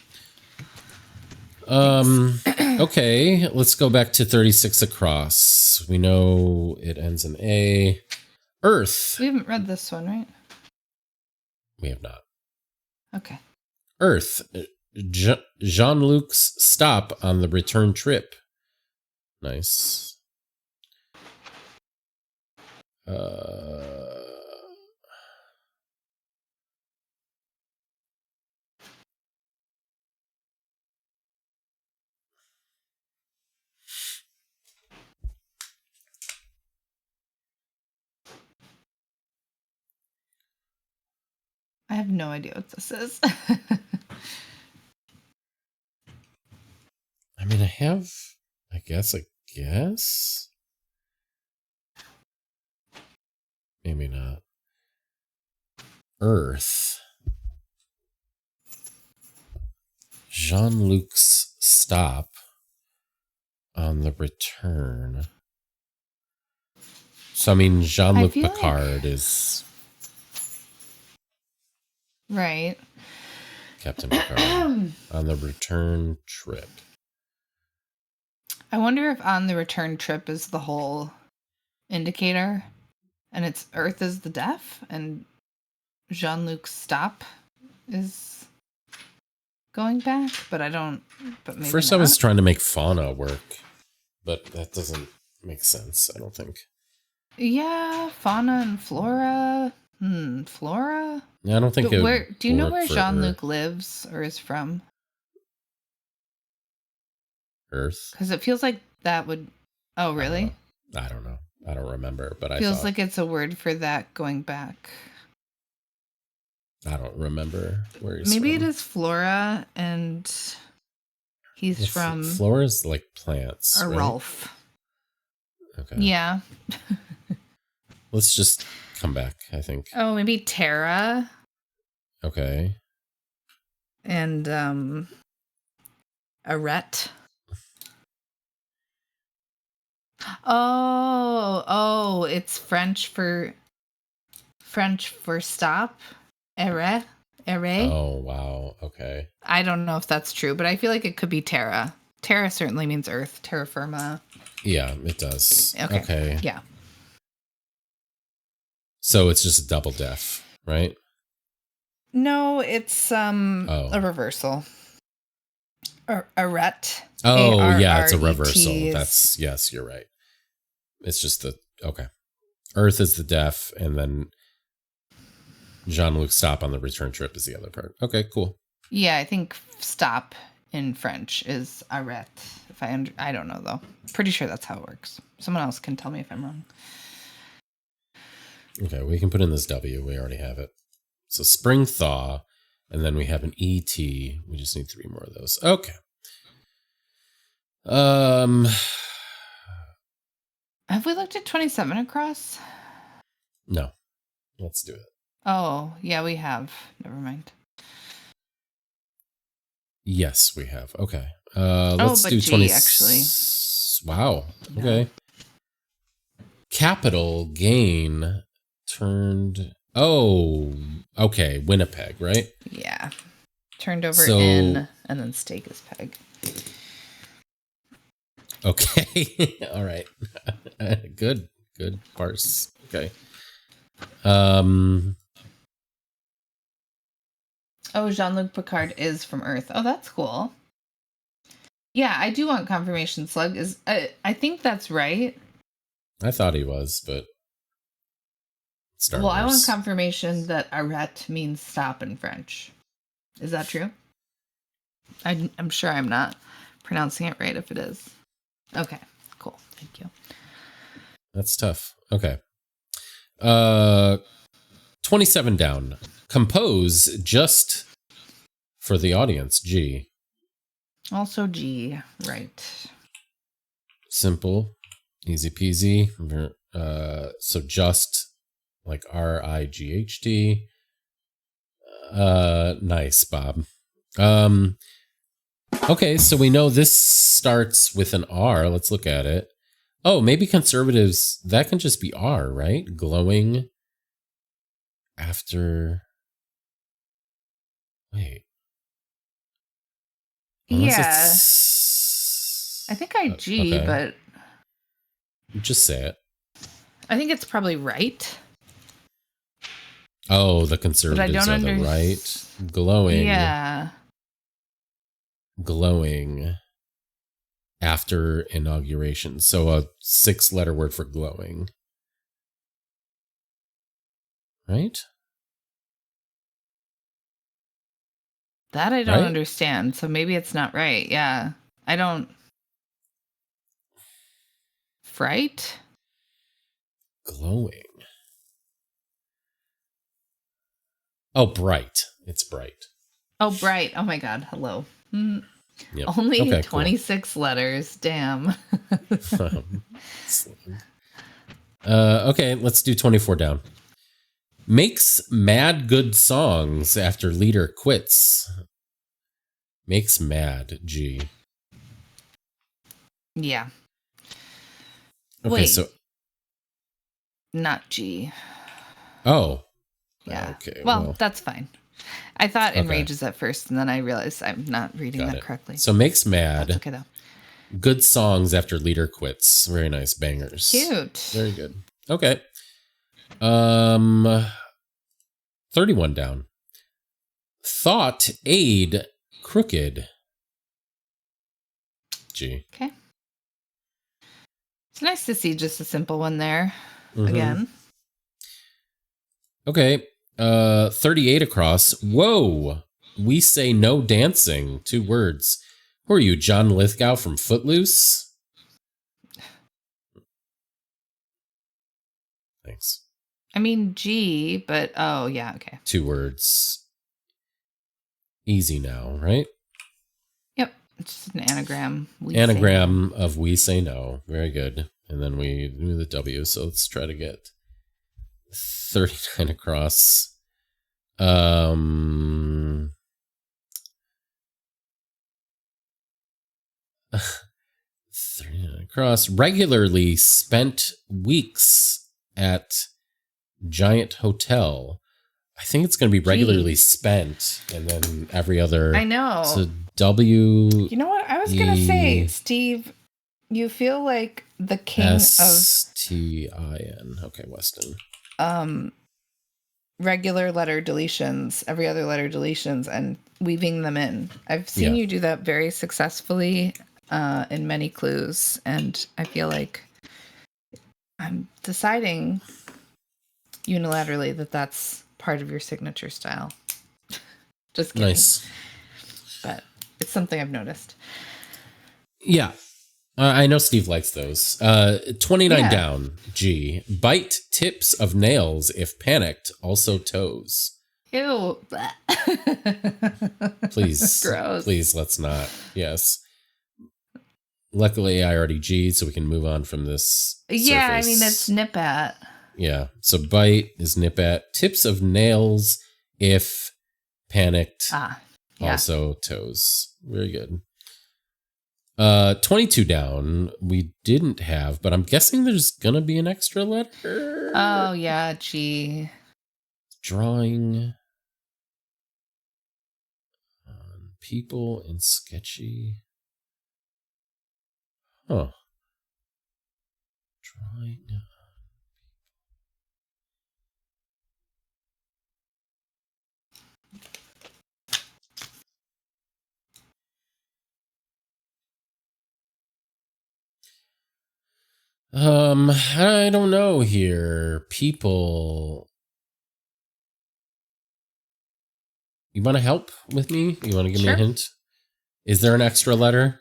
Okay, let's go back to 36 across. We know it ends in A. Earth. We haven't read this one, right? We have not. Okay. Earth. Jean-Luc's stop on the return trip. Nice. I have no idea what this is. I mean, I guess a guess. Maybe not. Earth. Jean-Luc's stop on the return. So, I mean, Jean-Luc Picard is... Right. Captain Picard on the return trip. I wonder if on the return trip is the whole indicator, and it's Earth is the deaf, and Jean-Luc's stop is going back, but I don't. But maybe First, not. I was trying to make fauna work, but that doesn't make sense. I don't think. Yeah, fauna and flora. Flora. Yeah, I don't think But it. where do you know work where for Jean-Luc lives or is from? Earth. Because it feels like that would. Oh, really? I don't know. I don't remember, but Feels I thought, like it's a word for that going back. I don't remember where he's Maybe from. it is flora, and he's from Flora's like plants. or Right? Rolf. Okay. Yeah. Let's just come back, I think. Oh, maybe Terra Okay. and Arette. Oh, it's French for stop. Arrêt. Oh, wow. Okay. I don't know if that's true, but I feel like it could be Terra. Terra certainly means Earth. Terra firma. Yeah, it does. Okay. Yeah. So it's just double def, right? No, it's a reversal. Arrête. Oh, yeah, it's a ARRET reversal. is- That's, yes, you're right. It's just okay. Earth is the def, and then Jean-Luc stop on the return trip is the other part. Okay, cool. Yeah, I think stop in French is arrête. If I don't know though. Pretty sure that's how it works. Someone else can tell me if I'm wrong. Okay, we can put in this W. We already have it. So spring thaw, and then we have an ET. We just need 3 more of those. Okay. Have we looked at 27 across? No. Let's do it. Oh, yeah, we have. Never mind. Yes, we have. Okay. Let's but do G, 20. actually. Wow. Yeah. Okay. Capital gain turned. Oh, okay. Winnipeg, right? Yeah. Turned over So- N and then steak is peg. Okay. All right. Good parse. Okay. Oh, Jean-Luc Picard is from Earth. Oh, that's cool. Yeah, I do want confirmation. Slug is. I think that's right. I thought he was, but Star Well, I want Wars. confirmation that arrête means stop in French. Is that true? I'm sure I'm not pronouncing it right if it is. Okay, cool. Thank you. That's tough. Okay. 27 down. Compose just for the audience. G. Also G, right. Simple. Easy peasy. So just like RIGHT. Nice, Bob. Okay, so we know this starts with an R. Let's look at it. Oh, maybe conservatives, that can just be R, right? Glowing after. Wait. Unless Yeah. it's- I think I G, okay. but Just say it. I think it's probably right. Oh, the conservatives are the right. Glowing. Yeah. Glowing after inauguration. So a 6-letter word for glowing. Right? That I don't Right? understand. So maybe it's not right. Yeah. I don't. Fright? Glowing. Oh, bright. It's bright. Oh, bright. Oh my God. Hello. Yep. Only Okay, cool. 26 letters. Damn. Okay, let's do 24 down. Makes mad good songs after leader quits. Makes mad. G. Yeah. Okay, Wait. so. Not G. Oh. Yeah. Okay. Well, that's fine. I thought Okay. enrages at first, and then I realized I'm not reading Got that it. correctly. So makes mad. That's okay, though. Good songs after leader quits. Very nice bangers. Cute. Very good. Okay. 31 down. Thought aid crooked. G. Okay. It's nice to see just a simple one there. Mhm. Again. Okay. 38 across. Whoa. We say no dancing. 2 words. Who are you, John Lithgow from Footloose? Thanks. I mean, G, but oh, yeah, okay. 2 words. Easy now, right? Yep. It's just an anagram. We say Anagram of we say no. Very good. And then we do the W. So let's try to get 39 across. 39 across. Regularly spent weeks at Giant Hotel. I think it's going to be regularly spent, and then every other. I know. So W. You know what? I was going to say, Steve, you feel like the king S-T-I-N. Okay, Weston. of regular letter deletions, every other letter deletions, and weaving them in. I've seen you do that very successfully in many clues, and I feel like I'm deciding unilaterally that that's part of your signature style. Just kidding. Nice. But it's something I've noticed. Yeah. I know Steve likes those. 29 down. G. Bite tips of nails if panicked. Also toes. Ew. Please. Gross. Please, let's not. Yes. Luckily, I already G'd, so we can move on from this. Yeah, surface. I mean, it's nip at. Yeah. So bite is nip at. Tips of nails if panicked. Ah. Yeah. Also toes. Very good. 22 down. We didn't have, but I'm guessing there's gonna be an extra letter. Oh yeah, G. Drawing on people in sketchy. Huh. Drawing. I don't know here. People. You want to help with me? You want to give me a hint? Is there an extra letter?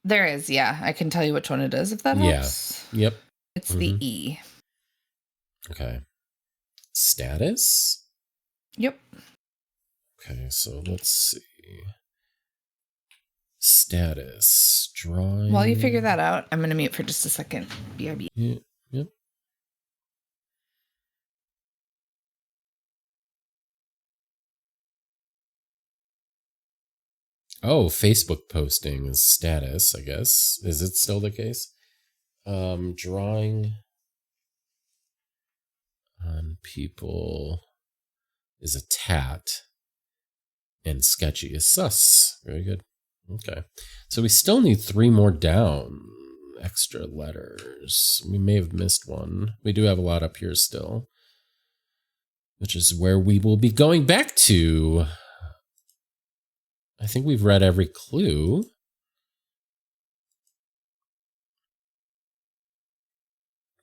There is, yeah. I can tell you which one it is if that helps. Yep. It's the E. Okay. Status? Yep. Okay, so let's see. Status. Drawing. While you figure that out, I'm going to mute for just a second. BRB. Yep. Oh, Facebook posting is status, I guess. Is it still the case? Drawing on people is a tat. And sketchy is sus. Very good. Okay. So we still need 3 more down. Extra letters. We may have missed one. We do have a lot up here still. Which is where we will be going back to. I think we've read every clue.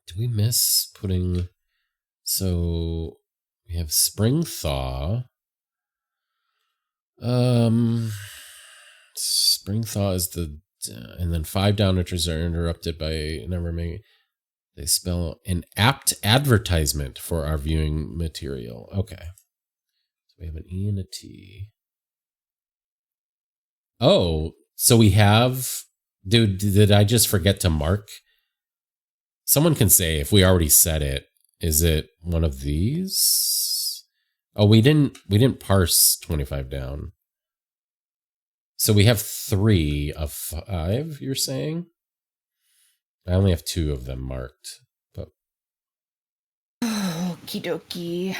Do we miss putting... So we have spring thaw. Spring thaw is the... and then 5 down entries are interrupted by never may... They spell an apt advertisement for our viewing material. Okay. So we have an E and a T. Oh, so we have... Dude, did I just forget to mark? Someone can say if we already said it. Is it one of these? Oh, we didn't parse 25 down. So we have 3 of 5, you're saying? I only have 2 of them marked. But Okie dokie.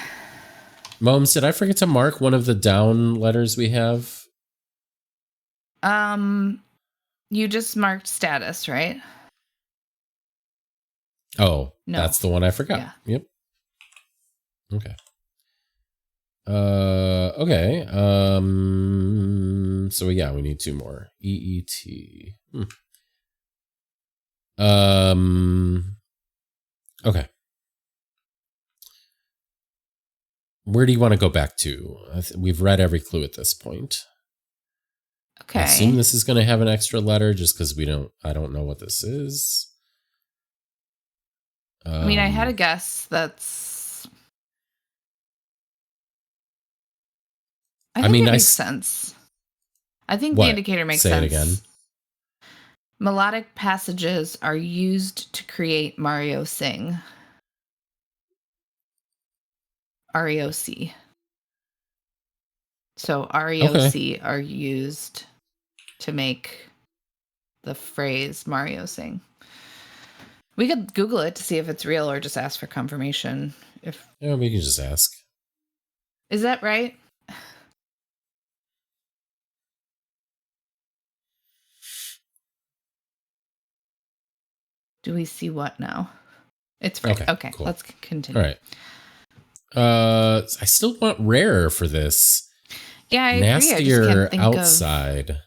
Moms, did I forget to mark one of the down letters we have? You just marked status, right? Oh, No. that's the one I forgot. Yeah. Yep. Okay. Okay. So yeah, we need 2 more. EET. Okay. Where do you want to go back to? We've read every clue at this point. Okay. I assume this is going to have an extra letter just because I don't know what this is. I mean, I had a guess that's... I think it makes sense. I think What? the indicator makes Say sense. it again. Melodic passages are used to create Mario sing. REOC. So REOC are used to make the phrase Mario sing. We could Google it to see if it's real or just ask for confirmation. Yeah, we can just ask. Is that right? Do we see what now? It's right. Okay, cool. Let's continue. All right. I still want rare for this. Yeah, I agree. Nastier I just can't think outside.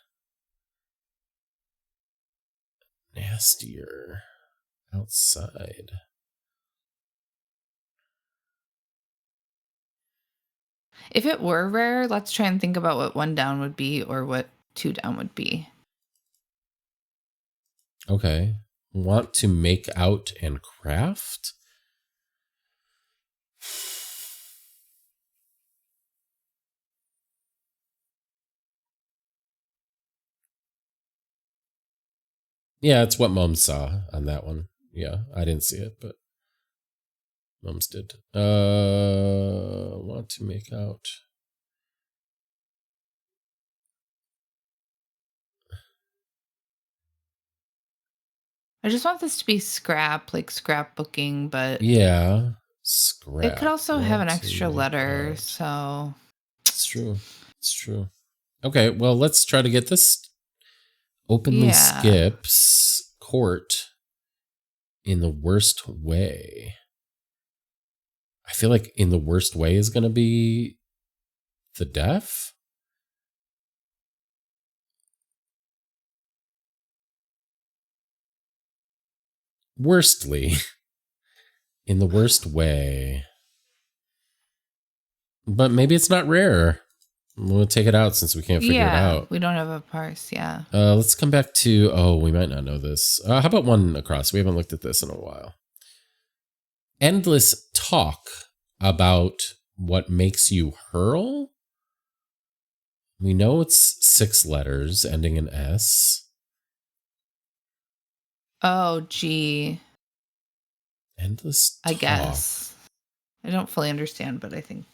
Nastier outside. If it were rare, let's try and think about what 1 down would be or what 2 down would be. Okay. Want to make out and craft? Yeah, it's what Mom saw on that one. Yeah, I didn't see it, but Mom's did. Want to make out. I just want this to be scrap, like scrapbooking, but yeah, scrap. It could also have an Want extra to letter, out. so It's true. It's true. Okay, well, let's try to get this. Openly skips court in the worst way. I feel like in the worst way is going to be the deaf. Worstly. In the worst way. But maybe it's not rare. We'll take it out since we can't figure it out. We don't have a parse, yeah. Let's come back to... Oh, we might not know this. How about 1 across? We haven't looked at this in a while. Endless talk about what makes you hurl? We know it's 6 letters ending in S. Oh, gee. Endless talk. I guess. I don't fully understand, but I think...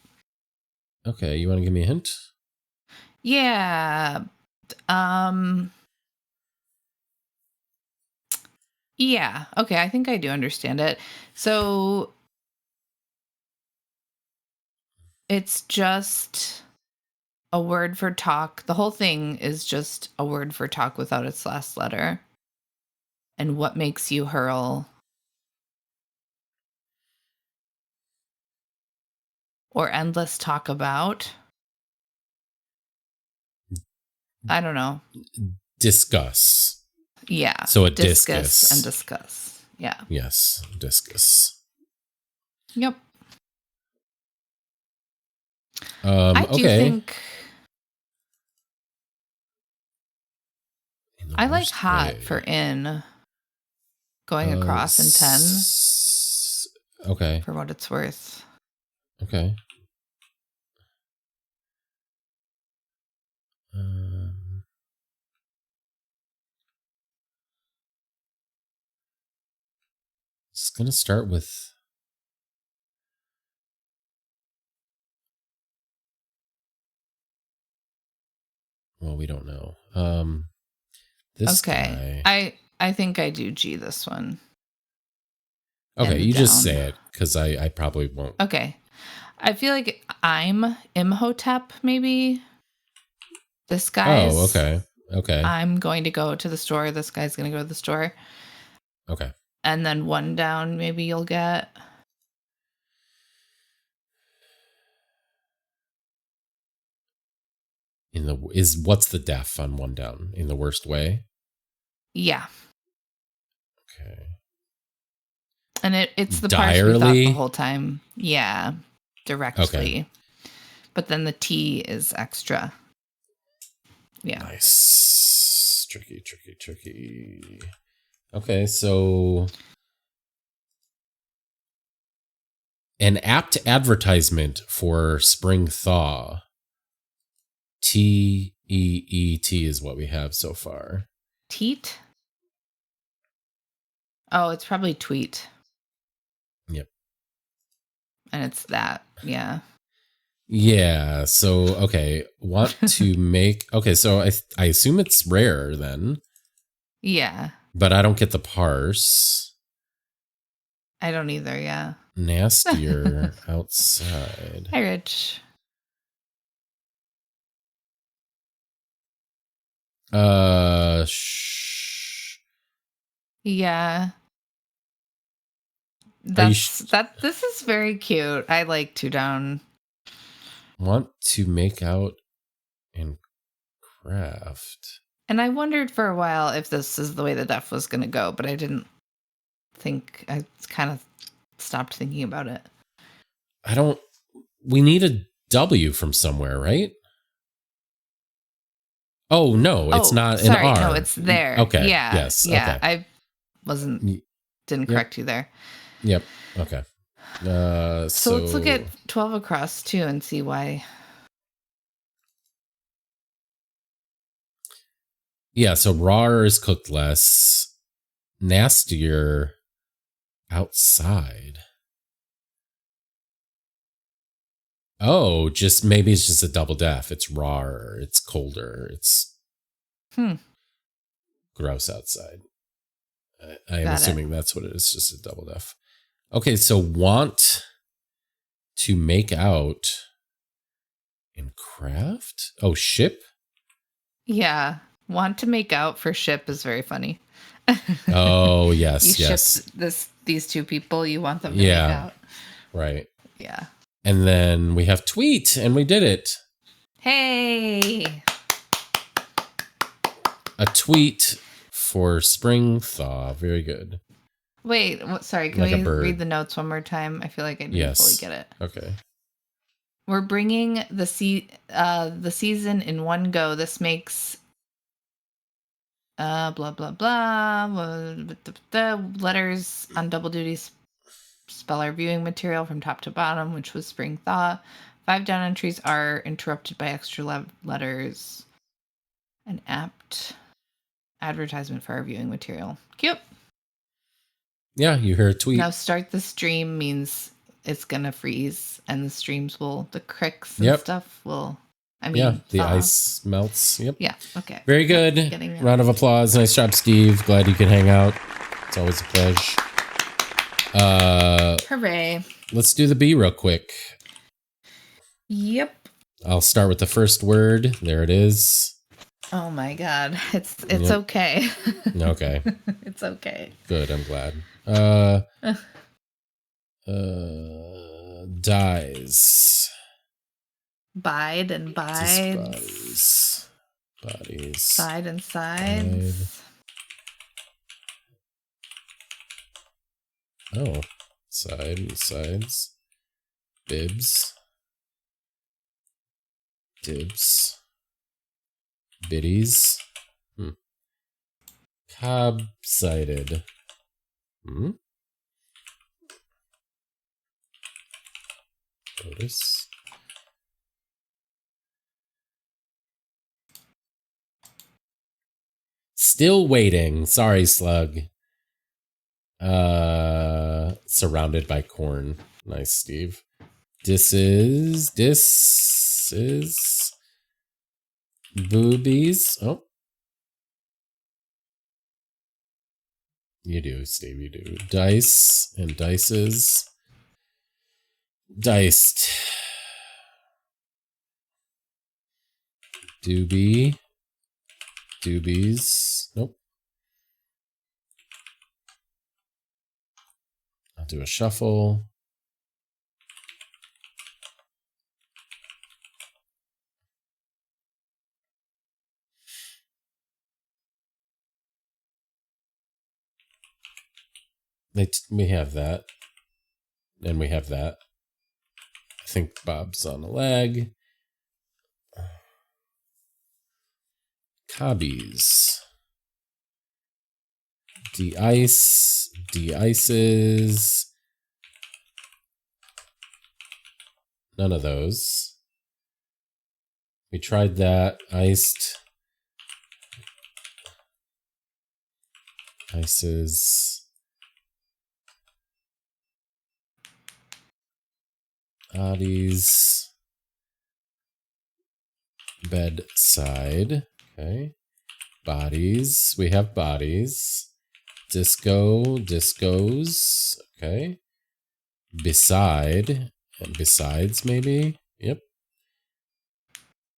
Okay, you want to give me a hint? Yeah. Yeah. Okay, I think I do understand it. So it's just a word for talk. The whole thing is just a word for talk without its last letter. And what makes you hurl? Or endless talk about? I don't know. Discuss. Yeah. So a discus. discus. And discuss. Yeah. Yes, discus. Yep. I do think... I like hot way. for in. Going across in 10. Okay. For what it's worth. Okay. It's going to start with... Well, we don't know. This guy... I think I do G this one. Okay, you down. just say it, because I probably won't. Okay. I feel like I'm Imhotep, maybe. This guy's. Oh, okay. Okay. I'm going to go to the store. This guy's going to go to the store. Okay. And then one down, maybe you'll get. What's the def on one down? In the worst way? Yeah. Okay. And it's the parse we thought Direly? the whole time. Yeah. Directly. Okay. But then the T is extra. Yeah. Nice. Tricky. Okay, so an apt advertisement for spring thaw. TEET is what we have so far. Teat? Oh, it's probably tweet. Yep. And it's that. Yeah. Yeah, so okay, want to make okay, so I assume it's rare then, Yeah. but I don't get the parse. I don't either. Yeah. Nastier outside. Hi, Rich. Yeah. This is very cute. I like two down. Want to make out and craft. And I wondered for a while if this is the way the def was going to go, but I didn't think. I kind of stopped thinking about it. We need a W from somewhere, right? Oh, no, it's not an sorry, R. no, it's there. Okay. Yeah. Yes. Yeah. Okay. I didn't correct you there. Yep. Okay. So let's look at 12 across too and see why. Yeah, so rawer is cooked less. Nastier outside. Oh, maybe it's just a double def. It's rawer. It's colder. It's gross outside. I am assuming that's what it is, just a double def. Okay, so want to make out and craft? Oh, ship? Yeah. Want to make out for ship is very funny. Oh, yes, you yes. Ship these two people, you want them to make out. Right. Yeah. And then we have tweet, and we did it. Hey! A tweet for spring thaw. Very good. Wait, sorry. Can we read the notes one more time? I feel like I didn't fully get it. Okay. We're bringing the season in one go. This makes blah blah blah. The letters on double duty spell our viewing material from top to bottom, which was spring thaw. 5 down entries are interrupted by extra letters. An apt advertisement for our viewing material. Cute. Yeah, you hear a tweet. Now start the stream means it's gonna freeze, and the cricks and stuff will. The ice melts. Yep. Yeah. Okay. Very good. Round of applause. Nice job, Steve. Glad you could hang out. It's always a pleasure. Hooray. Let's do the B real quick. Yep. I'll start with the first word. There it is. Oh my God. It's okay. Okay. It's okay. Good. I'm glad. Dies. Bide and bides. Bodies. Side and sides. Oh. Side and sides. Bibs. Dibs. Biddies. Cob-sided. Notice. Still waiting. Sorry, Slug. Surrounded by corn. Nice, Steve. This is boobies. Oh. You do, Steve, you do. Dice and dices. Diced. Doobie. Doobies. Nope. I'll do a shuffle. We have that. And we have that. I think Bob's on a leg. Cobbies. De-ice. De-ices. None of those. We tried that. Iced. Ices. Bodies. Bedside. Okay. Bodies. We have bodies. Disco. Discos. Okay. Beside. And besides, maybe? Yep.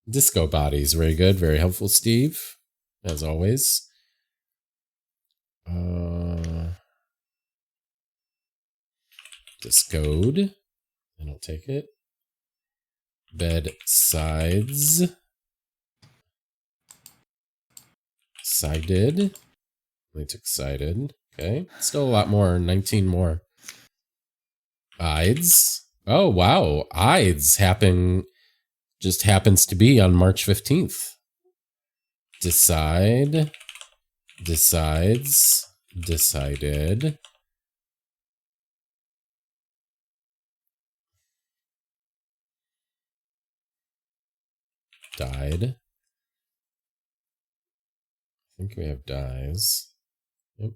Disco bodies. Very good. Very helpful, Steve. As always. Discode. And I'll take it. Bedsides. Sided. We took sided. Okay. Still a lot more. 19 more. Ides. Oh, wow. Ides just happens to be on March 15th. Decide. Decides. Decided. Died. I think we have dies. Yep.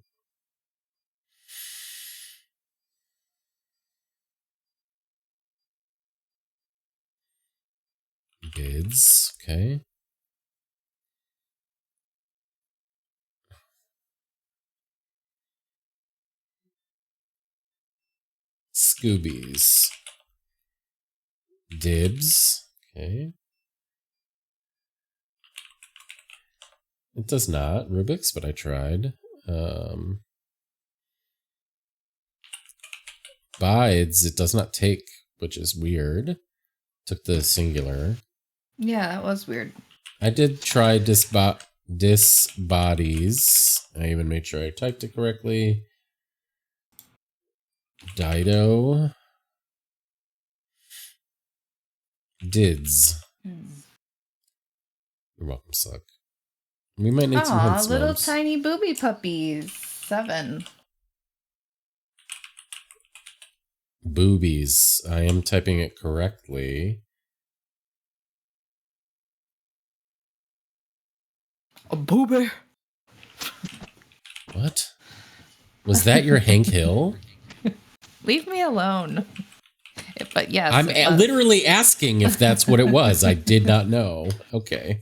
Bids. Okay. Scoobies. Dibs. Okay. It does not. Rubik's, but I tried. Bides, it does not take, which is weird. Took the singular. Yeah, that was weird. I did try disbodies. I even made sure I typed it correctly. Dido. Dids. You're welcome, Suck. We might need some hints, little Mums. tiny booby puppies. 7. Boobies. I am typing it correctly. A booby. What? Was that your Hank Hill? Leave me alone. But yes. I'm literally asking if that's what it was. I did not know. Okay.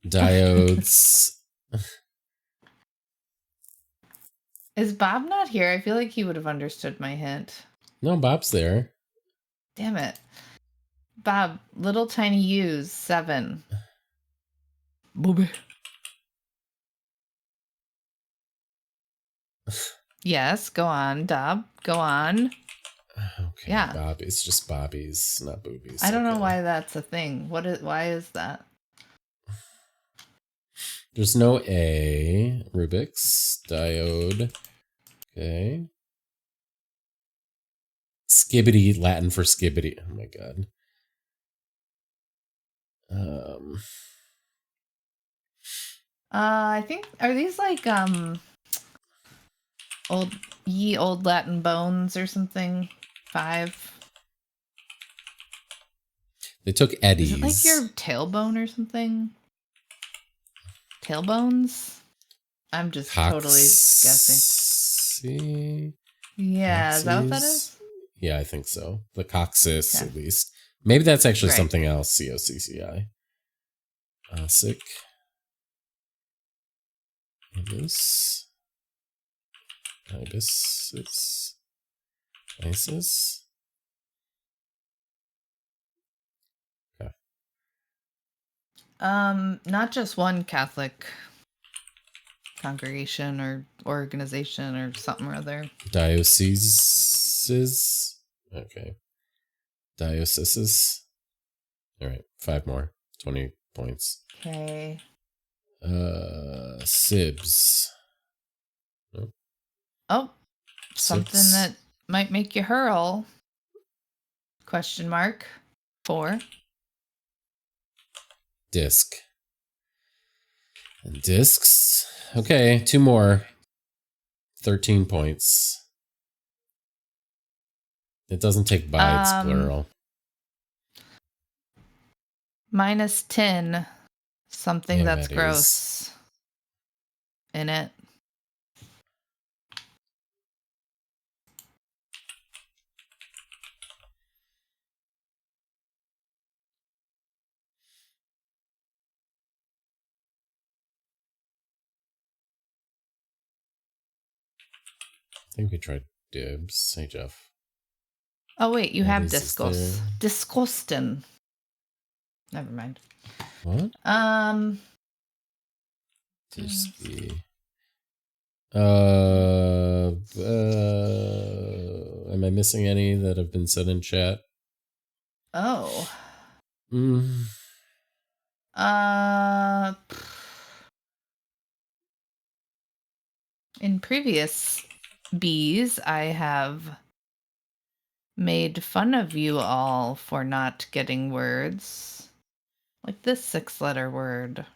Diodes. Is Bob not here? I feel like he would have understood my hint. No, Bob's there. Damn it. Bob, little tiny U's. 7. Booby. Yes, go on, Dob. Go on. Okay, Yeah. Bob. It's just Bobbies, not boobies. I don't know Okay. why that's a thing. Why is that? There's no A. Rubik's. Diode. Okay. Skibbity, Latin for skibbity. Oh my god. I think, are these like old Latin bones or something? 5. They took Eddie's. Is it like your tailbone or something? Tailbones? I'm just totally guessing. Yeah, is that what that is? Yeah, I think so. The coccyx, at least. Maybe that's actually Right. something else. COCCI. Sick. Ibis. Ibises. ISIS? Okay. Not just one Catholic congregation or organization or something or other. Dioceses? Okay. Dioceses? Alright, 5 more. 20 points. Okay. Sibs. Nope. Oh, something 6. that might make you hurl. Question mark. 4. Disc. And discs. Okay, 2 more. 13 points. It doesn't take by, it's plural. -10. Something that's Amenities. gross in it. I think we tried dibs. Hey, Jeff. Oh, wait, you have What is this discos. there? Disgustin. Never mind. What? Disky. Am I missing any that have been said in chat? Oh. Mm. In previous Bs, I have made fun of you all for not getting words. Like this 6-letter word.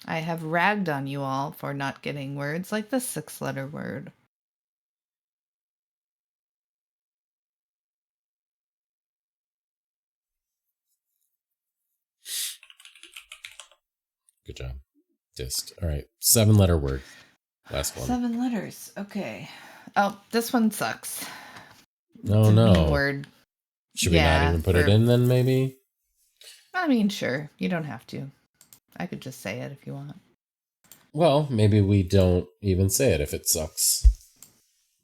I have ragged on you all for not getting words like this 6-letter word. Good job. Dist. All right. 7-letter word. Last one. 7 letters. Okay. Oh, this one sucks. Oh, It's a no. B word. Should we not even put it in then, maybe? I mean, sure. You don't have to. I could just say it if you want. Well, maybe we don't even say it if it sucks.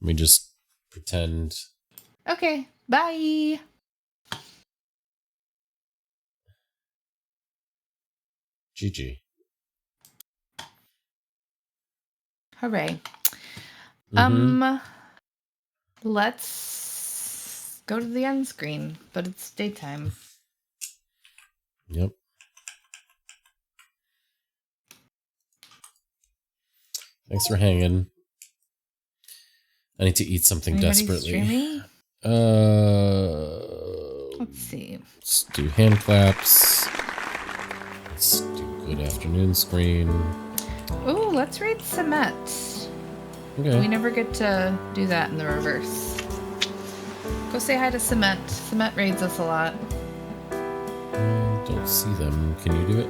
We just pretend. Okay. Bye. GG. Hooray. Mm-hmm. Let's go to the end screen, but it's daytime. Yep. Thanks for hanging. I need to eat something Anybody desperately. streaming? Let's Let's see. do hand claps. Let's do good afternoon screen. Ooh, let's read Semet. Okay. We never get to do that in the reverse. Go say hi to Semet. Semet raids us a lot. I don't see them. Can you do it?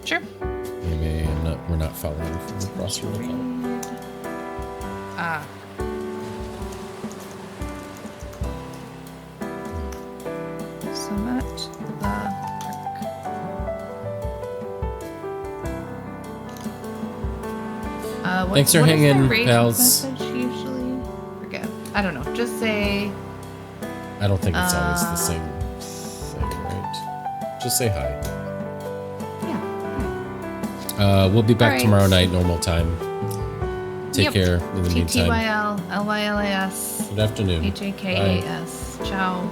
Sure. Maybe we're not following from across your account. Ah. Semet the Park. Thanks for what is hanging, their raid pals. message usually? Forget. I don't know. Just say. I don't think it's always the same thing, right? Just say hi. Yeah. We'll be back All right. tomorrow night, normal time. Take Yep. care in the meantime. TTYL LYLAS Good afternoon. HAKAS. Ciao.